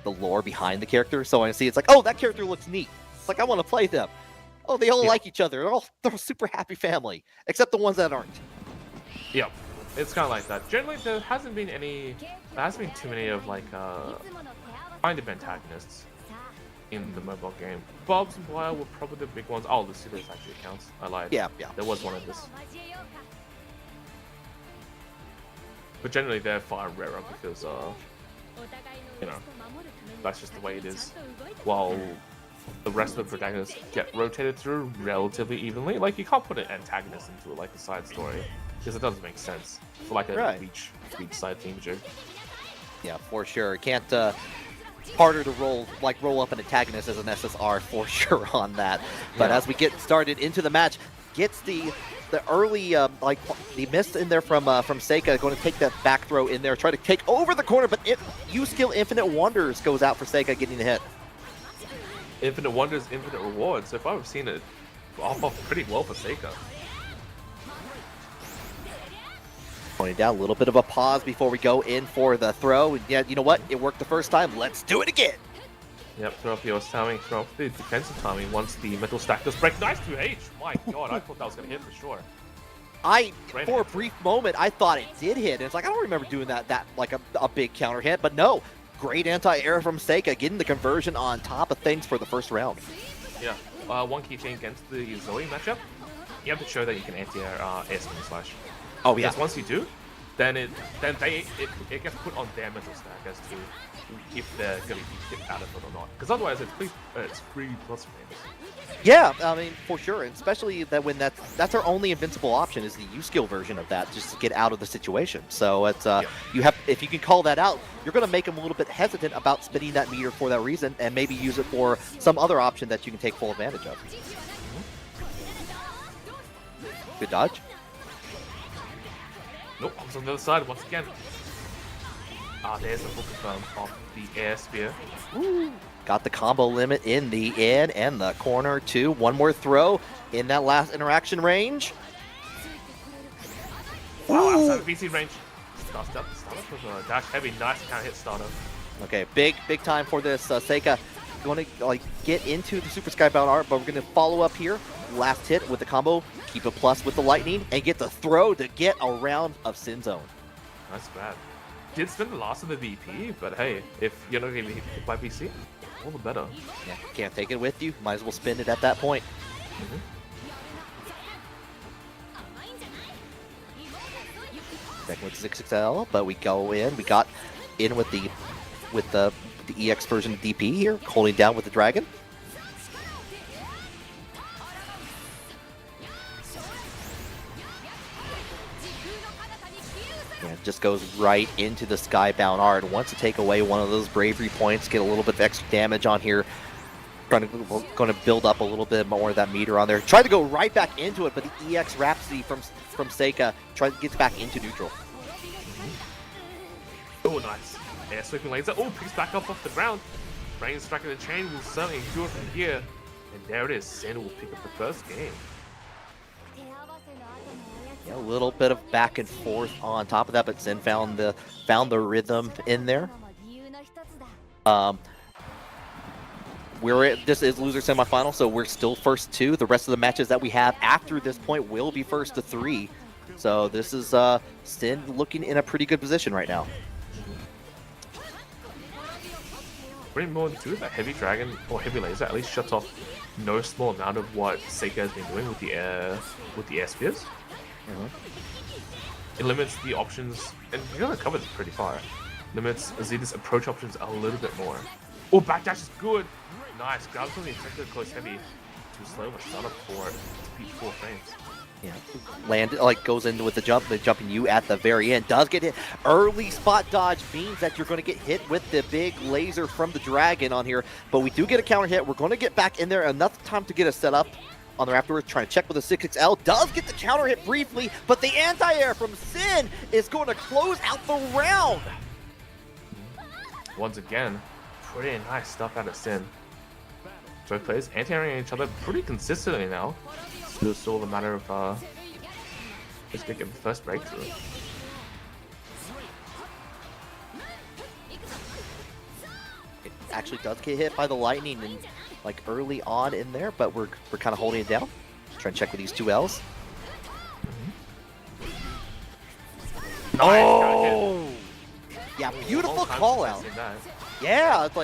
lore behind the character. So when I see it's like, oh, that character looks neat. It's like I want to play them. Oh, they all like each other. They're a super happy family, except the ones that aren't. Yep. It's kind of like that. Generally, there hasn't been too many of like kind of antagonists in the mobile game. Bobs and Belial were probably the big ones. Oh, this actually counts. I lied. Yeah. There was one of this. But generally they're far rarer because, that's just the way it is. While the rest of the protagonists get rotated through relatively evenly. Like, you can't put an antagonist into like a side story because it doesn't make sense for like a reach side theme jig. Yeah, for sure. Can't harder to roll up an antagonist as an SSR for sure on that. But as we get started into the match, gets the early the mist in there from Seika, going to take that back throw in there, try to take over the corner, but U-Skill Infinite Wonders goes out for Seika, getting the hit. Infinite Wonders, Infinite Rewards. So if I've seen it off pretty well for Seika. Pointing down, a little bit of a pause before we go in for the throw. And yeah, you know what? It worked the first time. Let's do it again. Yep, throw up your timing, throw up the defensive timing once the metal stack does break. Nice 2H! My god, I thought that was going to hit for sure. For a brief moment, I thought it did hit. And it's like, I don't remember doing that like a big counter hit. But no, great anti-air from Seika, getting the conversion on top of things for the first round. Yeah, one key thing against the Zoe matchup, you have to show that you can anti-air air spin slash. Oh yeah. Because once you do, then it gets put on their mental stack as to if they're going to be hit out of it or not. Because otherwise, it's free plus frames. Yeah, I mean, for sure, and especially that when that's our only invincible option is the U-Skill version of that, just to get out of the situation. So it's if you can call that out, you're going to make them a little bit hesitant about spinning that meter for that reason, and maybe use it for some other option that you can take full advantage of. Good dodge. Nope, comes on the other side once again. There's the full confirm off the air spear. Ooh. Got the combo limit in the in and the corner too. One more throw in that last interaction range. Wow, outside of VC range. Startup with a dash heavy, nice kind of hit startup. Okay, big time for this. Seika going to get into the Super Skybound art, but we're going to follow up here. Last hit with the combo, keep a plus with the lightning, and get the throw to get a round of Sin Zone. Nice grab. Did spend the last of the VP, but hey, if you're not going to get hit by BC, all the better. Yeah, can't take it with you. Might as well spin it at that point. Second with 6XL, but we go in. We got in with the EX version of DP here, holding down with the dragon. Yeah, just goes right into the Skybound Art. Wants to take away one of those bravery points, get a little bit of extra damage on here. Going to build up a little bit more of that meter on there. Tried to go right back into it, but the EX Rhapsody from Seika gets back into neutral. Oh, nice. Yeah, sweeping laser. Oh, picks back up off the ground. Rain striking the chain will certainly do it from here. And there it is. Sin will pick up the first game. Yeah, a little bit of back and forth on top of that, but Sin found the rhythm in there. This is loser semifinal, so we're still first 2. The rest of the matches that we have after this point will be first to 3. So this is Sin looking in a pretty good position right now. Pretty more too, that heavy dragon or heavy laser at least shuts off no small amount of what Seika has been doing with the air spears. It limits the options, and you're gonna cover this pretty far. Limits Azita's approach options a little bit more. Oh, backdash is good. Nice. Grabs from the effective close heavy. Too slow of a startup for it to beat 4 frames. Yeah, goes in with the jumping you at the very end. Does get hit. Early spot dodge means that you're going to get hit with the big laser from the dragon on here. But we do get a counter hit. We're going to get back in there enough time to get a set up on there afterwards. Trying to check with the 6XL. Does get the counter hit briefly, but the anti-air from Sin is going to close out the round. Once again, pretty nice stuff out of Sin. Both players anti-airing each other pretty consistently now. It's all a matter of just getting the first breakthrough. It actually does get hit by the lightning and early on in there, but we're kind of holding it down. Trying to check with these 2 Ls. Oh! Yeah, beautiful call out. Yeah, it's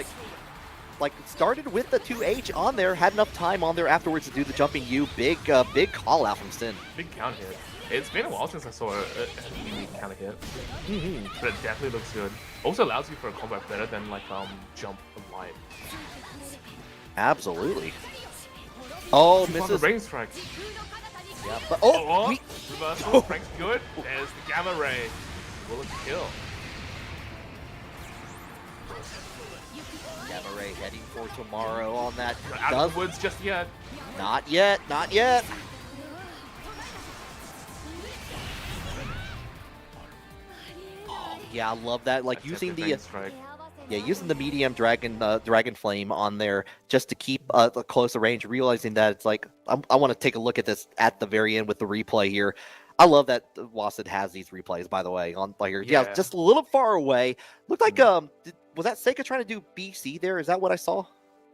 like started with the 2H on there, had enough time on there afterwards to do the jumping U. Big call out from Sin. Big counter hit. It's been a while since I saw a unique counter hit, but it definitely looks good. Also allows you for a combat better than jump and light. Absolutely. Oh, misses. The ring strike. Yeah, but reversal. Frank's good. There's the gamma ray. Will it kill? Gamma ray heading for tomorrow on that. Not out of the woods just yet. Not yet. Not yet. Oh, yeah, I love that. Using the medium dragon flame on there just to keep a closer range. Realizing that it's I want to take a look at this at the very end with the replay here. I love that WASD has these replays, by the way, on here. Yeah, just a little far away. Looked like was that Seika trying to do BC there? Is that what I saw?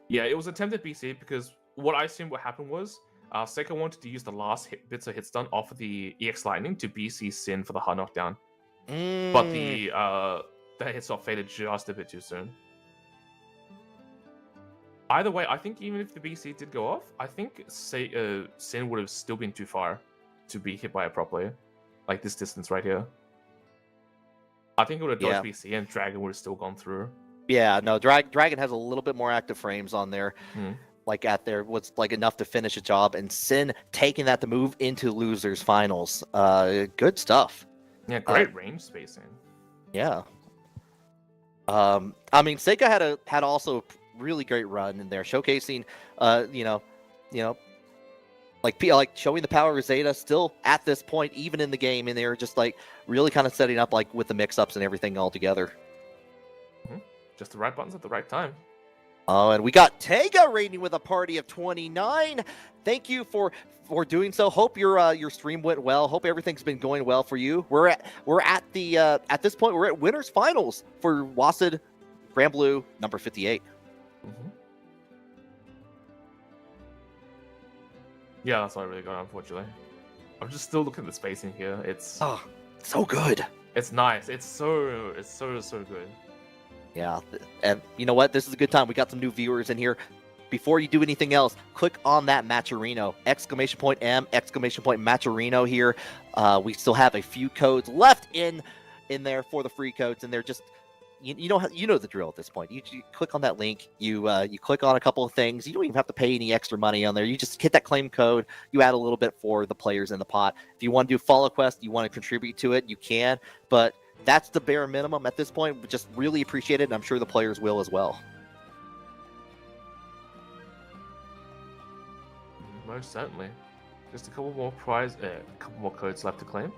Yeah, it was attempted BC because what I assumed what happened was Seika wanted to use the last bits of hit stun off of the EX Lightning to BC Sin for the hard knockdown. But the hit stop faded just a bit too soon. Either way, I think even if the BC did go off, I think Sin would have still been too far to be hit by it properly. Like this distance right here. I think it would have dodged BC and Dragon would have still gone through. Yeah, no, Dragon has a little bit more active frames on there. At there was enough to finish a job, and Sin taking that to move into losers finals. Good stuff. Yeah, great range spacing. Yeah. I mean, Seika had also a really great run in there, showcasing showing the power of Zeta still at this point, even in the game, and they're just really kind of setting up with the mix-ups and everything all together. Just the right buttons at the right time. Oh, and we got Tega rating with a party of 29. Thank you for doing so. Hope your stream went well. Hope everything's been going well for you. We're at this point we're at winners finals for WASD Granblue number 58. Yeah, that's all I really got, unfortunately. I'm just still looking at the spacing here. It's so good. It's nice. It's so good. Yeah, and you know what? This is a good time. We got some new viewers in here. Before you do anything else, click on that Matcherino, !M, Matcherino here. We still have a few codes left in there for the free codes, and they're just, you know the drill at this point. You click on that link, you click on a couple of things. You don't even have to pay any extra money on there. You just hit that claim code. You add a little bit for the players in the pot. If you want to do follow quest, you want to contribute to it, you can, but that's the bare minimum at this point. We just really appreciate it, and I'm sure the players will as well. Most certainly. Just a couple more codes left to claim.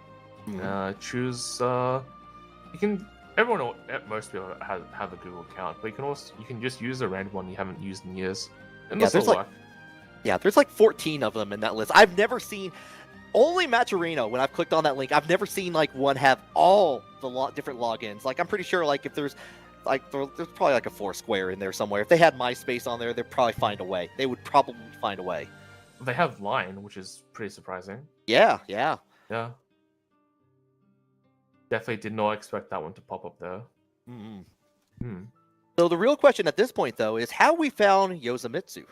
Choose. You can. Everyone, most people have a Google account, but you can just use a random one you haven't used in years. And Yeah, there's like 14 of them in that list. I've never seen. Only Matcherino, when I've clicked on that link, I've never seen like one have all the different logins. Like I'm pretty sure like if there's probably like a Foursquare in there somewhere. If they had MySpace on there, they'd probably find a way. They would probably find a way. They have Line, which is pretty surprising. Yeah. Definitely did not expect that one to pop up there. So the real question at this point, though, is how we found Yosamitsu.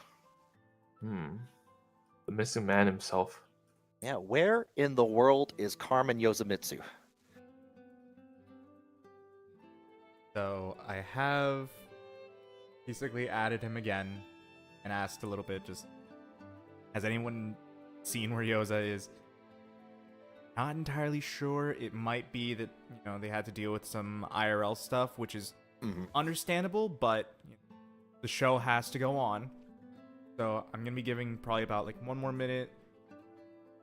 The missing man himself. Yeah, where in the world is Carmen Yosamitsu? So I have basically added him again and asked a little bit, just, has anyone seen where Yosa is? Not entirely sure. It might be that, they had to deal with some IRL stuff, which is understandable, but the show has to go on. So I'm going to be giving probably about like 1 more minute,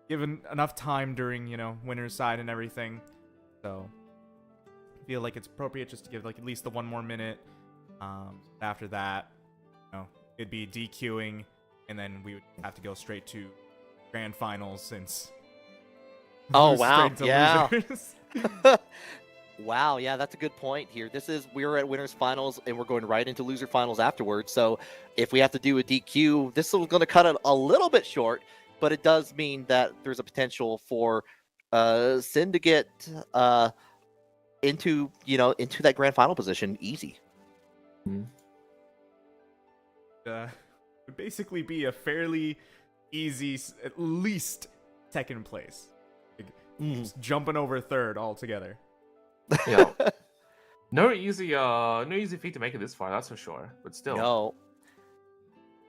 given enough time during, winner's side and everything. So I feel like it's appropriate just to give like at least the 1 more minute. After that, it'd be DQing, and then we would have to go straight to grand finals since... Oh, wow. Yeah. Wow. Yeah, that's a good point here. We're at winners finals and we're going right into loser finals afterwards. So if we have to do a DQ, this is going to cut it a little bit short, but it does mean that there's a potential for Sin to get into that grand final position easy. Would basically be a fairly easy, at least second place. Just jumping over third altogether. Yeah. No easy feat to make it this far, that's for sure. But still. No.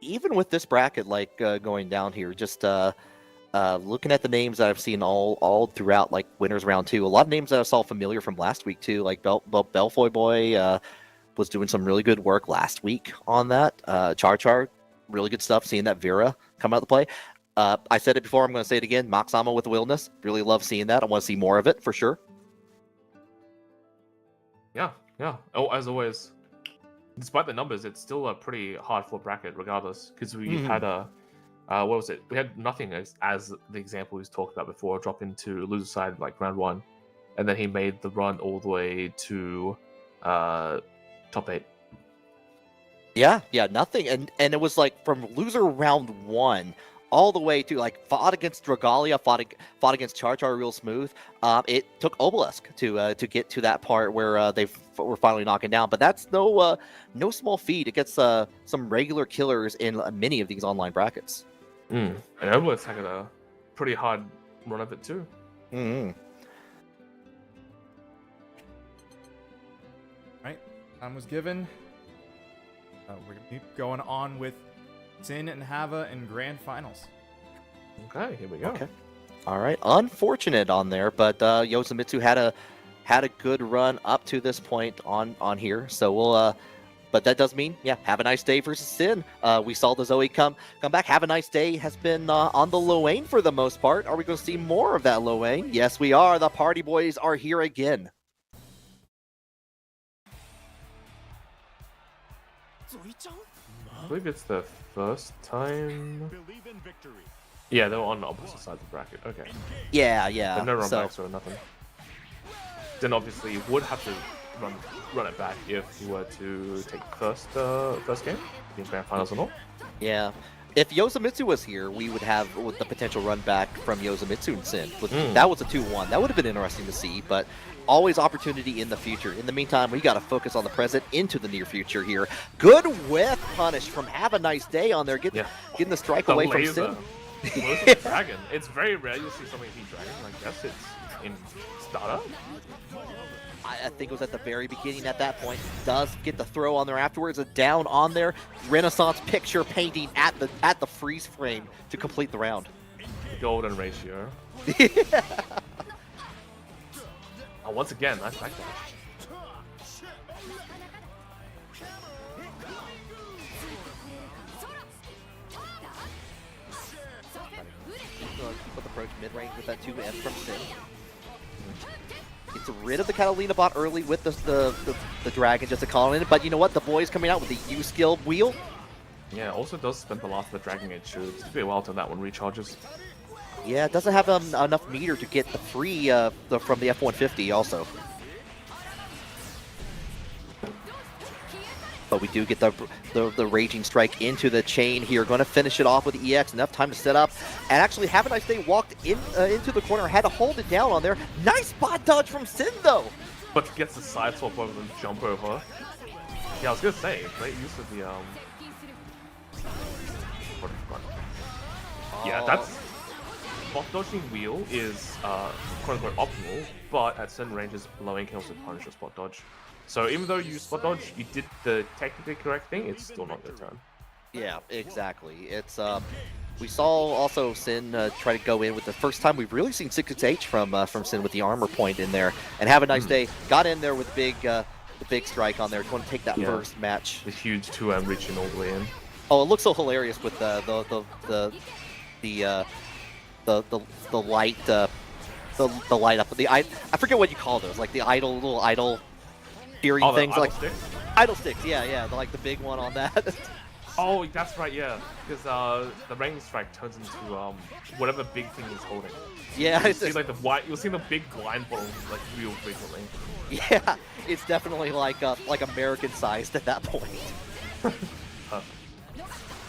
Even with this bracket, going down here, just looking at the names that I've seen all throughout, like winners round 2, a lot of names that I saw familiar from last week too, like Belfoy Boy was doing some really good work last week on that. Char, really good stuff. Seeing that Vera come out to play. I said it before, I'm going to say it again. Maxama with Wilderness. Really love seeing that. I want to see more of it, for sure. Yeah. Oh, as always, despite the numbers, it's still a pretty hard-fought bracket, regardless. Because we had what was it? We had nothing as the example we talked about before, drop into loser side like round 1. And then he made the run all the way to top 8. Yeah, nothing. And it was like from loser round 1 all the way to fought against Dragalia, fought against Char real smooth. It took Obelisk to get to that part where they were finally knocking down. But that's no small feat. It gets some regular killers in many of these online brackets. And Obelisk had a pretty hard run of it too. Right, time was given. We're gonna keep going on with Sin and Hava in grand finals. Okay, here we go. Okay. All right. Unfortunate on there, but Yosamitsu had a good run up to this point on here. So we'll but that does mean, Have a Nice Day versus Sin. We saw the Zoe come back. Have a Nice Day has been on the Loane for the most part. Are we going to see more of that Loane? Yes, we are. The Party Boys are here again. I believe it's the first time. Yeah, they were on the opposite side of the bracket. Okay. Yeah. But no run backs or nothing. Then obviously you would have to run it back if you were to take the first game, the grand finals and all. Yeah. If Yosamitsu was here, we would have the potential run back from Yosamitsu and Sin. That was a 2-1. That would have been interesting to see, but always opportunity in the future. In the meantime, we got to focus on the present into the near future here. Good whiff punish from Have a Nice Day on there, getting the strike away from Sin. Dragon. It's very rare you see somebody beat Dragon. I guess it's in startup. I think it was at the very beginning at that point. Does get the throw on there afterwards. A down on there. Renaissance picture painting at the freeze frame to complete the round. Golden ratio. Oh, once again, nice back dash. Put the approach mid-range with that 2M from Sin. Gets rid of the Catalina bot early with the dragon just to call in it, but you know what? The boy's coming out with the U-skill wheel. Yeah, also does spend the last of the Dragon Age should be a while till that one recharges. Yeah, it doesn't have enough meter to get the free from the F-150 also. But we do get the Raging Strike into the chain here. Going to finish it off with EX. Enough time to set up. And actually, Have a Nice Day walked into the corner. Had to hold it down on there. Nice spot dodge from Sin, though. But gets the side swap over the jump over. Yeah, I was going to say, great use of the... Yeah, that's... Spot dodging wheel is quote-unquote optional, but at certain ranges, blowing can also punish a spot dodge. So even though you spot dodge, you did the technically correct thing, it's still not your turn. Yeah, exactly. It's we saw also Sin try to go in with the first time we've really seen 6H from Sin with the armor point in there, and Have a Nice Day got in there with the big strike on there. Going to take that first match. The huge 2M reaching all the way in. Oh, it looks so hilarious with the light the light up. I forget what you call those, like the little idle steering things, like sticks? idle sticks. Yeah, like the big one on that. Oh, that's right, yeah. Because the Raging Strike turns into whatever big thing he's holding. Yeah, you'll see like you'll see the big blind ball like real frequently. Yeah, it's definitely like American sized at that point.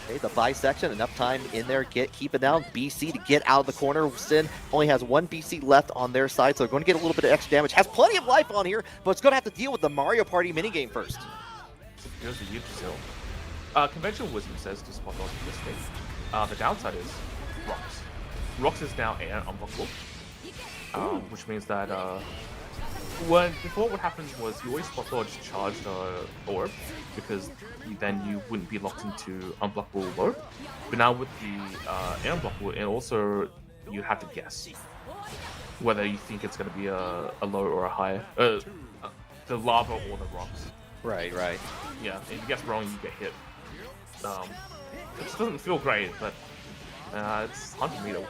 Okay, the bisection, enough time in there, keep it down. BC to get out of the corner. Sin only has one BC left on their side, so they're going to get a little bit of extra damage. Has plenty of life on here, but it's going to have to deal with the Mario Party minigame first. Here's the huge still. Conventional wisdom says to spot dodge this thing. The downside is rocks. Rocks is now air unblockable, which means that before what happens was you always spot dodge charged orb because then you wouldn't be locked into unblockable orb. But now with the air unblockable, and also you have to guess whether you think it's going to be a low or a high, the lava or the rocks. Right. Yeah, if you guess wrong, you get hit. It just doesn't feel great, but it's 100 meter.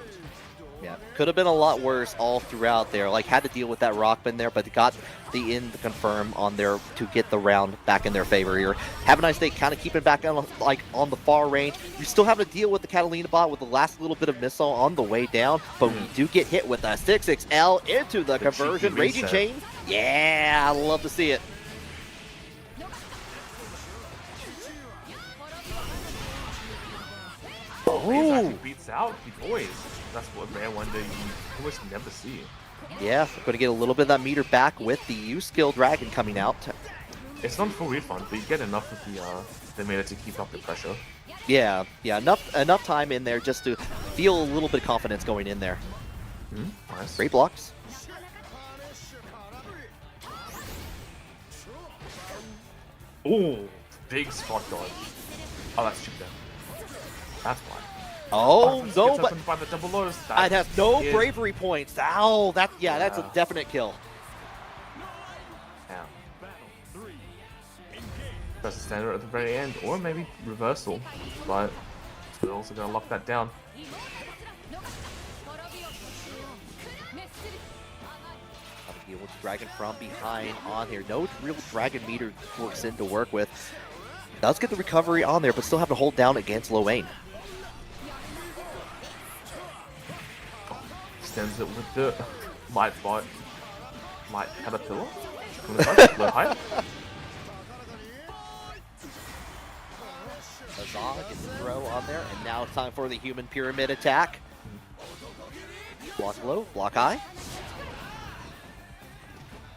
Yeah, could have been a lot worse all throughout there. Like, had to deal with that rock bin there, but got the in to confirm on there to get the round back in their favor here. Have a Nice Day, kind of keep it back on, like, on the far range. You still have to deal with the Catalina bot with the last little bit of missile on the way down, but we do get hit with a 6XL into the conversion. Raging Chain. Yeah, I love to see it. Oh, he beats out the boys. That's what rare one that you almost never see. Yeah, going to get a little bit of that meter back with the U-Skill Dragon coming out. It's not full refund, but you get enough of the meter to keep up the pressure. Yeah, enough time in there just to feel a little bit of confidence going in there. Nice. Great blocks. Oh, big spot dodge. Oh, that's chip down. That's why. Oh, no, but by the double lows, it has no bravery points. Ow, that's a definite kill. Yeah. That's a standard at the very end, or maybe reversal, but we're also going to lock that down. Deal with Dragon from behind on here. No real Dragon meter for Sin to work with. Does get the recovery on there, but still have to hold down against Lowain. Extends it with the light caterpillar. Low height. Azar gets the throw on there, and now it's time for the human pyramid attack. Block low, block high.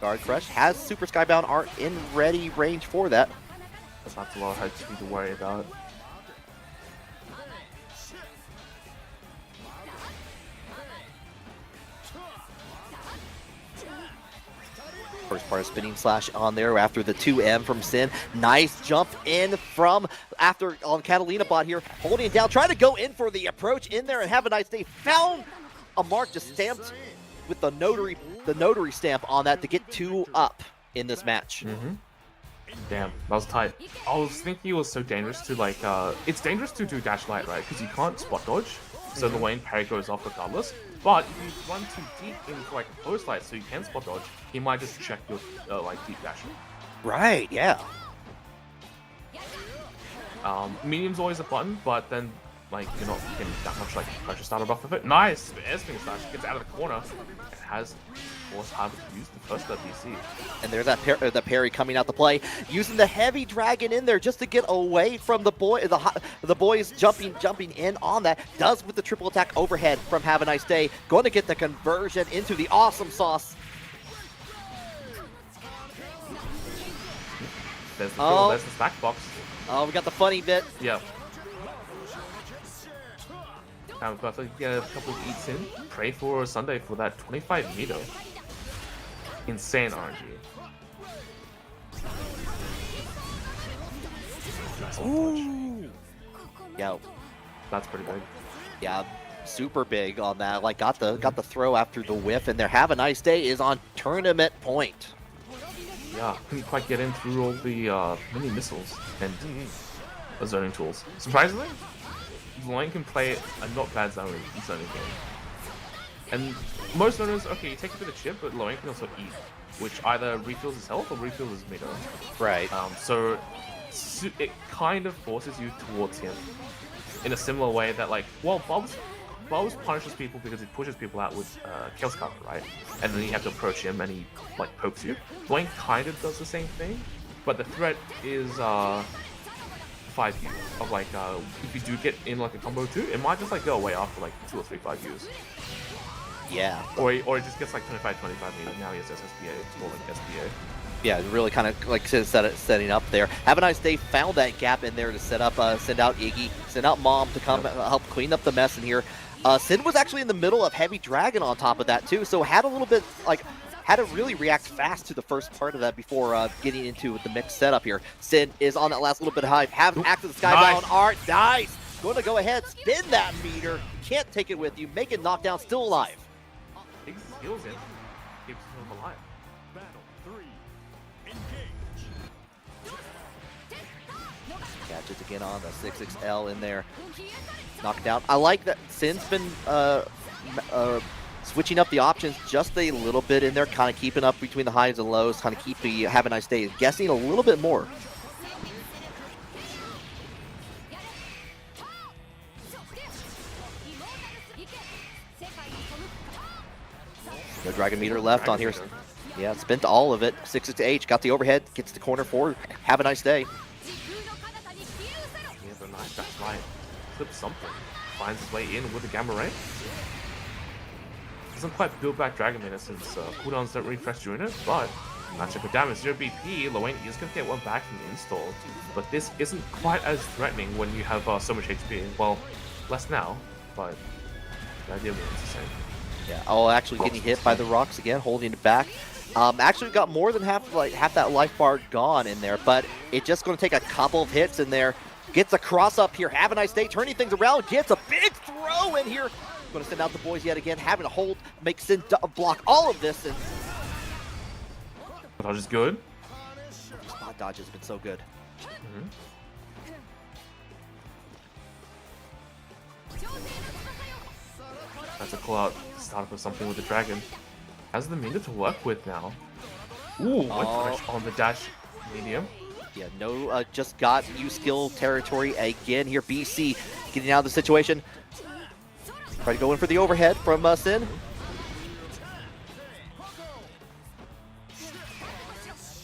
Guard Crush has Super Skybound art in ready range for that. That's not a lot of HP to worry about. First part of Spinning Slash on there after the 2M from Sin. Nice jump in from after on Catalina bot here, holding it down, trying to go in for the approach in there and have a nice day. Found a mark just stamped with the notary stamp on that to get 2 up in this match. Damn, that was tight. I was thinking it was so dangerous to like, it's dangerous to do dash light, right? Because you can't spot dodge, so the Wayne parry goes off regardless. But if you run too deep into like a post light, so you can spot dodge, he might just check your like deep dash. Right, yeah. Medium's always a button, but then like you're not getting that much like pressure starter buff of it. Nice, air spinning slash gets out of the corner and has forced Harvard to use the first DC. And there's that the parry coming out to play, using the heavy dragon in there just to get away from the boys jumping in on that. Does with the triple attack overhead from Have a Nice Day, going to get the conversion into the awesome sauce. There's the drill, there's the stack box. Oh, we got the funny bit. Yeah. Now we've got to get a couple of eats in. Pray for Sunday for that 25 meter. Insane RNG. That's Ooh. Yeah. That's pretty big. Yeah, super big on that. Like got the throw after the whiff, and their Have a Nice Day is on tournament point. Yeah, couldn't quite get in through all the mini missiles and zoning tools. Surprisingly, Loin can play a not bad zoning game. And most zoners, okay, you take a bit of chip, but Loin can also eat, which either refills his health or refills his meter. Right. So it kind of forces you towards him in a similar way that, like, well, Bubs punishes people because he pushes people out with Chaos Cover, right? And then you have to approach him and he, like, pokes you. Dwayne kind of does the same thing, but the threat is 5U of, like, if you do get in, like, a combo too, it might just, like, go away after, like, 2 or 3 5Us. Yeah. Or it just gets, like, 25 meter. Now he has SSBA or, like, SBA. Yeah, really kind of like setting up there. Have a Nice Day found that gap in there to set up, send out Iggy, send out Mom to come help clean up the mess in here. Sin was actually in the middle of Heavy Dragon on top of that too, so had a little bit, like, had to really react fast to the first part of that before getting into the mixed setup here. Sin is on that last little bit of hype, have active Skybound art, nice! Going to go ahead, spin that meter, can't take it with you, make it knockdown, still alive. Takes his heals in, keeps him alive. Catches again on the 6XL in there. Knocked out. I like that Sin's been switching up the options just a little bit in there, kind of keeping up between the highs and lows, kind of keep the Have a Nice Day, guessing a little bit more. No Dragon Meter left on here. Yeah, spent all of it. 6H got the overhead, gets the corner forward. Have a Nice Day. That's right. Flips something. Finds his way in with the Gamma Ray. Doesn't quite build back Dragon Meter since cooldowns don't refresh during it, but matchup with damage 0 BP, Lowain is going to get one back from the install. But this isn't quite as threatening when you have so much HP. Well, less now, but the idea remains the same. Yeah, actually getting hit by the rocks again, holding it back. Actually got more than half that life bar gone in there, but it's just going to take a couple of hits in there. Gets a cross up here. Have a Nice Day, turning things around. Gets a big throw in here. Going to send out the boys yet again. Having to hold, make Sin block all of this. And dodge is good. Spot dodge has been so good. That's a call out. Start up with something with the dragon. Has the meter to work with now. Ooh, crash on the dash medium. Yeah, no, just got U skill territory again here. BC getting out of the situation. Try to go in for the overhead from Sin.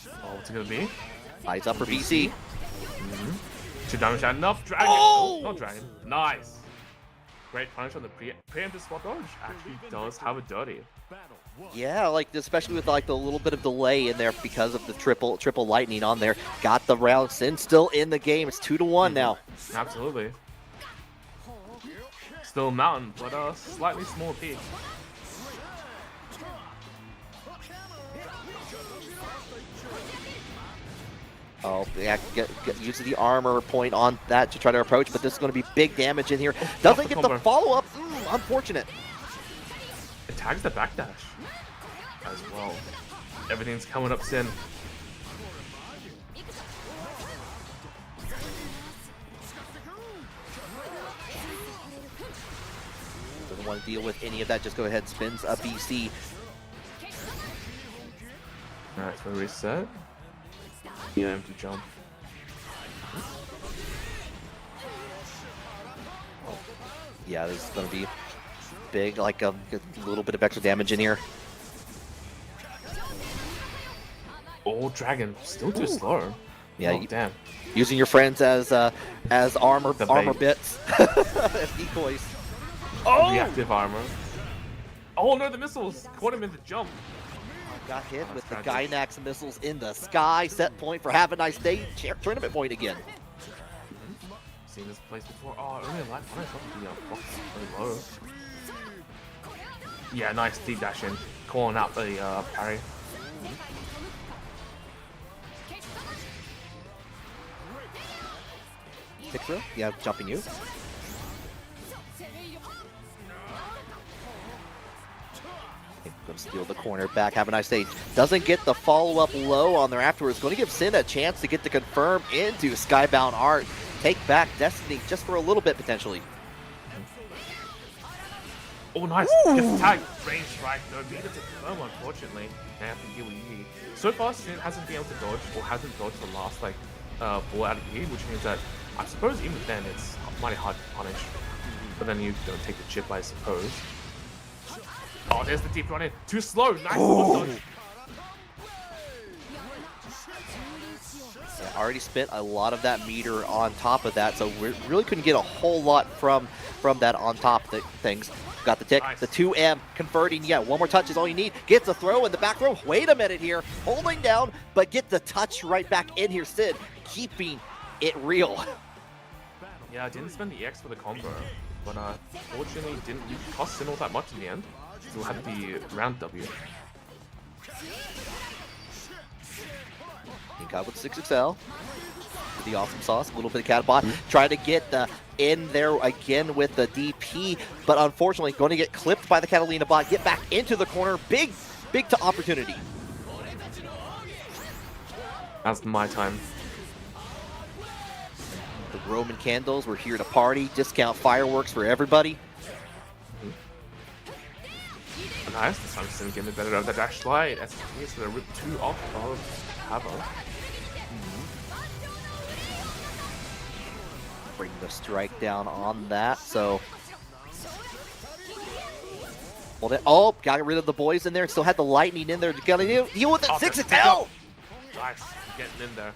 Oh, what's it gonna be? Eyes up for BC. 2 damage and enough. Dragon! Oh! Not dragon. Nice. Great punish on the preemptive spot dodge. Actually does have a dirty. Yeah, like especially with like the little bit of delay in there because of the triple lightning on there. Got the round. Sin still in the game. It's 2-1 now. Absolutely. Still mountain, but slightly small peak. Oh, yeah, using the armor point on that to try to approach, but this is going to be big damage in here. Doesn't get the follow-up. Unfortunate. It tags the backdash as well. Everything's coming up, Sin. Doesn't want to deal with any of that. Just go ahead, spins a BC. Alright, so reset. Yeah, empty jump. Yeah, this is going to be big, like a little bit of extra damage in here. Oh, Dragon, still too slow. Yeah, oh, damn. Using your friends as armor bits, as decoys. Oh! Reactive armor. Oh no, the missiles caught him in the jump. Got hit with the Gynax missiles in the sky. Set point for Have a Nice Day. Tournament point again. Seen this place before. Oh, only life punish off the box very low. Yeah, nice deep dash in. Calling out the parry. Kick through? Yeah, jumping you. Gonna steal the corner back. Have a nice day. Doesn't get the follow-up low on there afterwards. Going to give Sin a chance to get the confirm into Skybound Art. Take back Destiny just for a little bit potentially. Oh, nice. Gets tagged. Range strike. No beat it to confirm, unfortunately. They have to deal with Yi. So far, Sin hasn't been able to dodge or hasn't dodged the last like ball out of Yi, which means that I suppose even then it's mighty hard to punish. But then you don't take the chip, I suppose. Oh, there's the deep run in. Too slow. Nice dodge. Yeah, already spent a lot of that meter on top of that, so we really couldn't get a whole lot from that on top of things. Got the tick, nice. The 2M converting. Yeah, one more touch is all you need. Gets a throw in the back row. Wait a minute here. Holding down, but get the touch right back in here. Sid keeping it real. Yeah, I didn't spend the EX for the combo, but fortunately didn't cost Sin all that much in the end. Still had the round W. Got with 6XL. The awesome sauce, a little bit of catapult. Try to get in there again with the DP, but unfortunately going to get clipped by the Catalina bot. Get back into the corner. Big to opportunity. That's my time. The Roman candles, we're here to party. Discount fireworks for everybody. Nice, this time Sin getting the better of the dash slide. As he's going to rip 2 off of Havo. Bring the strike down on that, so... Oh, got rid of the boys in there. Still had the lightning in there. Got to deal with it. 6XL! Nice, getting in there.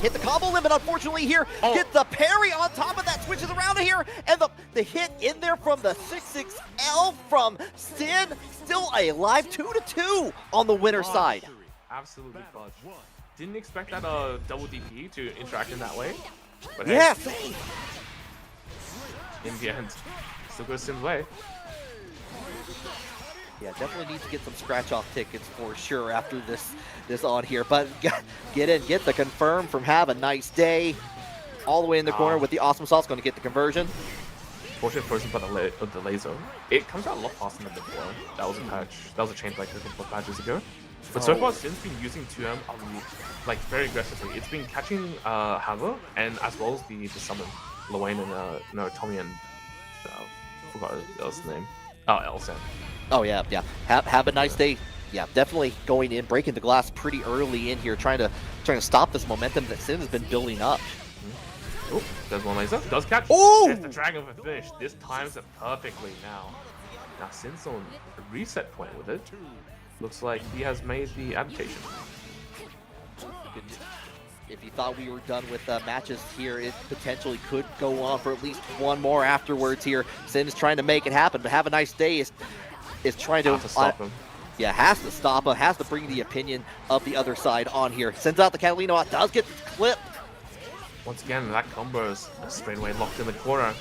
Hit the combo limit, unfortunately, here. Get the parry on top of that, switches around here, and the hit in there from the 6XL from Sin. Still alive, 2-2 on the winner side. Absolutely fudge. Didn't expect that double DP to interact in that way. But yeah, hey, in the end, still goes Sin's way. Yeah, definitely needs to get some scratch-off tickets for sure after this on here. But get in, get the confirm from Have a Nice Day. All the way in the corner with the awesome sauce, going to get the conversion. Fortunate person by the laser. It comes out a lot faster than before. That was a patch. That was a change like a couple of patches ago. But so far, Sin's been using 2M like very aggressively. It's been catching Havo and as well as the summon Luane and no Tommy and forgot what else the name. Oh, Elsa. Oh yeah. Have a Nice Day. Yeah, definitely going in, breaking the glass pretty early in here, trying to stop this momentum that Sin has been building up. Oh, there's one laser. Does catch. Oh! There's the dragon for finish. This times it perfectly now. Now Sin's on a reset point with it. Looks like he has made the adaptation. if you thought we were done with matches here, it potentially could go on for at least one more afterwards here. Sin is trying to make it happen, but Have a Nice Day is trying to stop him. Yeah, has to stop him, has to bring the opinion of the other side on here. Sends out the Catalino out, does get clipped. Once again, that combo is straight away locked in the corner.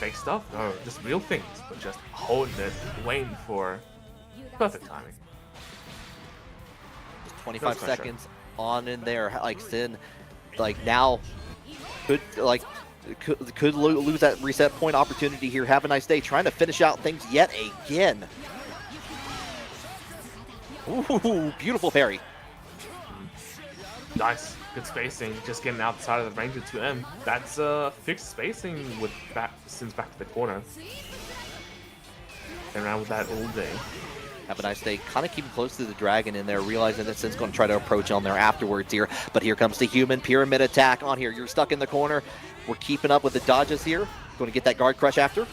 Fake stuff? No, just real things, but just holding it, waiting for perfect timing. Just 25 seconds on in there, like Sin, like now could lose that reset point opportunity here. Have a Nice Day, trying to finish out things yet again. Ooh, beautiful parry. Nice, good spacing. Just getting outside of the range of 2M. That's fixed spacing with Sin's back to the corner. And around with that all day. Have a Nice Day, kind of keeping close to the dragon in there, realizing that Sin's going to try to approach on there afterwards here. But here comes the human pyramid attack on here. You're stuck in the corner. We're keeping up with the dodges here. Going to get that guard crush after.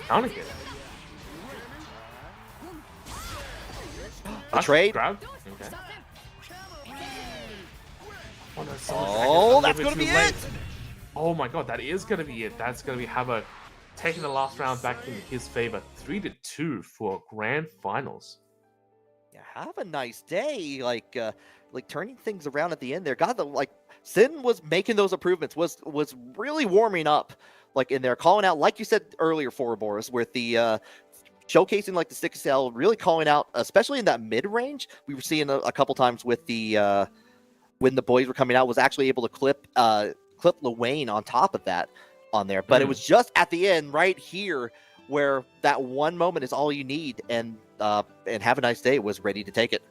Counting it. The trade. Grab. Okay. Oh, no, that's going to be it. Oh my god, that is going to be it. That's going to be Hava taking the last round back in his favor. 3-2 for grand finals. Yeah, Have a Nice Day. Like turning things around at the end there. God, Sin was making those improvements. Was really warming up, like in there, calling out, like you said earlier, for Boris, with the showcasing like the 6L, really calling out, especially in that mid range. We were seeing a couple times with the when the boys were coming out, was actually able to clip Luane on top of that on there. But it was just at the end right here where that one moment is all you need, and Have a Nice Day was ready to take it.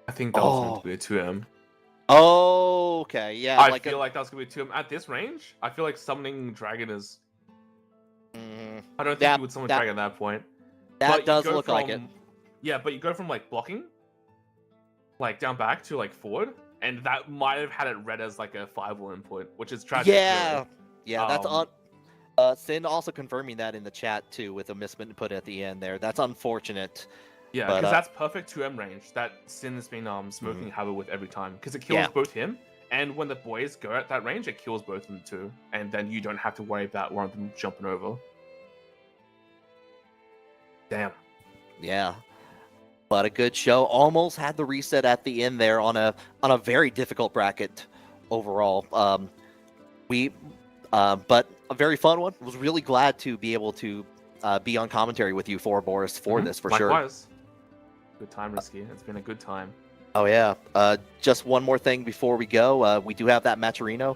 I think that was going to be a 2M. Oh, okay, yeah. I feel like that's going to be a 2M at this range. I feel like summoning Dragon is. I don't think you would summon Dragon at that point. That does look like it. Yeah, but you go from like blocking, like down back to like forward, and that might have had it read as like a 5-will input, which is tragic. Yeah, that's on. Sin also confirming that in the chat too, with a misinput at the end there. That's unfortunate. Yeah, because that's perfect 2M range that Sin has been smoking Hava with every time, because it kills both him, and when the boys go at that range, it kills both of them too, and then you don't have to worry about one of them jumping over. Damn. Yeah. But a good show. Almost had the reset at the end there on a very difficult bracket overall. But a very fun one. Was really glad to be able to be on commentary with you for Boris for this for sure. Likewise. Good time, Risky. It's been a good time. Oh yeah. Just one more thing before we go. We do have that Matcherino.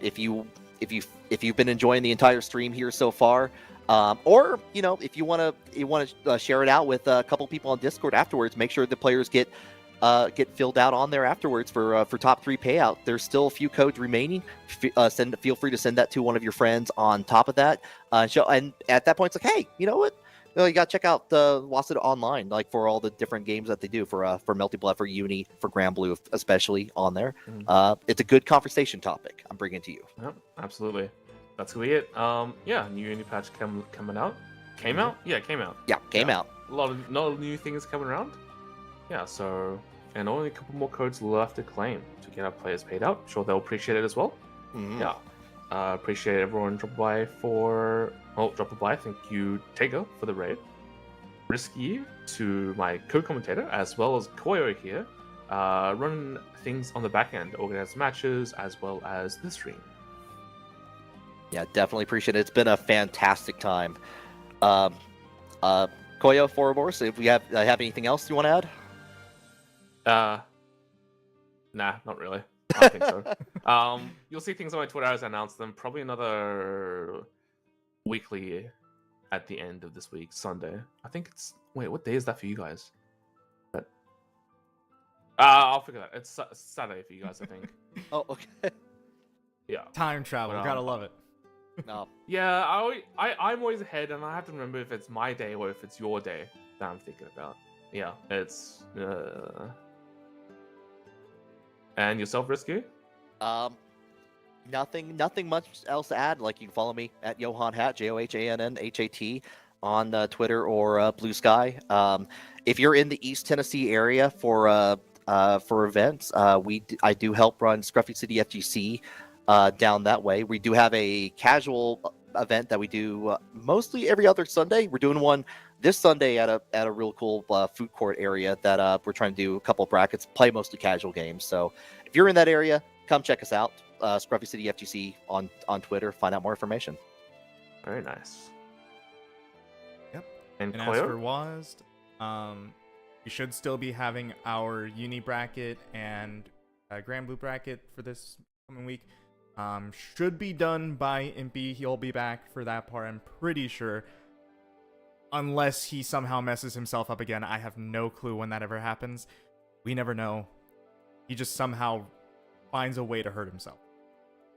If you've been enjoying the entire stream here so far, or if you want to share it out with a couple people on Discord afterwards, make sure the players get filled out on there afterwards for top 3 payout. There's still a few codes remaining. Feel free to send that to one of your friends on top of that. And at that point, it's like, hey, you know what? You got to check out the WASD online, like for all the different games that they do for Melty Blood, for Uni, for Granblue, especially on there. It's a good conversation topic I'm bringing to you. Yep, absolutely. That's gonna be it. Yeah, new Uni patch coming out. Came out? Yeah, it came out. Yeah, came out. A lot of new things coming around. Yeah, so, and only a couple more codes left to claim to get our players paid out. Sure, they'll appreciate it as well. Yeah. Appreciate everyone dropping by Thank you, Taker, for the raid. Risky to my co-commentator, as well as Koyo here. Run things on the back end, organize matches, as well as the stream. Yeah, definitely appreciate it. It's been a fantastic time. Koyo, Forborus, if we have anything else you want to add? Nah, not really. I don't think so. You'll see things on my Twitter as I announce them. Probably another weekly at the end of this week, Sunday. I think it's... Wait, what day is that for you guys? I'll figure that. It's Saturday for you guys, I think. Oh, okay. Yeah. Time travel. Gotta love it. No. Yeah, I'm always ahead, and I have to remember if it's my day or if it's your day that I'm thinking about. Yeah, it's... And yourself, Risky? Nothing much else to add. Like, you can follow me at Johann Hat, JOHANNHAT, on Twitter or Blue Sky. If you're in the East Tennessee area for for events. I do help run Scruffy City FGC down that way. We do have a casual event that we do mostly every other Sunday. We're doing one this Sunday at a real cool food court area that we're trying to do a couple of brackets, play mostly casual games. So if you're in that area, come check us out. Scruffy City FGC on Twitter. Find out more information. Very nice. Yep. And And Koyo? as for WASD, we should still be having our uni bracket and Granblue bracket for this coming week. Should be done by Impy. He'll be back for that part, I'm pretty sure. Unless he somehow messes himself up again. I have no clue when that ever happens. We never know. He just somehow finds a way to hurt himself.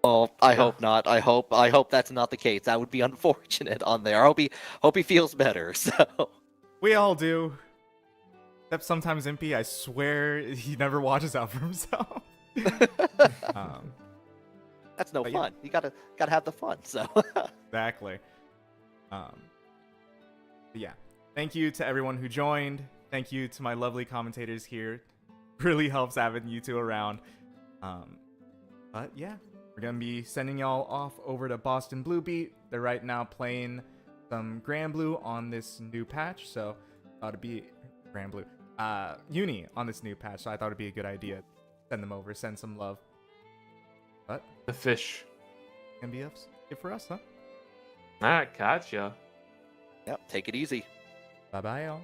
Oh, I hope not. I hope that's not the case. That would be unfortunate on there. I hope he feels better. So We all do. Except sometimes Impy, I swear he never watches out for himself. that's no But fun. You gotta have the fun. So Exactly. But yeah. Thank you to everyone who joined. Thank you to my lovely commentators here. Really helps having you two around. But yeah, we're gonna be sending y'all off over to Boston Blue Beat. They're right now playing some Granblue on this new patch, so I thought it'd be Granblue. Uni on this new patch, so I thought it'd be a good idea. Send them over, send some love. But The fish. gonna be it for us, huh? Ah, gotcha. yep, take it easy. Bye bye, y'all.